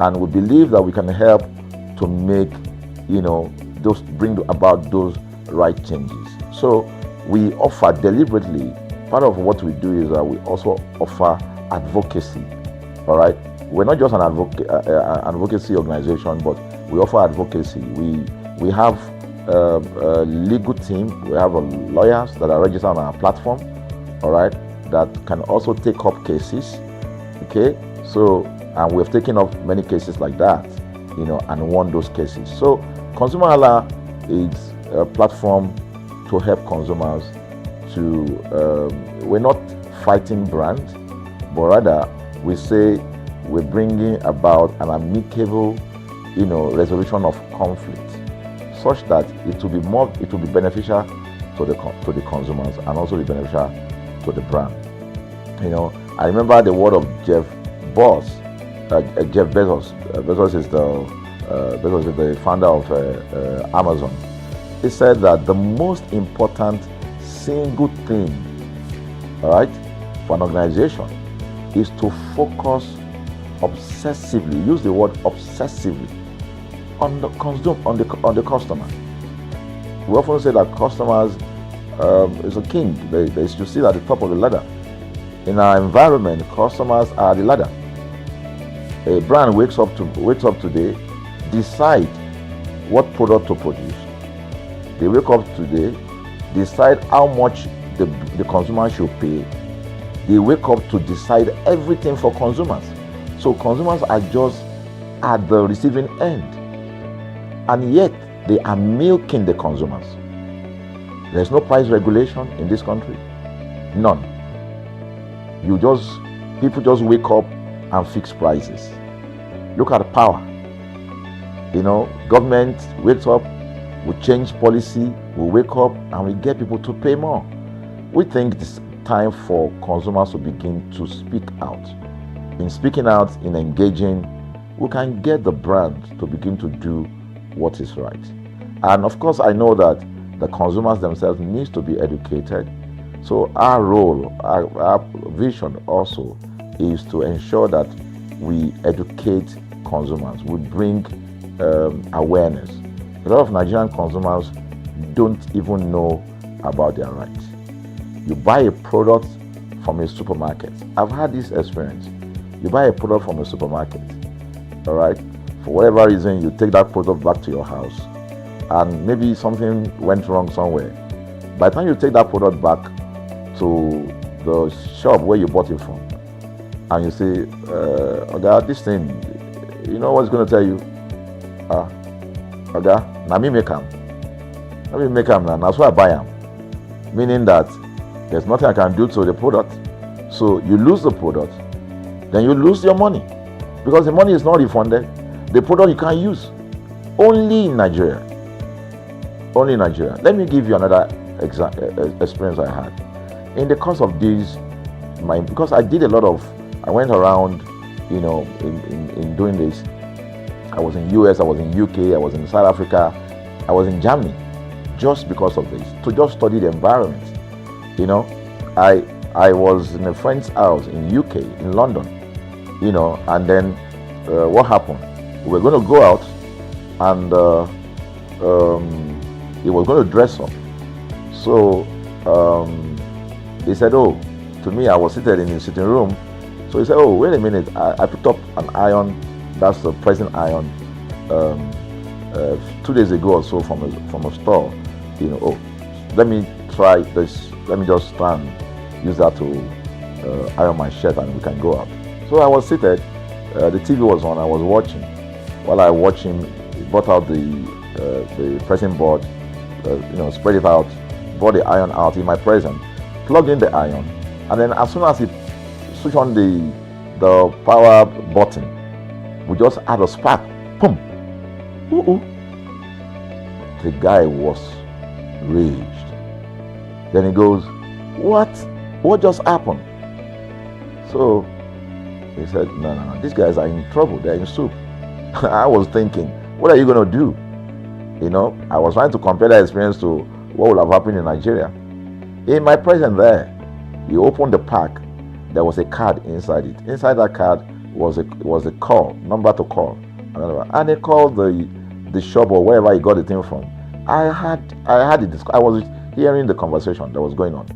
And we believe that we can help to make, you know, those, bring about those right changes. So we offer deliberately, part of what we do is that we also offer advocacy. All right, we're not just an advocacy organization, but we offer advocacy. We have a legal team. We have lawyers that are registered on our platform. All right, that can also take up cases. Okay, so and we've taken up many cases like that, you know, and won those cases. So ConsumerHalla is a platform to help consumers to. We're not fighting brands, but rather we say we're bringing about an amicable, you know, resolution of conflict, such that it will be beneficial to the consumers and also be beneficial to the brand. You know, I remember the word of Jeff Bezos. Bezos is the founder of Amazon. He said that the most important single thing, all right, for an organization is to focus obsessively, use the word obsessively, on the customer. We often say that customers is a king. They should sit at the top of the ladder. In our environment, customers are the ladder. A brand wakes up today, decide what product to produce. They wake up today, decide how much the consumer should pay. They wake up to decide everything for consumers. So consumers are just at the receiving end. And yet, They are milking the consumers. There's no price regulation in this country. None. People just wake up and fix prices. Look at the power. Government wakes up, we change policy, we wake up and we get people to pay more. We think it's time for consumers to begin to speak out. In speaking out, in engaging, we can get the brand to begin to do what is right. And of course, I know that the consumers themselves need to be educated. So our role, our vision also is to ensure that we educate consumers, we bring awareness. A lot of Nigerian consumers don't even know about their rights. You buy a product from a supermarket. I've had this experience. You buy a product from a supermarket, all right? For whatever reason, you take that product back to your house, and maybe something went wrong somewhere. By the time you take that product back to the shop where you bought it from, and you say, Oga, this thing, you know what's going to tell you? Oga, na me make am. Na me make am now. That's why I buy am. Meaning that there's nothing I can do to the product. So you lose the product, then you lose your money, because the money is not refunded. The product you can't use. Only in Nigeria. Only in Nigeria. Let me give you another experience I had. In the course of this, because I did a lot of, I went around, in doing this. I was in US, I was in UK, I was in South Africa, I was in Germany, just because of this, to just study the environment. I was in a friend's house in UK, in London, and then what happened? We were going to go out, and he was going to dress up. So he said, oh, to me, I was seated in his sitting room. So he said, oh, wait a minute, I picked up an iron, that's the pressing iron, 2 days ago or so from a store. Oh, let me try this, let me just stand, use that to iron my shirt and we can go out. So I was seated, the TV was on, I was watching. While I watched him, he brought out the pressing board, spread it out, brought the iron out in my presence, plugged in the iron, and then as soon as he switched on the power button, we just had a spark. Boom! The guy was raged. Then he goes, what just happened? So he said, no, these guys are in trouble, they're in soup. I was thinking, what are you going to do? I was trying to compare that experience to what would have happened in Nigeria. In my presence there, he opened the pack, there was a card inside it. Inside that card was a call, number to call. And they called the shop or wherever he got the thing from. I was hearing the conversation that was going on.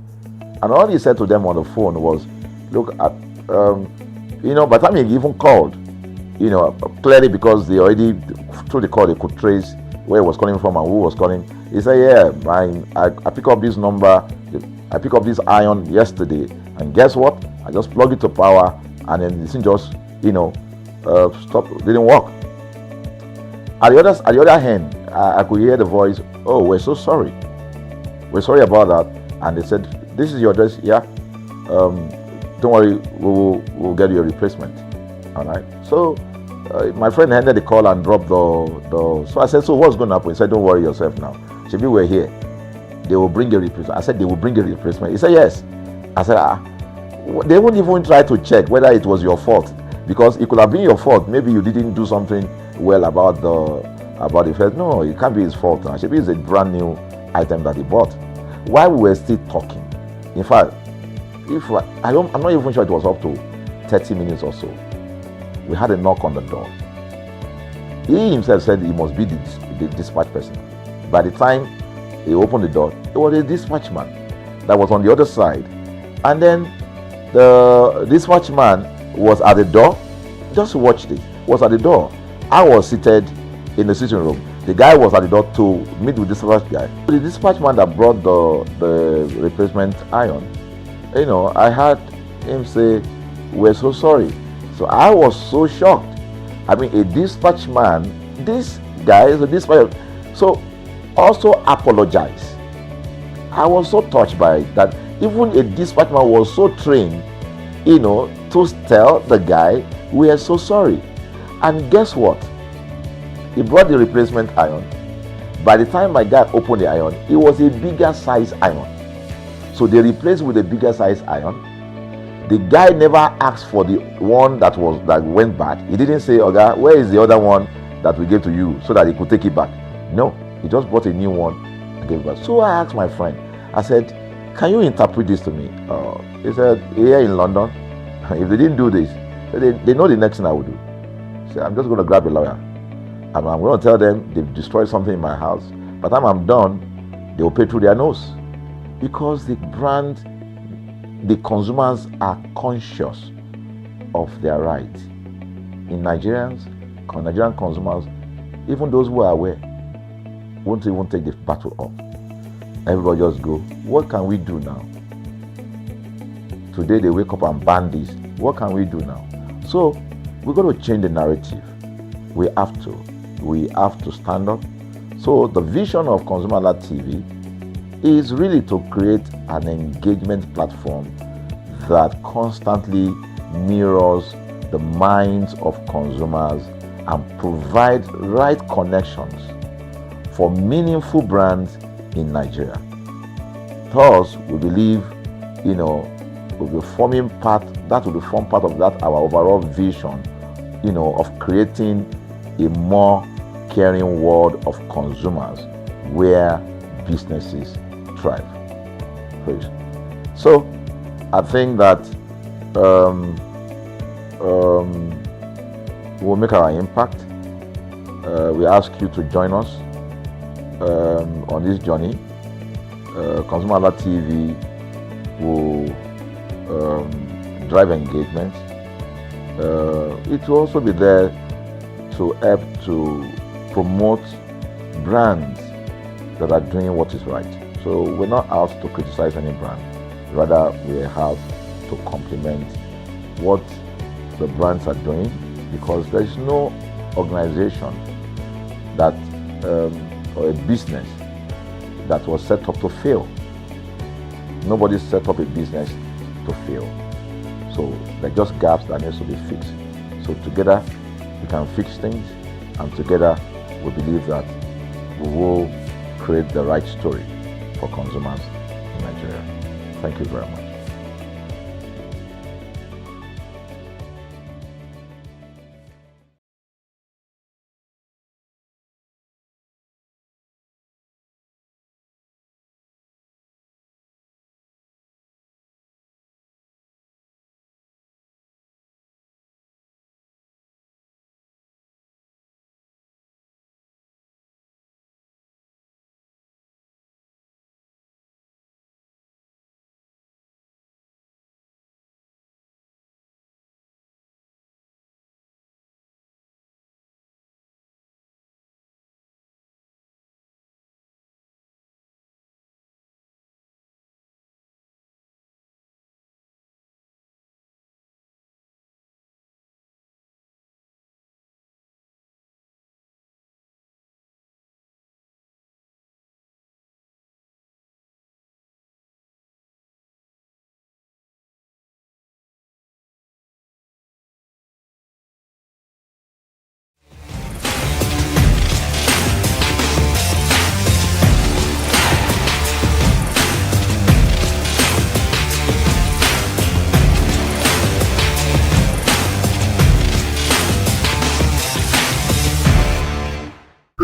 And all he said to them on the phone was, look, by the time he even called, clearly because they already, through the call, they could trace where he was calling from and who was calling. He said, yeah, I picked up this number, I picked up this iron yesterday, and guess what? I just plugged it to power, and then this thing just, stopped, didn't work. At the other hand, I could hear the voice, oh, we're so sorry. We're sorry about that. And they said, this is your address, yeah. Don't worry, we'll get you a replacement. All right. So my friend ended the call and dropped the. So I said, so what's going to happen? He said, don't worry yourself now. Should we're here. They will bring a replacement. I said, they will bring a replacement. He said, yes. I said, they won't even try to check whether it was your fault, because it could have been your fault. Maybe you didn't do something well about the first. No, it can't be his fault. Now, it's a brand new item that he bought. While we were still talking, in fact, I'm not even sure it was up to 30 minutes or so, we had a knock on the door. He himself said he must be the dispatch person. By the time he opened the door, it was a dispatch man that was on the other side. And then the dispatch man was at the door. Just watch this. Was at the door. I was seated in the sitting room. The guy was at the door to meet with the dispatch guy. The dispatch man that brought the replacement iron, I heard him say, we're so sorry. So I was so shocked. I mean, a dispatch man, this guy is a dispatch. So also apologize. I was so touched by it that even a dispatchman was so trained, to tell the guy, we are so sorry. And guess what? He brought the replacement iron. By the time my guy opened the iron, it was a bigger size iron. So they replaced with a bigger size iron. The guy never asked for the one that went bad. He didn't say, "Okay, where is the other one that we gave to you," so that he could take it back. No, he just bought a new one and gave it back. So I asked my friend, I said, "Can you interpret this to me?" He said, "Here in London, if they didn't do this, they know the next thing I will do." He said, "I'm just going to grab a lawyer and I'm going to tell them they've destroyed something in my house. By the time I'm done, they will pay through their nose." Because the consumers are conscious of their rights. In Nigerian consumers, even those who are aware, won't even take the battle up. Everybody just go, what can we do now? Today they wake up and ban this. What can we do now? So we're going to change the narrative. We have to stand up. So the vision of ConsumerHalla TV is really to create an engagement platform that constantly mirrors the minds of consumers and provide right connections for meaningful brands in Nigeria. Thus, we believe, will be forming part of that our overall vision, of creating a more caring world of consumers where businesses thrive. Please. So, I think that we'll make our impact. We ask you to join us on this journey. ConsumerHalla TV will drive engagement. It will also be there to help to promote brands that are doing what is right. So we're not out to criticize any brand. Rather, we have to complement what the brands are doing, because there is no organization that or a business that was set up to fail. Nobody set up a business to fail. So there are just gaps that needs to be fixed. So together we can fix things, and together we believe that we will create the right story for consumers in Nigeria. Thank you very much.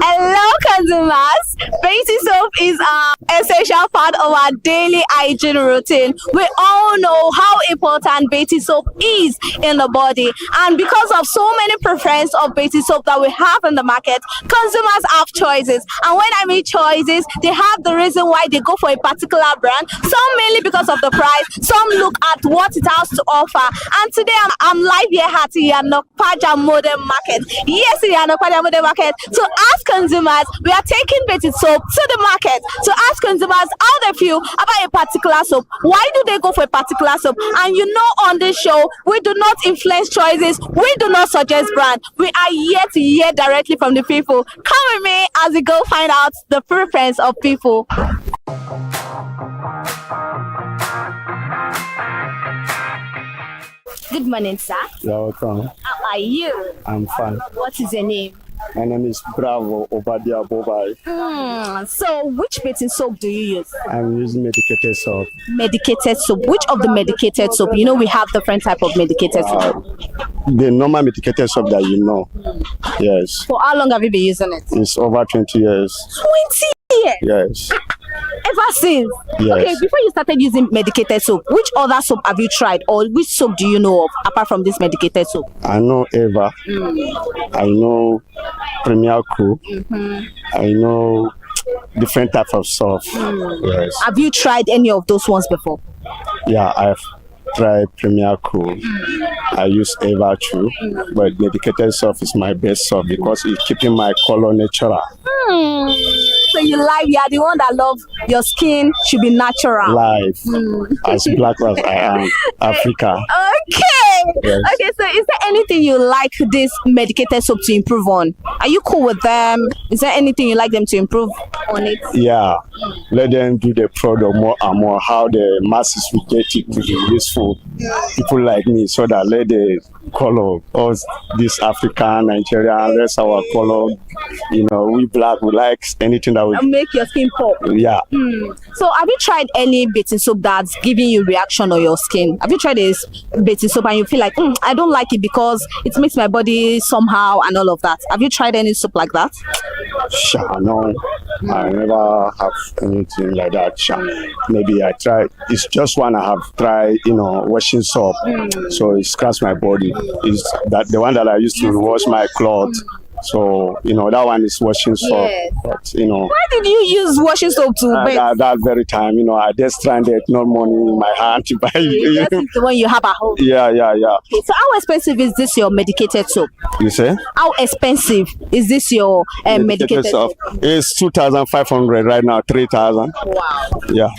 Hello, consumers. Baby soap is an essential part of our daily hygiene routine. We all know how important baby soap is in the body, and because of so many preference of baby soap that we have in the market, consumers have choices. And when I mean choices, they have the reason why they go for a particular brand. Some mainly because of the price, some look at what it has to offer. And today I'm live here at the Yanokpaja Modern Market. Yes, the Yanokpaja Modern Market. To ask consumers, we are taking baby soap to the market to ask ask consumers how they feel about a particular soap. Why do they go for a particular soap? And you know, on this show, we do not influence choices. We do not suggest brand. We are here to hear directly from the people. Come with me as we go find out the preference of people. Good morning, sir. You're welcome. How are you? I'm fine. What is your name? My name is Bravo Obadia Bobai. So, which bathing soap do you use? I'm using medicated soap. Medicated soap. Which of the medicated soap? You know, we have different type of medicated soap. The normal medicated soap that you know. Yes. For how long have you been using it? It's over 20 years. 20 years? Yes. Ever since? Yes. Okay, before you started using medicated soap, which other soap have you tried, or which soap do you know of apart from this medicated soap? I know Eva. I know Premier Cool. I know different types of soap. Yes. Have you tried any of those ones before? Yeah, I've tried Premier Cool. I use Eva too, but medicated soap is my best soap because it's keeping my color natural. So you are the one that love your skin should be natural. Life, as black as I am, Africa. Okay. Yes. Okay, so is there anything you like this medicated soap to improve on? Are you cool with them? Is there anything you like them to improve on it? Yeah, let them do the product more and more, how the masses will get it to be useful. People like me, so that let the color, us this African, Nigerian, rest our color, you know, we black, we like anything that will make your skin pop. Yeah. So have you tried any bathing soap that's giving you reaction on your skin? Have you tried this bathing soap and you feel like, I don't like it because it makes my body somehow and all of that? Have you tried any soap like that? Sure, no. I never have anything like that. Sure. Maybe I tried. It's just one I have tried, you know, washing soap. So it scratched my body. It's that the one that I used to wash my clothes. So, you know, that one is washing soap. Yes. But, you know, Why did you use washing soap to bathe? that very time, you know, I just stranded, no money in my hand to buy. That is the one you have at home. Yeah. Okay, so how expensive is this your medicated soap? You say? How expensive is this your medicated soap? It's 2,500 right now, 3,000. Wow. Yeah.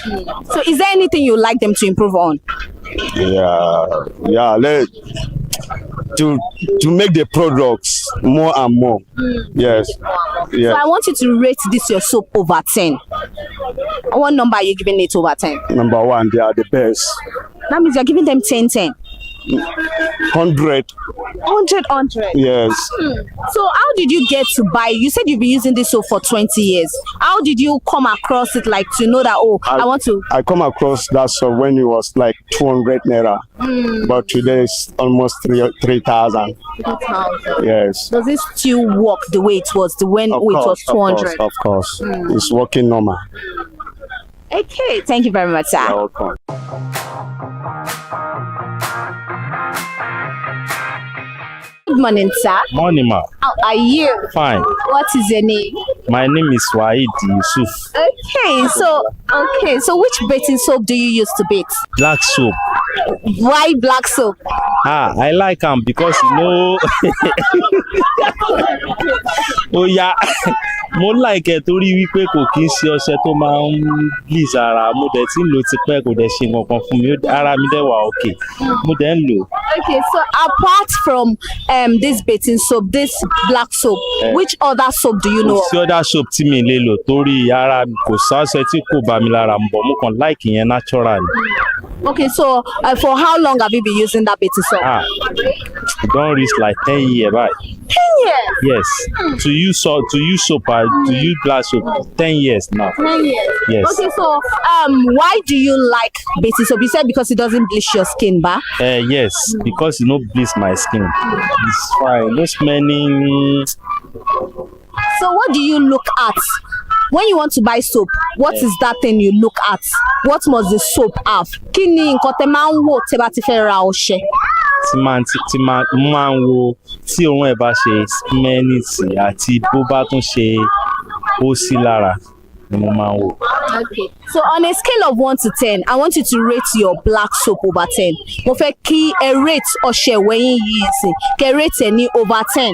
So is there anything you like them to improve on? Yeah. To make the products more and more. Yes. So I want you to rate this your soap over 10. What number are you giving it over 10? Number one, they are the best. That means you're giving them 10. 100. 100. Yes. So how did you get to buy? You said you've been using this soap for 20 years. How did you come across it, like to know that, I want to? I come across that soap when it was like 200 naira. But today it's almost 3,000. 3,000. Yes. Does it still work the way it was, when it was 200? Of course. It's working normal. Okay, thank you very much, sir. You're welcome. Good morning, sir. Morning, ma. How are you? Fine. What is your name? My name is Waid Yusuf. Okay, so which bathing soap do you use to bathe? Black soap. Why black soap? I like them because oh yeah. Mo like ẹ torí wípé kò kí ń ṣe ọṣẹ tó máa ń please ara mo dẹ̀ tí ń lò tipẹ́ kò dẹ̀ ṣe nǹkan fún mi ara mi dẹ̀ wà okay mo dẹ̀ ń lò. Okay, so apart from this bathing soap, this black soap, which other soap do you know? Kò sí other soap tí mi lè lò torí ara kò sáṣẹ tí kò bá mi lára mu bọ̀ mo kàn like ìyẹn natural. Okay, so for how long have you been using that bathing soap? It don't reach like 10 years, right? 10 years? Yes. To use soap, to use black soap, 10 years now. 10 years? Yes. Okay, so why do you like bathing soap? You said because it doesn't bleach your skin, ba? Yes, because it no bleach my skin. It's fine. No smelling. So what do you look at? When you want to buy soap, what is that thing you look at? What must the soap have? Kí ni nǹkan tẹ́ máa ń wò tẹ́ bá ti fẹ́ ra ọṣẹ? Tí máa ń wo tí òun ẹ̀ bá ṣe smelly àti bó bá tún ṣe ó sí lára ni mo máa ń wò. Okay. So on a scale of 1 to 10, I want you to rate your black soap over 10. Mo fẹ́ kí ẹ rate ọṣẹ ìwẹ̀yìn yìí sí. Kẹ́ rate ẹ ní over 10.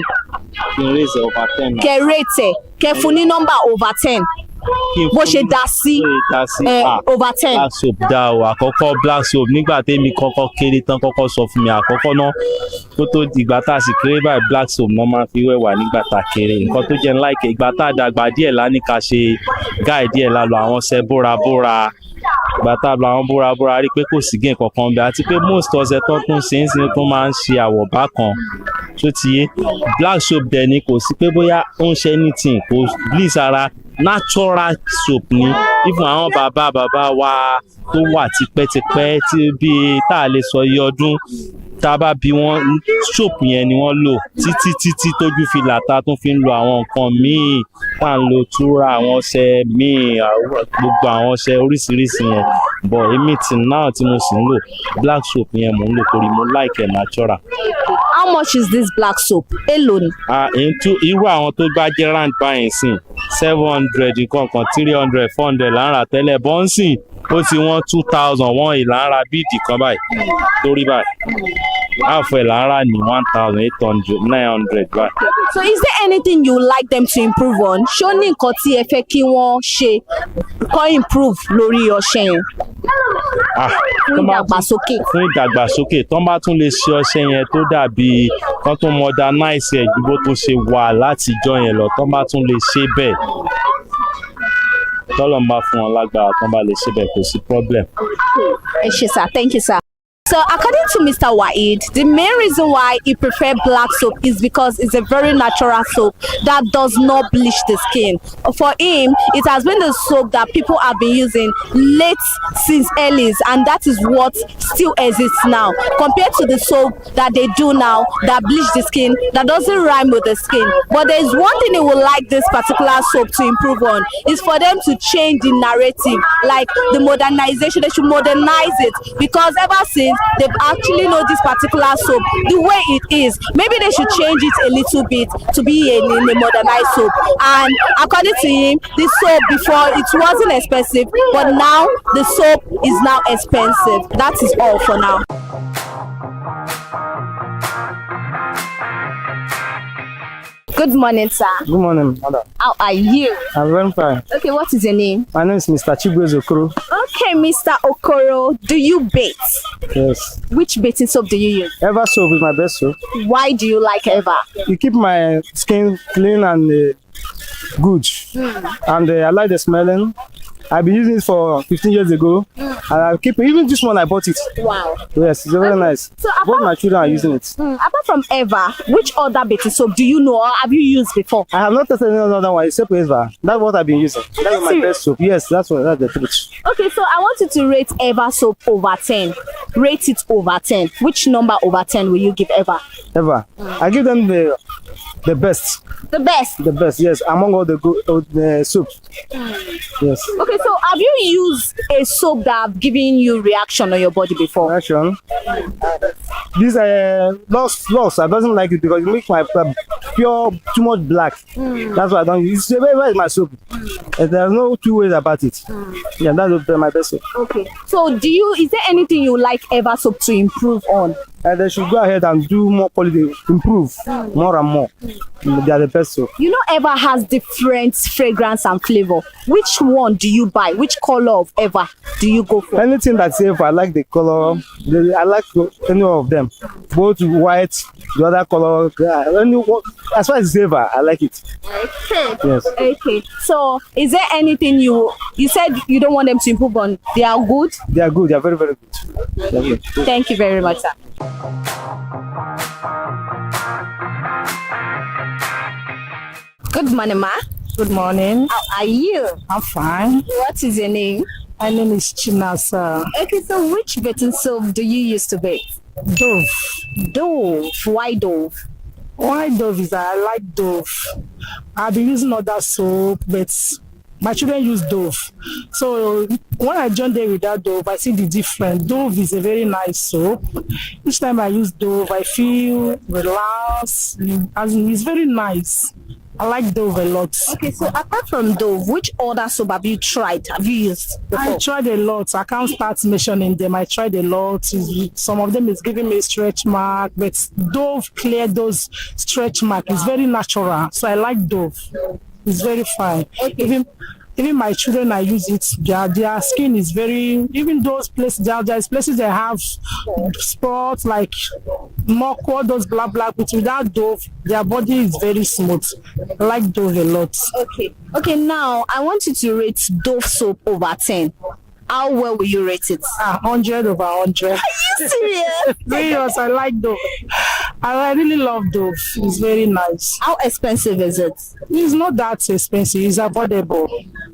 Kí n rate over 10. Kẹ́ rate ẹ. Kẹ́ fún ní number over 10. bó ṣe dá sí over 10. Black soap dá o àkọ́kọ́ black soap nígbà tẹ́mi kọ́kọ́ kéré tán kọ́kọ́ sọ fún mi àkọ́kọ́ náà tó tó ìgbà tá a sì kéré báyìí black soap náà máa fi wẹ̀wà nígbà tá a kéré nǹkan tó jẹ́ láìkẹ́ ìgbà tá a dàgbà díẹ̀ lá ní ká ṣe gáì díẹ̀ lá lọ àwọn ṣe bórabóra ìgbà tá a lọ àwọn bórabóra rí pé kò sí gé kankan bẹ́ẹ̀ àti pé most ọṣẹ tó tún ṣe ń sin tó máa ń ṣe àwọ̀ bákan tó ti yé black soap dẹ̀ ni kò sí pé bóyá ó ń ṣe anything kò bleach ara natural soap ni even àwọn bàbá wa tó wà tipẹ́tipẹ́ tí bí tá a lè sọ iye ọdún tá a bá bí wọn soap yẹn ni wọ́n lò títí tójú fi là tá a tún fi ń lo àwọn nǹkan míì tá à ń lo túra àwọn ọṣẹ míì gbogbo àwọn ọṣẹ oríṣiríṣi yẹn but èmi tí náà tí mo sì ń lò black soap yẹn mò ń lò torí mo like ẹ̀ natural. How much is this black soap? Èló ni? Irú àwọn tó bá jẹ́ round báyìí sìn 700 nǹkan 300 400 là ń rà tẹ́lẹ̀ bọ́ǹsì ó ti wọ́n 2000 wọ́n ìlà ń ra bíìdì kan báyìí torí báyìí àfẹ́ là ń rà ní 1800 900 báyìí. So is there anything you would like them to improve on? Ṣó ní nǹkan tí ẹ fẹ́ kí wọ́n ṣe kó improve lórí ọṣẹ yẹn? Fún ìdàgbàsókè tó bá tún lè ṣe ọṣẹ yẹn tó dàbí kán tó modernize ẹ̀ ju bó tó ṣe wà látijọ́ yẹn lọ tó bá tún lè ṣe bẹ́ẹ̀ tọ́lọ̀ ń bá fún wọn lágbára tó bá lè ṣe bẹ́ẹ̀ kò sí problem. Ẹ ṣé sir, thank you sir. So according to Mr. Waheed, the main reason why he preferred black soap is because it's a very natural soap that does not bleach the skin. For him, it has been the soap that people have been using late since early, and that is what still exists now. Compared to the soap that they do now that bleach the skin, that doesn't rhyme with the skin. But there is one thing he would like this particular soap to improve on, is for them to change the narrative, like the modernization. They should modernize it, because ever since they've actually know this particular soap the way it is. Maybe they should change it a little bit to be a modernized soap. And according to him, this soap before it wasn't expensive, but now the soap is now expensive. That is all for now. Good morning, sir. Good morning, madam. How are you? I'm very fine. Okay, what is your name? My name is Mr. Chigweze Okoro. Okay, Mr. Okoro, do you bait? Yes. Which baiting soap do you use? Eva soap is my best soap. Why do you like Eva? You keep my skin clean and good. And I like the smelling. I've been using it for 15 years ago, and I keep it. Even this one, I bought it. Wow. Yes, it's very nice. So both my children are using it. Apart from Eva, which other baking soap do you know or have you used before? I have not tested any other one except Eva. That's what I've been using. That's my best soap. Yes, that's the truth. Okay, so I want you to rate Eva soap over 10. Rate it over 10. Which number over 10 will you give Eva? Eva. I give them the best. The best? The best, yes, among all the good soups. Yes. Okay, so have you used a soap that have given you reaction on your body before? Reaction? This loss, I doesn't like it because it makes my pure too much black. That's why I don't use it. Where is my soap? And there's no two ways about it. Yeah, that's my best soap. Okay. So is there anything you like Eva soap to improve on? They should go ahead and do more quality, improve more and more. They are the best soap. You know, Eva has different fragrance and flavor. Which one do you buy? Which color of Eva do you go for? Anything that's Eva, I like the color. I like any of them. Both white, the other color. As far as Eva, I like it. Okay. Yes. Okay. So, is there anything you said you don't want them to improve on? They are good? They are good. They are very, very good. They are good. Thank you very much, sir. Good morning, ma. Good morning. How are you? I'm fine. What is your name? My name is Chinasa. Okay, so which bathing soap do you use to bathe? Dove. Dove. Why Dove? Why Dove is I like Dove. I've been using other soap, but my children use Dove. So when I joined there with that Dove, I see the difference. Dove is a very nice soap. Each time I use Dove, I feel relaxed. It's very nice. I like Dove a lot. Okay, so apart from Dove, which other soap have you tried? Have you used before? I tried a lot. I can't start mentioning them. I tried a lot. Some of them is giving me stretch mark, but Dove cleared those stretch marks. It's very natural. So I like Dove. It's very fine. Okay. Even my children, I use it. Their skin is very, even those places, there's places that have spots like more all those black, but without Dove, their body is very smooth. I like Dove a lot. Okay, now I want you to rate Dove soap over 10. How well will you rate it? 100 over 100. Are you serious? Serious, I like Dove. I really love Dove. It's very nice. How expensive is it? It's not that expensive. It's affordable.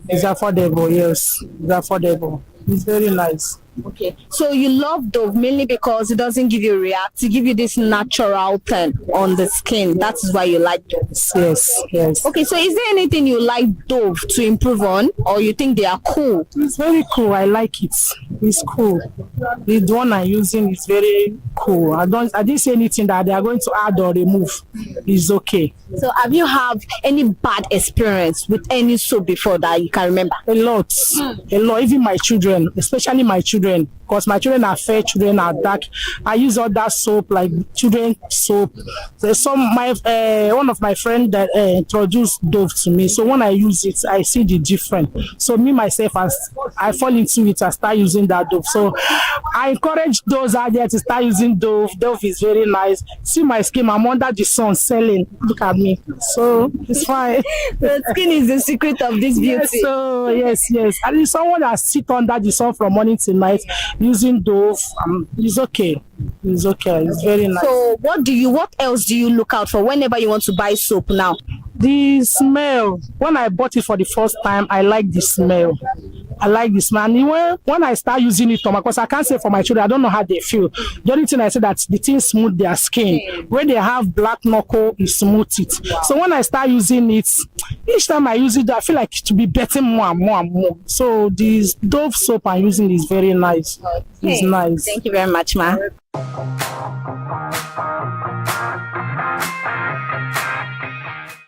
It's affordable, yes. It's affordable. It's very nice. Okay, so you love Dove mainly because it doesn't give you react, it give you this natural turn on the skin. That is why you like Dove. Yes. Okay, so is there anything you like Dove to improve on, or you think they are cool? It's very cool. I like it. It's cool. The one I'm using is very cool. I didn't say anything that they are going to add or remove. It's okay. So have you had any bad experience with any soap before that you can remember? A lot. Even my children, especially my children, because my children are fair, children are dark. I use all that soap like children soap. There's one of my friends that introduced Dove to me. So when I use it, I see the difference. So me myself, I fall into it and start using that Dove. So I encourage those out there to start using Dove. Dove is very nice. See my skin, I'm under the sun selling. Look at me. So it's fine. The skin is the secret of this beauty. Yes. And if someone that sit under the sun from morning to night using Dove, it's okay. It's okay. It's very nice. So what else do you look out for whenever you want to buy soap now? The smell. When I bought it for the first time, I like the smell. And when I start using it, because I can't say for my children, I don't know how they feel. The only thing I say that the thing smooth their skin. When they have black knuckle, it smooth it. So when I start using it, each time I use it, I feel like it to be better more and more. So this Dove soap I'm using is very nice. It's nice. Thank you very much, ma.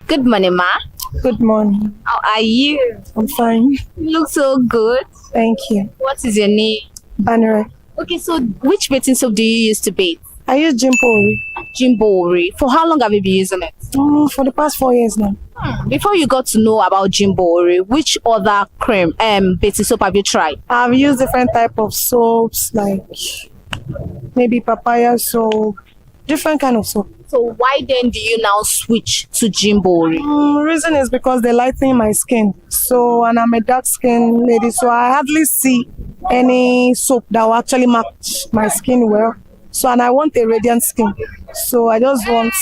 Good morning, ma. Good morning. How are you? I'm fine. You look so good. Thank you. What is your name? Banner. Okay, so which bathing soap do you use to bathe? I use Jimpo. Jimbo. For how long have you been using it? For the past 4 years now. Before you got to know about Jimbo, which other bathing soap have you tried? I've used different type of soaps, like maybe papaya soap, different kind of soap. So why then do you now switch to Jimbo? Reason is because they lighten my skin. So, and I'm a dark skin lady, so I hardly see any soap that will actually match my skin well. So, and I want a radiant skin. So I just want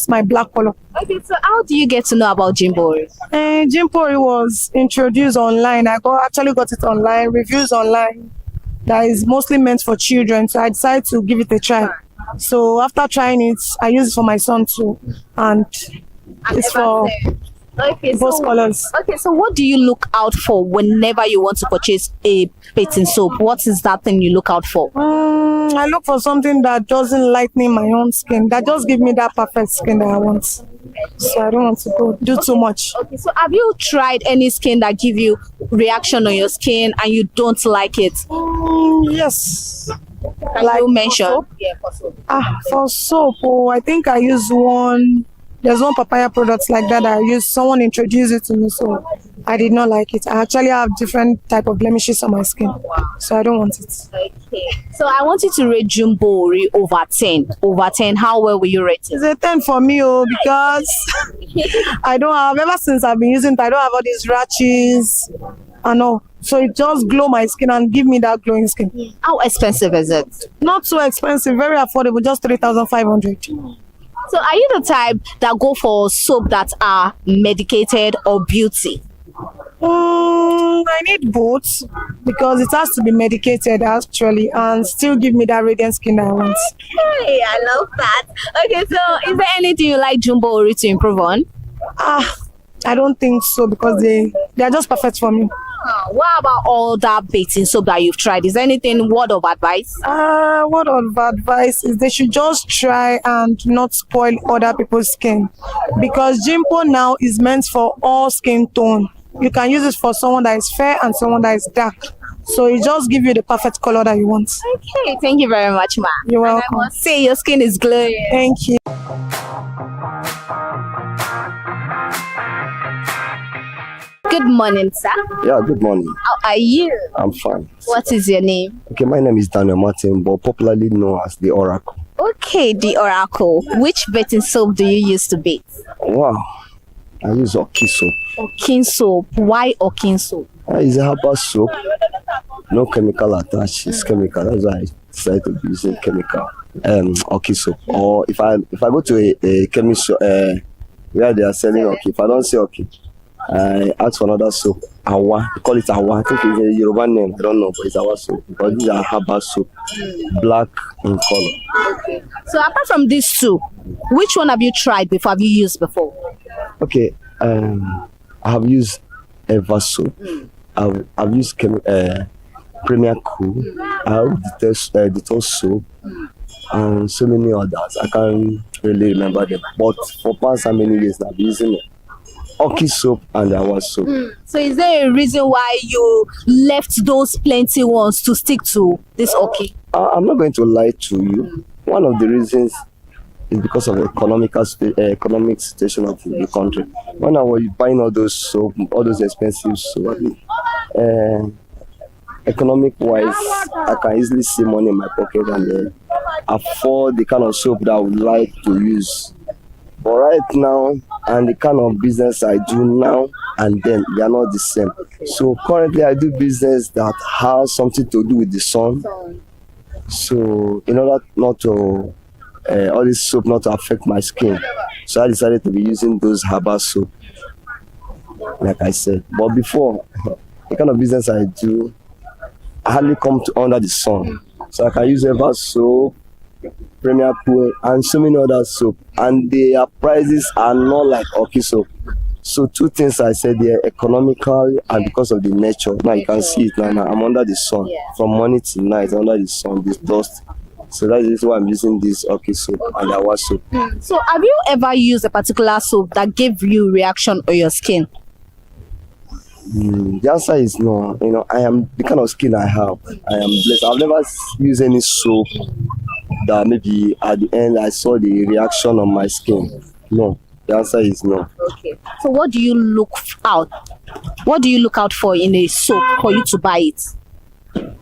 my black color. Okay, so how do you get to know about Jimbo? Jimbo was introduced online. I actually got it online, reviews online. That is mostly meant for children. So I decided to give it a try. So after trying it, I use it for my son too, and it's for both colors. Okay, so what do you look out for whenever you want to purchase a bathing soap? What is that thing you look out for? I look for something that doesn't lighten my own skin, that just give me that perfect skin that I want. So I don't want to do too much. Okay, so have you tried any skin that give you reaction on your skin and you don't like it? Yes. Can you mention? For soap? For soap, I think I use one. There's one papaya product like that I use. Someone introduced it to me, so I did not like it. I actually have different type of blemishes on my skin, so I don't want it. Okay. So I want you to rate Jimbo over 10. Over 10, how well will you rate it? It's a 10 for me, because I don't have, ever since I've been using it, I don't have all these rashes and all. So it just glow my skin and give me that glowing skin. How expensive is it? Not so expensive, very affordable, just 3,500. So are you the type that go for soap that are medicated or beauty? I need both, because it has to be medicated actually and still give me that radiant skin that I want. Hey, I love that. Okay, so is there anything you like Jimbo to improve on? I don't think so, because they are just perfect for me. What about all that bathing soap that you've tried? Is there anything word of advice? Word of advice is they should just try and not spoil other people's skin, because Jimpo now is meant for all skin tone. You can use it for someone that is fair and someone that is dark. So it just gives you the perfect color that you want. Okay, thank you very much, ma. You're welcome. And I must say your skin is glowing. Thank you. Good Good morning, sir. Yeah, good morning. How are you? I'm fine. What is your name? Okay, my name is Daniel Martin, but popularly known as the Oracle. Okay, the Oracle. Which bathing soap do you use to bathe? Wow, I use Oki soap. Okin soap. Why Okin soap? It's a herbal soap. No chemical attached. It's chemical. That's why I decided to be using chemical. Oki soap. Or if I go to a chemist where they are selling Oki, if I don't say Oki, I ask for another soap. Awa. They call it Awa. I think it's a Yoruba name. I don't know, but it's Awa soap. Because these are herbal soap. Black in color. Okay. So apart from these two, which one have you tried before? Have you used before? Okay. I have used Eva soap. I've used Premier Cool. I have Detox soap. And so many others. I can't really remember them. But for past how many years I've been using it. Oki soap and Awa soap. So is there a reason why you left those plenty ones to stick to this Oki? I'm not going to lie to you. One of the reasons is because of the economic situation of the country. When I was buying all those soap, all those expensive soap, economic wise, I can easily see money in my pocket and afford the kind of soap that I would like to use. But right now, and the kind of business I do now and then, they are not the same. So currently I do business that has something to do with the sun. So in order not to, all this soap not to affect my skin, so I decided to be using those herbal soap, like I said. But before, the kind of business I do, I hardly come to under the sun. So I can use herbal soap, Premier Cool, and so many other soap, and their prices are not like Oki soap. So two things I said, they're economical and because of the nature. Now you can see it now. I'm under the sun from morning to night, under the sun, this dust. So that is why I'm using this Oki soap and Awa soap. So have you ever used a particular soap that gave you reaction on your skin? The answer is no. You know, I am the kind of skin I have. I am blessed. I've never used any soap that maybe at the end I saw the reaction on my skin. No, the answer is no. Okay. So what do you look out? What do you look out for in a soap for you to buy it?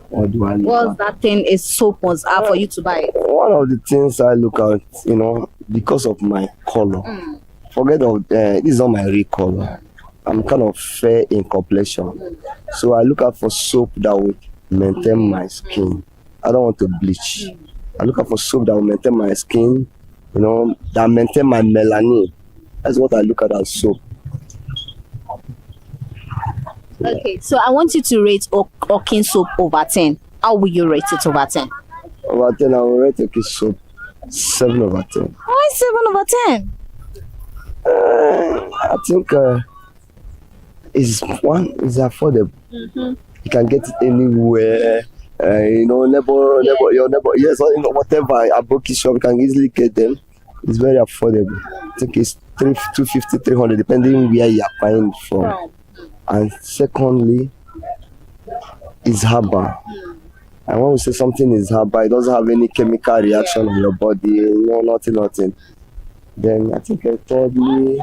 What do I look What's at? that thing a soap must have for you to buy it? One of the things I look at, you know, because of my color. Forget of this is not my real color. I'm kind of fair in complexion, so I look out for soap that will maintain my skin. I don't want to bleach. I look out for soap that will maintain my skin, you know, that maintain my melanin. That's what I look at as soap. Okay, so I want you to rate Okin soap over 10. How will you rate it over 10? Over 10, I will rate Oki soap 7 over 10. Why 7 over 10? I think is affordable. You can get it anywhere. You know, your neighbor, yes, or, you know, whatever Advocacy shop, you can easily get them. It's very affordable. I think it's 250, 300, depending where you are buying from. And secondly, it's herbal. And when we say something is herbal, it doesn't have any chemical reaction on your body, no, nothing. Then I think thirdly,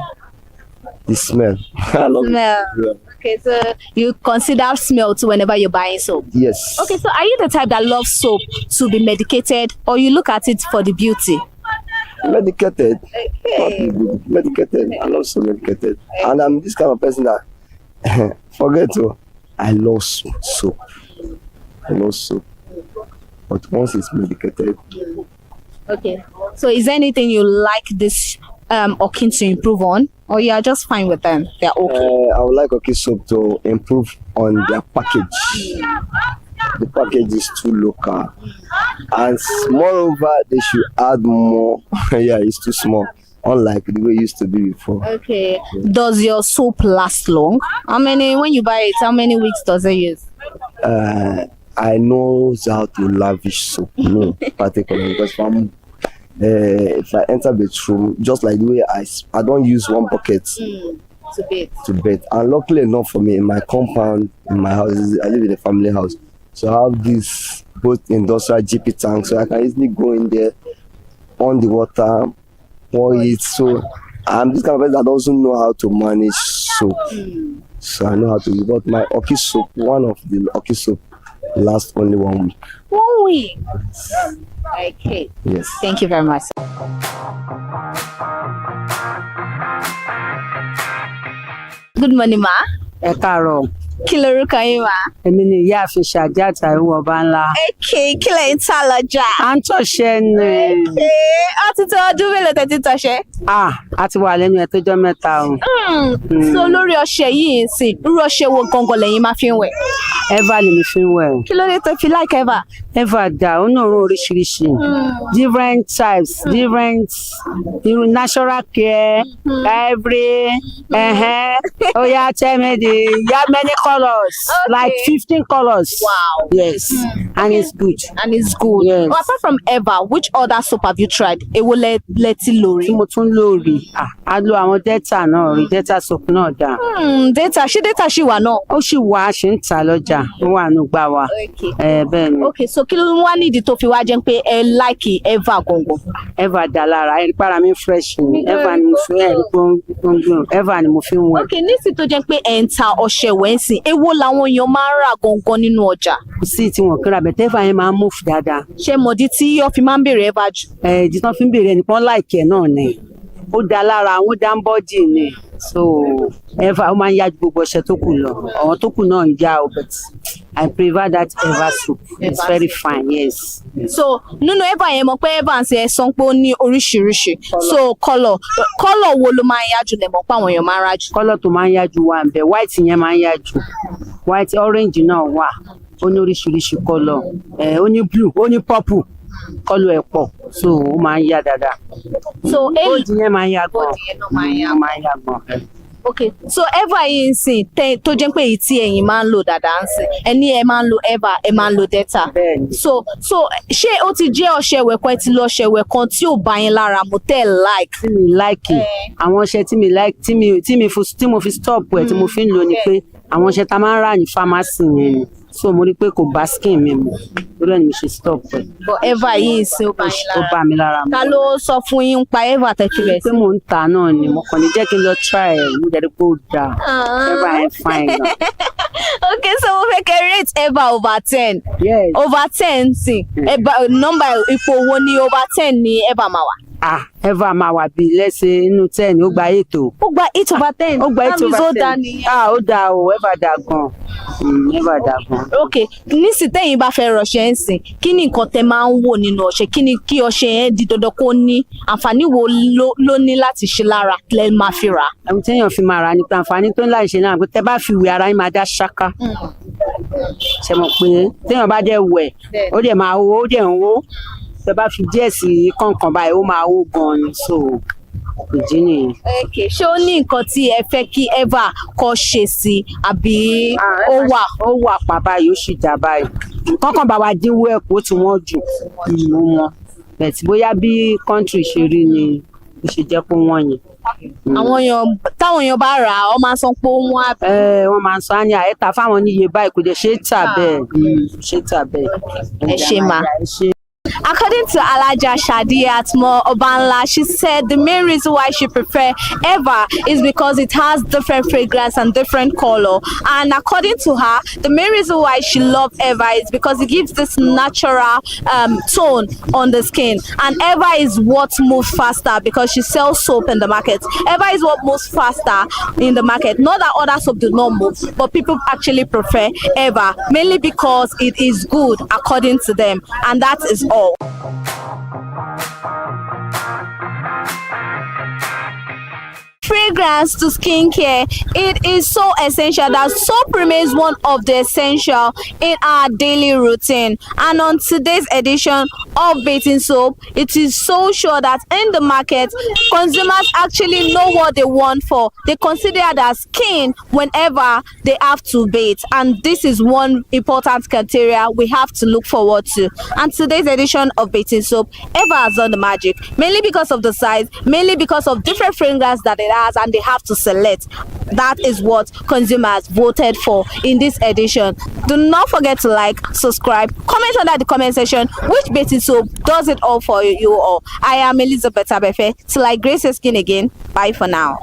the smell. I love Smell. it. Okay, so you consider smell too whenever you're buying soap? Yes. Okay, so are you the type that loves soap to be medicated, or you look at it for the beauty? Medicated. Okay. Medicated. I love so medicated. And I'm this kind of person that I love soap. I love soap. But once it's medicated. Okay. So is there anything you like this Okin to improve on, or you are just fine with them? They're okay. I would like Oki soap to improve on their package. The package is too local, and moreover, they should add more. Yeah, it's too small, unlike the way it used to be before. Okay. Does your soap last long? When you buy it, how many weeks does it use? I know how to lavish soap, no, particularly because if I enter the room, just like the way I don't use one bucket to bathe. And luckily enough for me, in my compound, in my house, I live in a family house, so I have this both industrial GP tank, so I can easily go in there, on the water, pour it. So I'm this kind of person that doesn't know how to manage soap. So I know how to use. But my Oki soap, one of the Oki soap, lasts only 1 week. 1 week. Okay. Yes. Thank you very much. Good morning, ma. Ẹ káàárọ̀. Kí lorúkọ yín ma? Èmi ni ìyáàfin Ṣàdíà Táíwò Ọbánlá. Okay, kí lẹ̀ ń tà lọ́jà? À ń tọ̀ṣẹ́ ni. Okay, ó ti tó ọdún mélòó tẹ́ ti tọ̀ṣẹ́? A ti wà lẹ́nu ẹ̀ tó jọ́ mẹ́ta o. So lórí ọṣẹ yìí ń sìn, irú ọṣẹ wo gangan lẹ́yìn máa fi ń wẹ̀? Eva lèmi fi ń wẹ̀. Kí ló dé tó fi like Eva? Eva dà, ó ní òórùn oríṣiríṣi. Different types, different natural care, every. Oh yeah, tell me you have many colors, like 15 colors. Wow. Yes, and it's good. And it's good. Yes. Well, apart from Eva, which other soap have you tried? Èwo lẹ ti lò rí? Tí mo tún lò rí. A lo àwọn Delta náà rí, Delta soap náà dà. Delta ṣì wà náà? Ó ṣì wà, a ṣì ń tà lọ́jà, ó wà nù gbà wá. Bẹ́ẹ̀ ni. Okay, so kí ló wá nídìí tó fi wá jẹ́ pé ẹ like Eva gangan? Eva dà lára, ẹ para mi fresh ni. Eva ni mo fi ẹ̀ gbọ́ngbọ́n. Eva ni mo fi ń wẹ̀. Okay, nísìsiyìí tó jẹ́ pé ẹ̀ ń ta ọṣẹ wẹ̀nsìn, èwo làwọn èèyàn máa ń rà gangan nínú ọjà? Kò sí tí wọn kíra bẹ̀tẹ̀ Eva yẹn máa ń move dáadáa. Ṣé mọ̀dí tí ó fi máa ń béèrè Eva jù? Ìdí tí wọ́n fi ń béèrè ẹnìkan láìkẹ́ náà ni. Ó dá lára, àwọn dá ń bọ́dì ni. So Eva ó máa ń yá ju gbogbo ọṣẹ tó kù lọ. Àwọn tó kù náà ń yá o, but I prefer that Eva soap. It's very fine, yes. So nínú Eva yẹn mọ̀ pé Eva ń ṣe ẹ̀sán pé ó ní oríṣiríṣi. So colour wo ló máa ń yá jù lẹ̀ mọ̀ pé àwọn èèyàn máa ń rà jù? Colour tó máa ń yá jù wà ń bẹ̀, white yẹn máa ń yá jù. White, orange náà wà. Ó ní oríṣiríṣi colour. Ó ní blue, ó ní purple. Colour ẹ̀ pọ̀, so ó máa ń yá dáadáa. So gold yẹn máa ń yá gan. Gold yẹn náà máa ń yá gan. Okay, so Eva yìí ń sìn tó jẹ́ pé èyí tí ẹ̀yin máa ń lò dáadáa ń sìn, ẹni ẹ máa ń lo Eva, ẹ máa ń lo Delta. So ṣé ó ti jẹ́ ọṣẹ ìwẹ̀ kan, ẹ ti lo ọṣẹ ìwẹ̀ kan tí ò bá yín lára mu tẹ́ like? Tí mi like àwọn ọṣẹ tí mi like tí mo fi stop ẹ̀ tí mo fi ń lò ni pé àwọn ọṣẹ tá máa ń rà ní pharmacy yẹn ni. So mo rí pé kò bá skin mi mu, lórí ẹni mi ṣe stop ẹ̀. But Eva yìí ń sìn ó bá yín lára. Ó bá mi lára mu. Ta ló sọ fún yín pa Eva tẹ́tí rẹ̀ sí? Pé mò ń ta náà ni, mo kàn ní jẹ́ kí n lọ try ẹ̀, mo jẹ́ pé ó dáa. Eva yẹn fine náà. Okay, so mo fẹ́ kẹ́ rate Eva over 10. Yes. Over 10 sí. Nọ́mbà ipò wo ni over 10 ni Eva máa wà? Eva máa wà bí lẹ́sẹ̀ inú 10 ó gba 8 o. Ó gba 8 over 10. Ó gba 8 over 10. Ó dá nìyẹn. Ó dá o, Eva dá gan. Eva dá gan. Okay, nísìnyí tẹ́yin bá fẹ́ rọṣẹ ń sìn, kí ni nǹkan tẹ́ máa ń wò nínú ọṣẹ? Kí ni kí ọṣẹ yẹn di dandan kó ní? Àǹfààní wo ló ní láti ṣe lára lẹ́ máa fi rà? Àwọn téèyàn fi máa rà ní pé àǹfààní tó ń láì ṣe náà pé tẹ́ bá fi wẹ̀ ara yín máa dá ṣáká. Ṣé mo pé téèyàn bá dẹ̀ wẹ̀, ó dẹ̀ máa wó, ó dẹ̀ ń wó. Tẹ́ bá fi díẹ̀ sí kọ̀ọ̀kan báyìí ó máa wó gan ni, so ìdí nìyẹn. Okay, ṣé ó ní nǹkan tí ẹ fẹ́ kí Eva kọ́ ṣe sí àbí ó wà pa báyìí ó sì dá báyìí. Kọ́kàn bá wa dínwó ẹ̀ kó tí wọ́n jù wọn. Bẹ̀tì bóyá bí country ṣe rí ni ó ṣe jẹ́ pé wọ́n yẹn. Táwọn èèyàn bá rà á, wọ́n máa san pé wọ́n á. Wọ́n máa san á ní àyẹ́ta fáwọn níye báyìí kò dẹ̀ ṣe é tà bẹ́ẹ̀. Ṣe é tà bẹ́ẹ̀. Ẹ ṣe mà. According to Alaja Shadiat Obanla, she said the main reason why she prefers Eva is because it has different fragrance and different color. And according to her, the main reason why she loves Eva is because it gives this natural tone on the skin. And Eva is what moves faster because she sells soap in the market. Eva is what moves faster in the market. Not that other soap do not move, but people actually prefer Eva mainly because it is good according to them. And that is all. Fragrance to skincare, it is so essential that soap remains one of the essential in our daily routine. And on today's edition of Bathing Soap, it is so sure that in the market, consumers actually know what they want for. They consider their skin whenever they have to bathe, and this is one important criteria we have to look forward to. And today's edition of Bathing Soap, Eva has done the magic, mainly because of the size, mainly because of different fragrance that it has, and they have to select. That is what consumers voted for in this edition. Do not forget to like, subscribe, comment under the comment section which bathing soap does it all for you all. I am Elizabeth Abefe. Till I grace your skin again. Bye for now.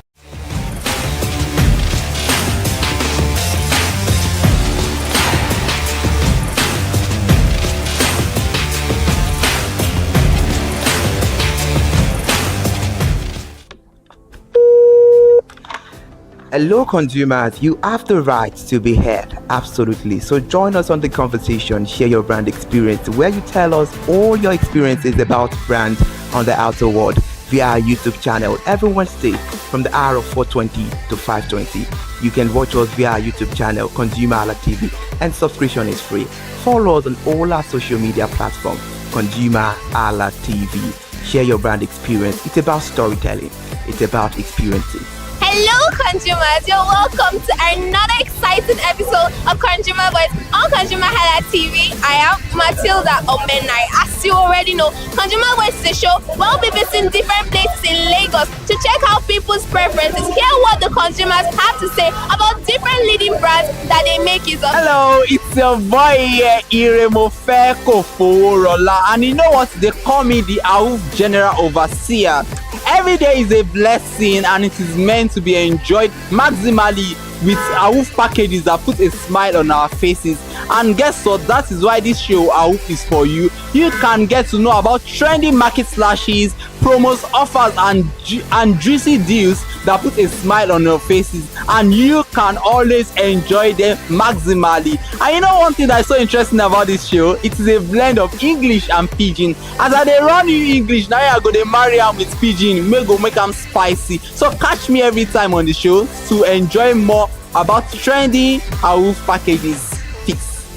Hello consumers, you have the right to be heard, absolutely. So join us on the conversation, share your brand experience, where you tell us all your experiences about brand on the outer world via our YouTube channel every Wednesday from the hour of 4:20 to 5:20. You can watch us via our YouTube channel, ConsumerHalla TV, and subscription is free. Follow us on all our social media platforms, ConsumerHalla TV. Share your brand experience. It's about storytelling. It's about experiences. Hello consumers, you're welcome to another exciting episode of Consumer Voice on ConsumerHalla TV. I am Matilda Omenai. As you already know, Consumer Voice is a show where we'll be visiting different places in Lagos to check out people's preferences, hear what the consumers have to say about different leading brands that they make use of. Hello, it's your boy here, Iremofe Koforola, and you know what? They call me the AWUF General Overseer. Every day is a blessing and it is meant to be enjoyed maximally with AWUF packages that put a smile on our faces. And guess what? That is why this show AWUF is for you. You can get to know about trendy market slashes, promos, offers and juicy deals that put a smile on your faces, and you can always enjoy them maximally. And you know one thing that is so interesting about this show? It is a blend of English and Pidgin. As I dey run you English, now I go dey marry am with Pidgin, make am spicy. So catch me every time on the show to enjoy more about trendy AWUF packages.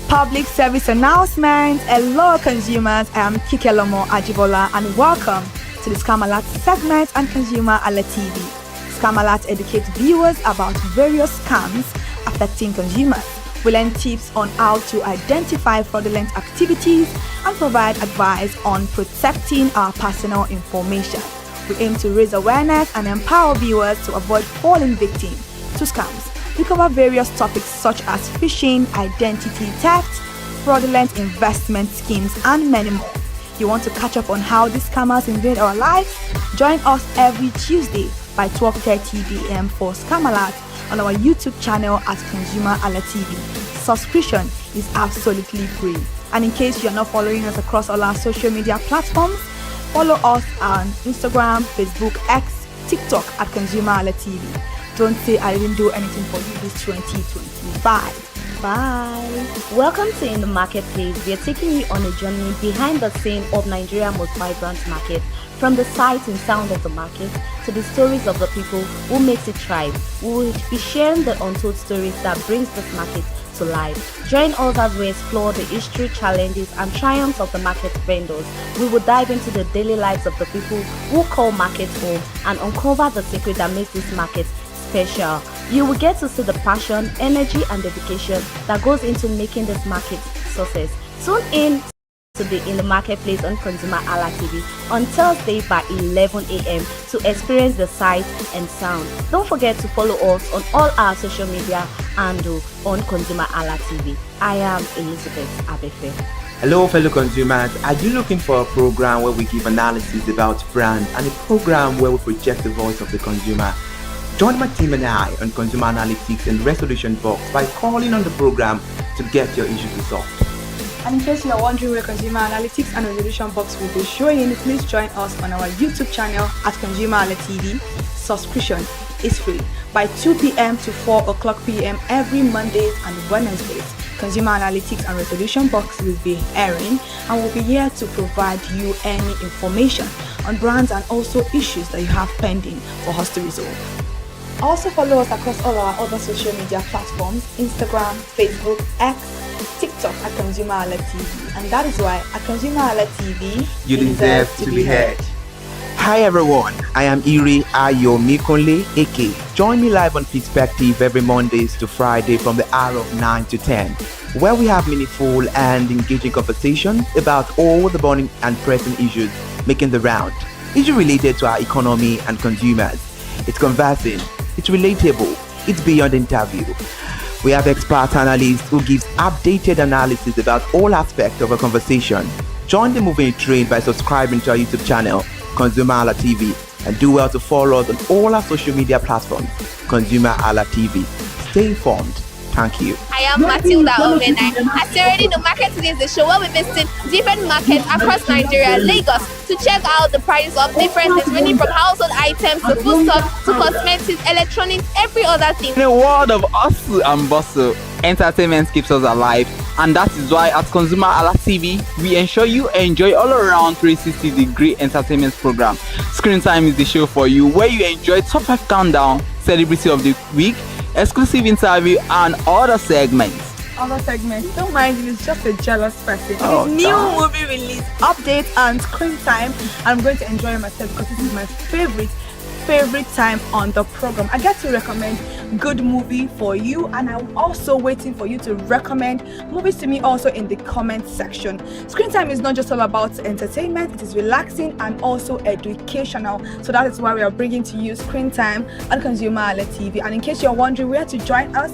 Public service announcement. Hello consumers, I am Kikelomo Ajibola and welcome to the Scam Alert segment on ConsumerHalla TV. Scam Alert educates viewers about various scams affecting consumers. We learn tips on how to identify fraudulent activities and provide advice on protecting our personal information. We aim to raise awareness and empower viewers to avoid falling victim to scams. We cover various topics such as phishing, identity theft, fraudulent investment schemes, and many more. You want to catch up on how these scammers invade our lives? Join us every Tuesday by 12:30 p.m. for Scam Alert on our YouTube channel at ConsumerHalla TV. Subscription is absolutely free. And in case you're not following us across all our social media platforms, follow us on Instagram, Facebook, X, TikTok at ConsumerHalla TV. Don't say I didn't do anything for you this 2025. Bye. Welcome to In the Marketplace. We are taking you on a journey behind the scene of Nigeria's most vibrant market. From the sight and sound of the market to the stories of the people who makes it thrive. We will be sharing the untold stories that brings this market to life. Join us as we explore the history, challenges, and triumphs of the market vendors. We will dive into the daily lives of the people who call markets home and uncover the secret that makes this market special. You will get to see the passion, energy, and dedication that goes into making this market success. Tune in to the In the Marketplace on ConsumerHalla TV on Thursday by 11 a.m. to experience the sight and sound. Don't forget to follow us on all our social media and on ConsumerHalla TV. I am Elizabeth Abefe. Hello fellow consumers, are you looking for a program where we give analysis about brand and a program where we project the voice of the consumer? Join my team and I on Consumer Analytics and Resolution Box by calling on the program to get your issues resolved. And in case you are wondering where Consumer Analytics and Resolution Box will be showing, please join us on our YouTube channel at ConsumerHalla TV. Subscription is free by 2 p.m. to 4 o'clock p.m. every Mondays and Wednesdays. Consumer Analytics and Resolution Box will be airing and will be here to provide you any information on brands and also issues that you have pending for us to resolve. Also follow us across all our other social media platforms, Instagram, Facebook, X, TikTok at ConsumerHalla TV. And that is why at ConsumerHalla TV, you deserve to be heard. Hi everyone, I am Iri Ayomikunle Eke. Join me live on Perspective every Mondays to Friday from the hour of 9 to 10, where we have meaningful and engaging conversations about all the burning and pressing issues making the round. Issues related to our economy and consumers. It's conversing, it's relatable, it's beyond interview. We have expert analysts who gives updated analysis about all aspects of a conversation. Join the moving train by subscribing to our YouTube channel, ConsumerHalla TV, and do well to follow us on all our social media platforms, ConsumerHalla TV. Stay informed, Thank you. I am Matilda Omenai. As you already know, Market Today is the show where we visit different markets across Nigeria, Lagos, to check out the prices of different things, ranging from household items to foodstuffs to cosmetics, electronics, every other thing. In a world of hustle and bustle, entertainment keeps us alive, and that is why at ConsumerHalla TV, we ensure you enjoy all around 360-degree entertainment program. Screen Time is the show for you, where you enjoy top 5 countdown, celebrity of the week, exclusive interview, and other segments. Don't mind him, he's just a jealous person. Oh, His new movie release, update, and screen time. I'm going to enjoy myself because this is my favorite time on the program. I get to recommend good movie for you, and I'm also waiting for you to recommend movies to me also in the comment section. Screen time is not just all about entertainment, it is relaxing and also educational. So that is why we are bringing to you Screen Time on ConsumerHalla TV. And in case you're wondering where to join us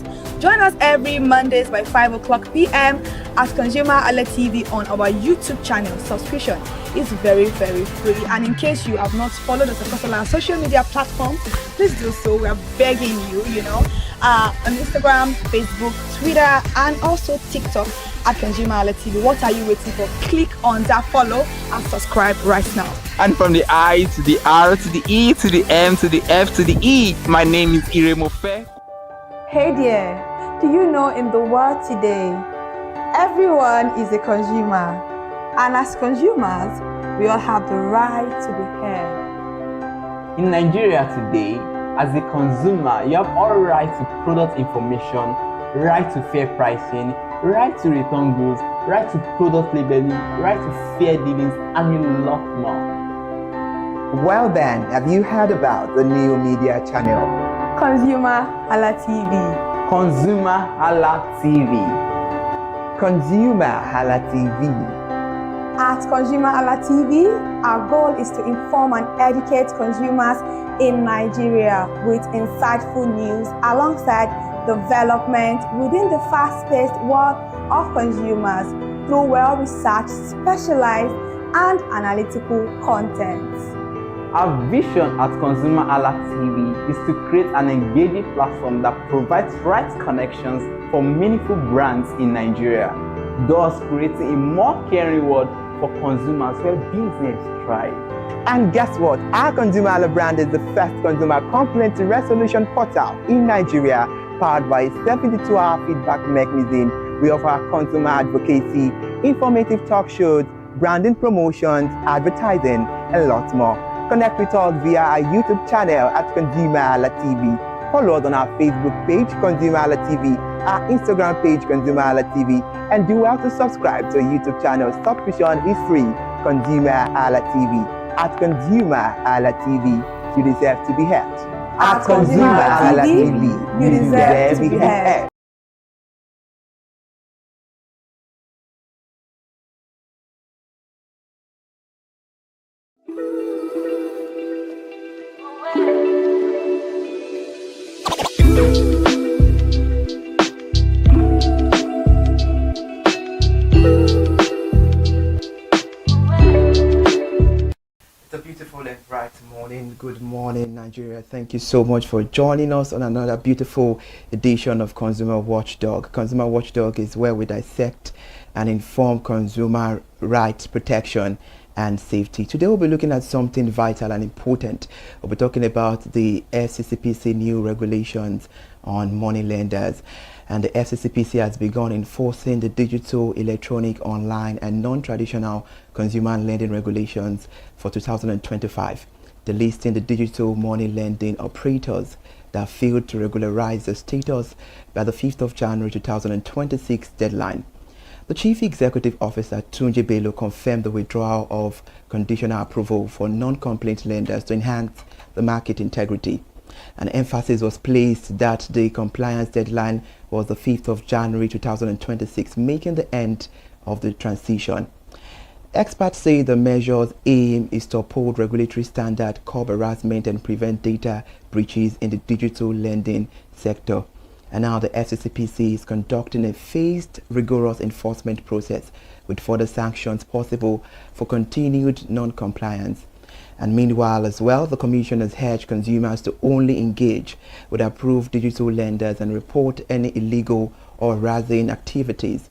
every Mondays by 5:00 p.m. at ConsumerHalla TV on our YouTube channel. Subscription is very, very free. And in case you have not followed us across all our social media platforms, please do so. We are begging you, on Instagram, Facebook, Twitter, and also TikTok at ConsumerHalla TV. What are you waiting for? Click on that follow and subscribe right now. And from the I to the R to the E to the M to the F to the E, my name is Iremofe. Hey there, do you know in the world today, everyone is a consumer, and as consumers, we all have the right to be heard. In Nigeria today, as a consumer, you have all right to product information, right to fair pricing, right to return goods, right to product labeling, right to fair dealings, and a lot more. Well then, have you heard about the new media channel? ConsumerHalla TV. ConsumerHalla TV. ConsumerHalla TV. At ConsumerHalla TV, our goal is to inform and educate consumers in Nigeria with insightful news alongside development within the fast-paced world of consumers through well-researched, specialized, and analytical content. Our vision at ConsumerHalla TV is to create an engaging platform that provides right connections for meaningful brands in Nigeria, thus creating a more caring world for consumers where business thrive. And guess what? Our ConsumerHalla brand is the first consumer complaint resolution portal in Nigeria, powered by a 72-hour feedback mechanism. We offer consumer advocacy, informative talk shows, branding promotions, advertising, and lots more. Connect with us via our YouTube channel at ConsumerHalla TV. Follow us on our Facebook page, ConsumerHalla TV, our Instagram page, ConsumerHalla TV, and do well to subscribe to our YouTube channel. Subscription is free. ConsumerHalla TV. At ConsumerHalla TV, you deserve to be heard. At ConsumerHalla TV, you deserve to be heard. It's a beautiful and bright morning. Good morning, Nigeria. Thank you so much for joining us on another beautiful edition of Consumer Watchdog. Consumer Watchdog is where we dissect and inform consumer rights protection and safety. Today we'll be looking at something vital and important. We'll be talking about the FCCPC new regulations on money lenders. And the FCCPC has begun enforcing the digital, electronic, online, and non-traditional consumer lending regulations for 2025, delisting the digital money lending operators that failed to regularize their status by the 5th of January 2026 deadline. The Chief Executive Officer, Tunji Bello, confirmed the withdrawal of conditional approval for non-complaint lenders to enhance the market integrity. An emphasis was placed that the compliance deadline was the 5th of January 2026, making the end of the transition. Experts say the measure's aim is to uphold regulatory standard, curb harassment, and prevent data breaches in the digital lending sector. And now the FCCPC is conducting a phased, rigorous enforcement process with further sanctions possible for continued non-compliance. And meanwhile as well, the Commission has urged consumers to only engage with approved digital lenders and report any illegal or harassing activities.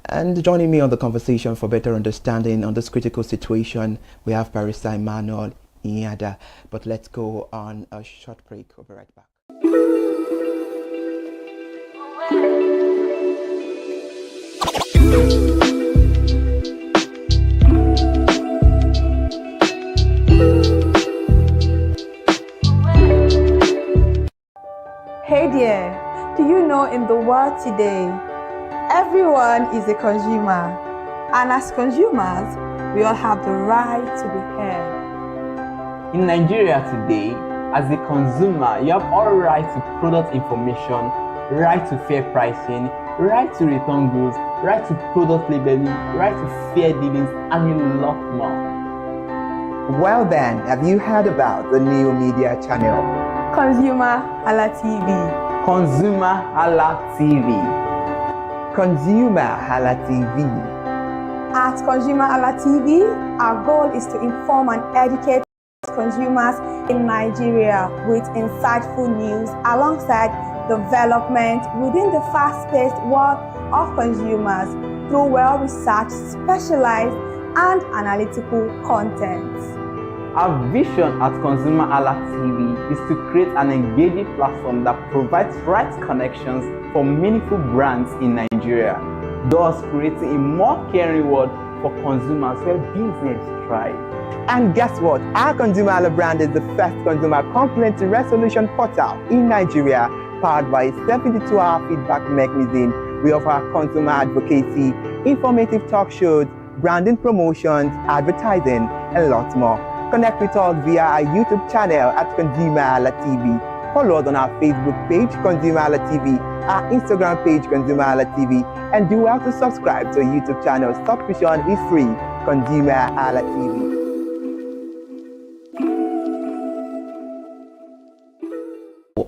And joining me on the conversation for better understanding on this critical situation, we have Barrister Emmanuel Inyada. But let's go on a short break. We'll be right back. Hey there, do you know in the world today, everyone is a consumer, and as consumers, we all have the right to be heard. In Nigeria today, as a consumer, you have all right to product information, right to fair pricing, right to return goods, right to product labeling, right to fair dealings, and a lot more. Well then, have you heard about the new media channel? ConsumerHalla TV. ConsumerHalla TV. ConsumerHalla TV. At ConsumerHalla TV, our goal is to inform and educate consumers in Nigeria with insightful news alongside development within the fast-paced world of consumers through well-researched, specialized, and analytical content. Our vision at ConsumerHalla TV is to create an engaging platform that provides right connections for meaningful brands in Nigeria, thus creating a more caring world for consumers where business thrive. And guess what? Our ConsumerHalla brand is the first consumer complaint resolution portal in Nigeria, powered by a 72-hour feedback mechanism. We offer consumer advocacy, informative talk shows, branding promotions, advertising, and lots more. Connect with us via our YouTube channel at ConsumerHalla TV. Follow us on our Facebook page, ConsumerHalla TV, our Instagram page, ConsumerHalla TV, and do well to subscribe to our YouTube channel. Subscription is free, ConsumerHalla TV.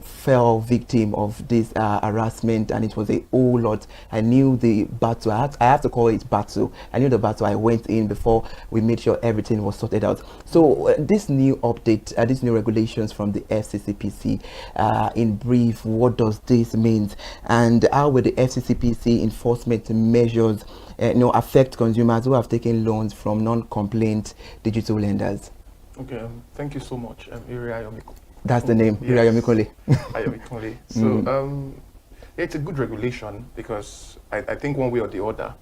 Fell victim of this harassment, and it was a whole lot. I knew the battle. I have to call it battle. I knew the battle. I went in before we made sure everything was sorted out. So this new update, these new regulations from the FCCPC, in brief, what does this mean, and how will the FCCPC enforcement measures affect consumers who have taken loans from non-complaint digital lenders? Okay, thank you so much, Iri Ayomiko. That's the name, yes. Ayomikole. Ayomikole. So, yeah, it's a good regulation because I think one way or the other,